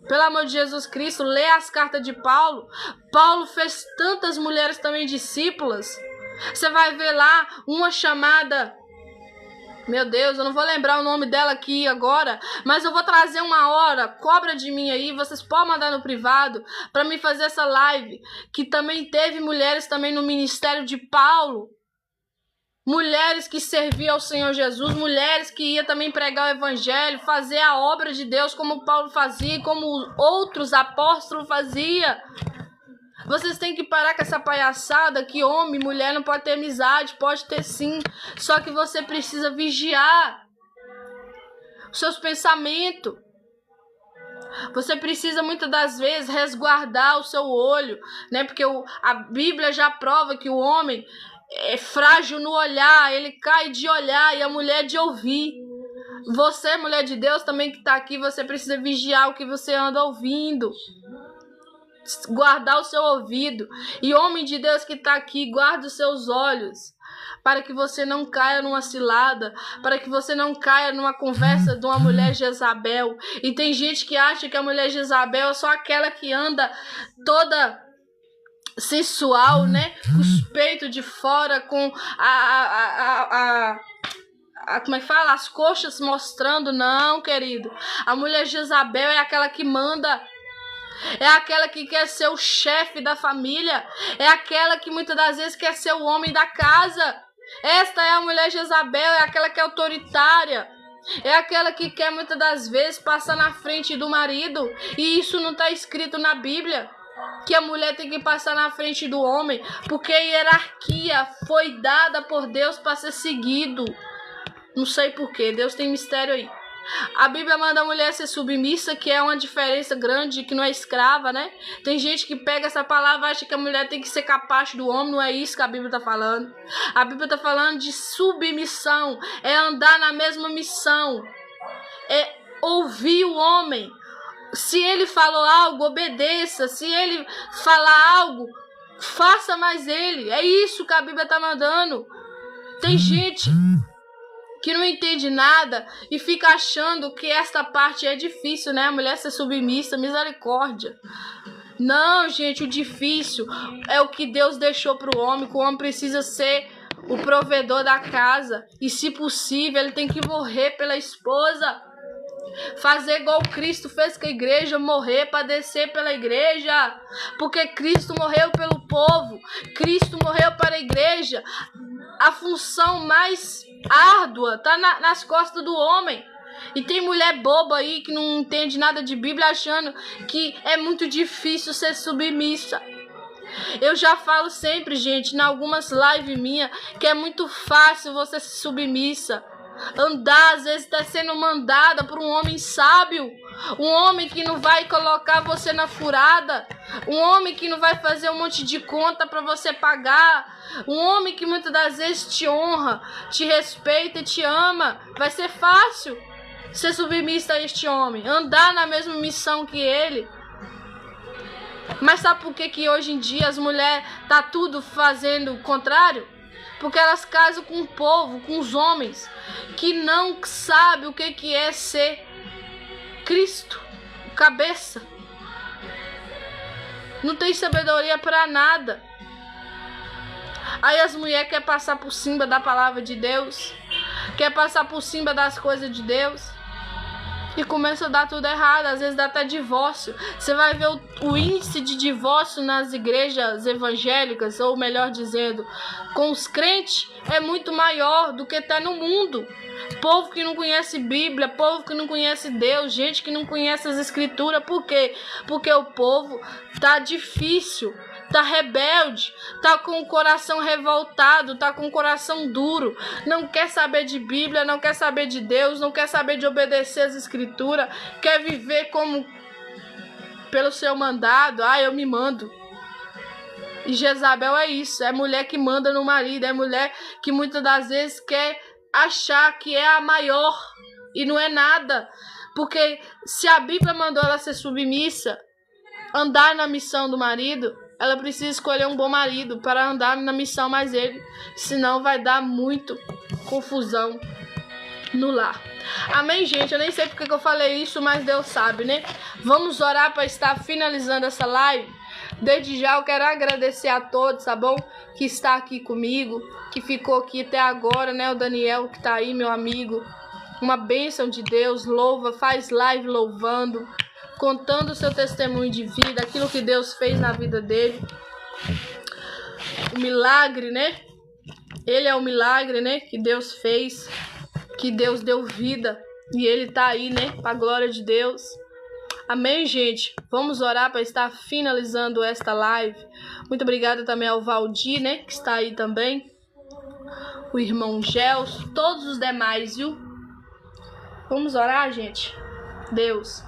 Pelo amor de Jesus Cristo, lê as cartas de Paulo. Paulo fez tantas mulheres também discípulas. Você vai ver lá uma chamada... Meu Deus, eu não vou lembrar o nome dela aqui agora, mas eu vou trazer uma hora, cobra de mim aí, vocês podem mandar no privado para mim fazer essa live, que também teve mulheres também no ministério de Paulo. Mulheres que serviam ao Senhor Jesus, mulheres que iam também pregar o evangelho, fazer a obra de Deus como Paulo fazia, como outros apóstolos faziam. Vocês têm que parar com essa palhaçada que homem e mulher não pode ter amizade. Pode ter sim, só que você precisa vigiar os seus pensamentos. Você precisa muitas das vezes resguardar o seu olho, né? Porque a Bíblia já prova que o homem é frágil no olhar, ele cai de olhar e a mulher de ouvir. Você, mulher de Deus, também que está aqui, você precisa vigiar o que você anda ouvindo. Guardar o seu ouvido. E homem de Deus que está aqui, guarda os seus olhos, para que você não caia numa cilada, para que você não caia numa conversa de uma mulher Jezabel. E tem gente que acha que a mulher Jezabel é só aquela que anda toda sensual, né? Com os peitos de fora, com como é que fala? As coxas mostrando. Não, querido. A mulher Jezabel é aquela que manda. É aquela que quer ser o chefe da família. É aquela que muitas das vezes quer ser o homem da casa. Esta é a mulher Jezabel, é aquela que é autoritária. É aquela que quer muitas das vezes passar na frente do marido. E isso não está escrito na Bíblia, que a mulher tem que passar na frente do homem, porque a hierarquia foi dada por Deus para ser seguido. Não sei porquê, Deus tem mistério aí. A Bíblia manda a mulher ser submissa, que é uma diferença grande, que não é escrava, né? Tem gente que pega essa palavra e acha que a mulher tem que ser capaz do homem. Não é isso que a Bíblia está falando. A Bíblia está falando de submissão, é andar na mesma missão, é ouvir o homem. Se ele falou algo, obedeça. Se ele falar algo, faça mais ele. É isso que a Bíblia está mandando. Tem gente que não entende nada e fica achando que esta parte é difícil, né? A mulher ser submissa, misericórdia. Não, gente, o difícil é o que Deus deixou para o homem, que o homem precisa ser o provedor da casa. E se possível, ele tem que morrer pela esposa. Fazer igual Cristo fez com a igreja, morrer, padecer pela igreja. Porque Cristo morreu pelo povo. Cristo morreu para a igreja. A função mais árdua está nas costas do homem. E tem mulher boba aí que não entende nada de Bíblia, achando que é muito difícil ser submissa. Eu já falo sempre, gente, em algumas lives minhas, que é muito fácil você ser submissa. Andar, às vezes, está sendo mandada por um homem sábio. Um homem que não vai colocar você na furada. Um homem que não vai fazer um monte de conta para você pagar. Um homem que muitas das vezes te honra, te respeita e te ama. Vai ser fácil ser submissa a este homem, andar na mesma missão que ele. Mas sabe por que hoje em dia as mulheres tá tudo fazendo o contrário? Porque elas casam com o povo, com os homens que não sabem o que é ser Cristo, cabeça. Não tem sabedoria para nada. Aí as mulheres querem passar por cima da palavra de Deus, quer passar por cima das coisas de Deus. E começa a dar tudo errado, às vezes dá até divórcio. Você vai ver o índice de divórcio nas igrejas evangélicas, ou melhor dizendo, com os crentes, é muito maior do que está no mundo. Povo que não conhece Bíblia, povo que não conhece Deus, gente que não conhece as Escrituras. Por quê? Porque o povo tá difícil, tá rebelde, tá com o coração revoltado, tá com o coração duro, não quer saber de Bíblia, não quer saber de Deus, não quer saber de obedecer as Escrituras, quer viver como pelo seu mandado. Eu me mando. E Jezabel é isso, é mulher que manda no marido, é mulher que muitas das vezes quer achar que é a maior e não é nada. Porque se a Bíblia mandou ela ser submissa, andar na missão do marido, ela precisa escolher um bom marido para andar na missão mais ele. Senão vai dar muito confusão no lar. Amém, gente? Eu nem sei porque que eu falei isso, mas Deus sabe, né? Vamos orar para estar finalizando essa live. Desde já eu quero agradecer a todos, tá bom? Que está aqui comigo, que ficou aqui até agora, né? O Daniel que tá aí, meu amigo. Uma bênção de Deus, louva, faz live louvando, contando o seu testemunho de vida, aquilo que Deus fez na vida dele. O milagre, né? Ele é o milagre, né? Que Deus fez, que Deus deu vida. E ele tá aí, né? Pra glória de Deus. Amém, gente? Vamos orar para estar finalizando esta live. Muito obrigada também ao Valdir, né? Que está aí também. O irmão Gelson, todos os demais, viu? Vamos orar, gente? Deus,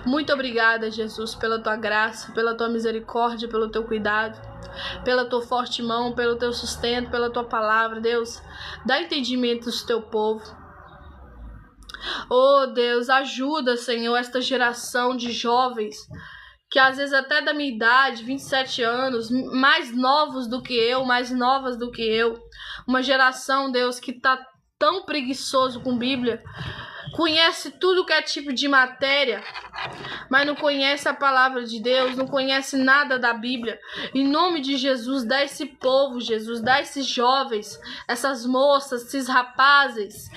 muito obrigada, Jesus, pela tua graça, pela tua misericórdia, pelo teu cuidado, pela tua forte mão, pelo teu sustento, pela tua palavra. Deus, dá entendimento do teu povo. Oh Deus, ajuda, Senhor, esta geração de jovens que às vezes até da minha idade, 27 anos, mais novos do que eu, mais novas do que eu. Uma geração, Deus, que tá tão preguiçoso com Bíblia, conhece tudo que é tipo de matéria, mas não conhece a palavra de Deus, não conhece nada da Bíblia. Em nome de Jesus, dá esse povo, Jesus, dá esses jovens, essas moças, esses rapazes,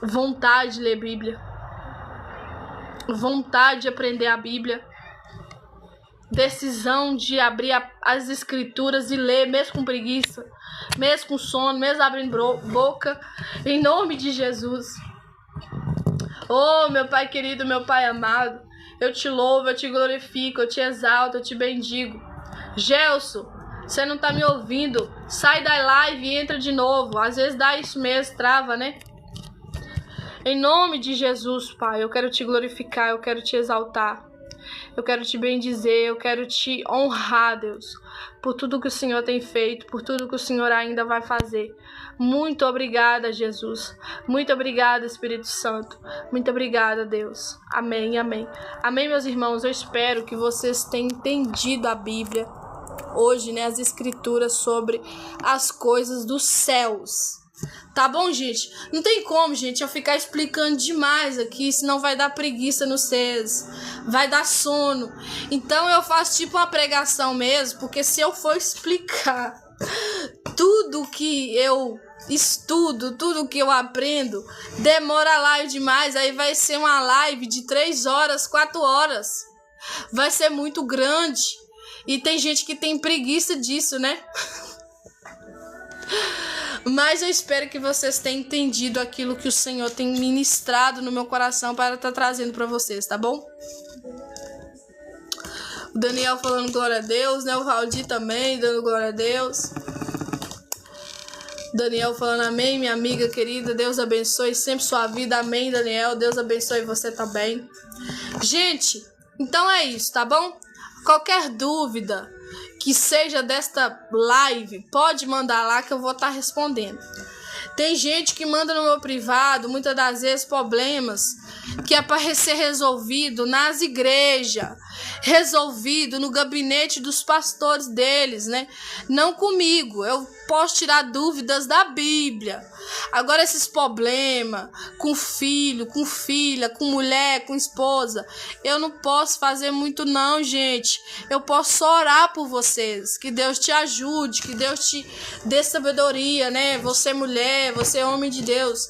vontade de ler Bíblia, vontade de aprender a Bíblia, decisão de abrir as Escrituras e ler, mesmo com preguiça, mesmo com sono, mesmo abrindo boca, em nome de Jesus. Oh, meu Pai querido, meu Pai amado, eu te louvo, eu te glorifico, eu te exalto, eu te bendigo. Gelson, você não tá me ouvindo? Sai da live e entra de novo. Às vezes dá isso mesmo, trava, né? Em nome de Jesus, Pai, eu quero te glorificar, eu quero te exaltar, eu quero te bendizer, eu quero te honrar, Deus, por tudo que o Senhor tem feito, por tudo que o Senhor ainda vai fazer. Muito obrigada, Jesus. Muito obrigada, Espírito Santo. Muito obrigada, Deus. Amém, amém. Amém, meus irmãos. Eu espero que vocês tenham entendido a Bíblia hoje, né, as Escrituras sobre as coisas dos céus. Tá bom, gente? Não tem como, gente, eu ficar explicando demais aqui, senão vai dar preguiça no vocês, vai dar sono. Então eu faço tipo uma pregação mesmo, porque se eu for explicar tudo que eu estudo, tudo que eu aprendo, demora live demais, aí vai ser uma live de 3 horas, 4 horas. Vai ser muito grande. E tem gente que tem preguiça disso, né? Mas eu espero que vocês tenham entendido aquilo que o Senhor tem ministrado no meu coração para estar trazendo para vocês, tá bom? O Daniel falando glória a Deus, né? O Valdir também dando glória a Deus. Daniel falando amém, minha amiga querida. Deus abençoe sempre sua vida. Amém, Daniel. Deus abençoe você também. Gente, então é isso, tá bom? Qualquer dúvida que seja desta live, pode mandar lá que eu vou estar respondendo. Tem gente que manda no meu privado, muitas das vezes, problemas que é para ser resolvido nas igrejas, resolvido no gabinete dos pastores deles, né? Não comigo, eu posso tirar dúvidas da Bíblia. Agora esses problemas com filho, com filha, com mulher, com esposa, eu não posso fazer muito não, gente. Eu posso só orar por vocês, que Deus te ajude, que Deus te dê sabedoria, né? Você mulher, você homem de Deus.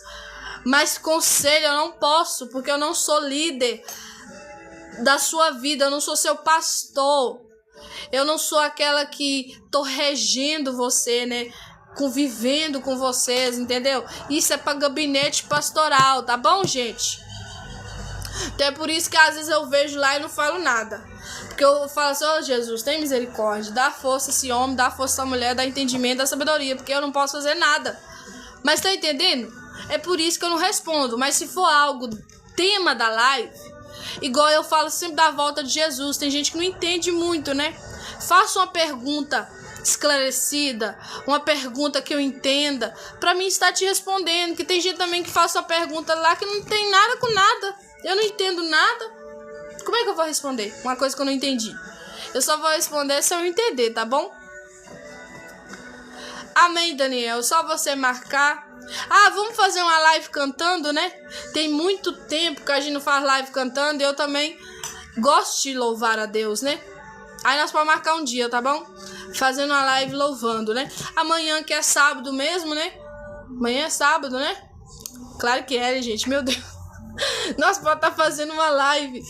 Mas conselho eu não posso, porque eu não sou líder da sua vida, eu não sou seu pastor. Eu não sou aquela que tô regendo você, né? Convivendo com vocês, entendeu? Isso é para gabinete pastoral, tá bom, gente? Então é por isso que às vezes eu vejo lá e não falo nada. Porque eu falo assim, ô Jesus, tem misericórdia, dá força a esse homem, dá força a essa mulher, dá entendimento, dá sabedoria, porque eu não posso fazer nada. Mas tá entendendo? É por isso que eu não respondo. Mas se for algo tema da live, igual eu falo sempre da volta de Jesus, tem gente que não entende muito, né? Faça uma pergunta esclarecida, uma pergunta que eu entenda, pra mim estar te respondendo. Que tem gente também que faz uma pergunta lá que não tem nada com nada, eu não entendo nada. Como é que eu vou responder uma coisa que eu não entendi? Eu só vou responder se eu entender, tá bom? Amém, Daniel, só você marcar. Ah, vamos fazer uma live cantando, né? Tem muito tempo que a gente não faz live cantando, e eu também gosto de louvar a Deus, né? Aí nós podemos marcar um dia, tá bom? Fazendo uma live louvando, né? Amanhã que é sábado mesmo, né? Amanhã é sábado, né? Claro que é, gente, meu Deus. Nós podemos estar fazendo uma live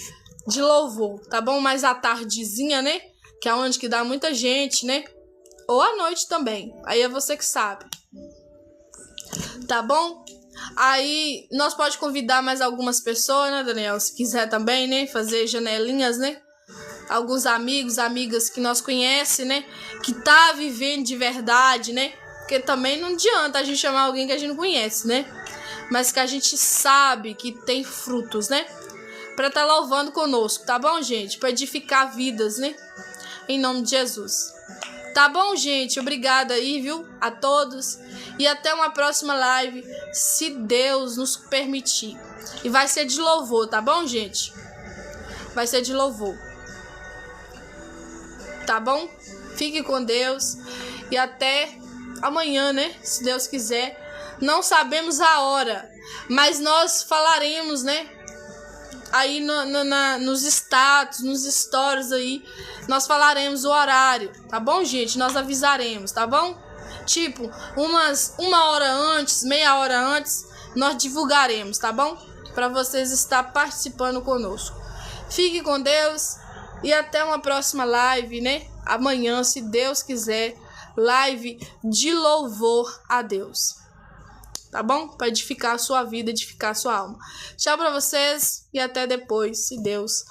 de louvor, tá bom? Mais à tardezinha, né? Que é onde que dá muita gente, né? Ou à noite também. Aí é você que sabe. Tá bom? Aí nós pode convidar mais algumas pessoas, né, Daniel? Se quiser também, né? Fazer janelinhas, né? Alguns amigos, amigas que nós conhece, né? Que tá vivendo de verdade, né? Porque também não adianta a gente chamar alguém que a gente não conhece, né? Mas que a gente sabe que tem frutos, né? Pra estar louvando conosco, tá bom, gente? Pra edificar vidas, né? Em nome de Jesus. Tá bom, gente? Obrigada aí, viu? A todos. E até uma próxima live, se Deus nos permitir. E vai ser de louvor, tá bom, gente? Vai ser de louvor. Tá bom? Fique com Deus. E até amanhã, né? Se Deus quiser. Não sabemos a hora, mas nós falaremos, né? Aí nos status, nos stories aí, nós falaremos o horário, tá bom, gente? Nós avisaremos, tá bom? Tipo, uma hora antes, meia hora antes, nós divulgaremos, tá bom? Para vocês estar participando conosco. Fique com Deus e até uma próxima live, né? Amanhã, se Deus quiser, live de louvor a Deus. Tá bom? Para edificar a sua vida, edificar a sua alma. Tchau para vocês e até depois, se Deus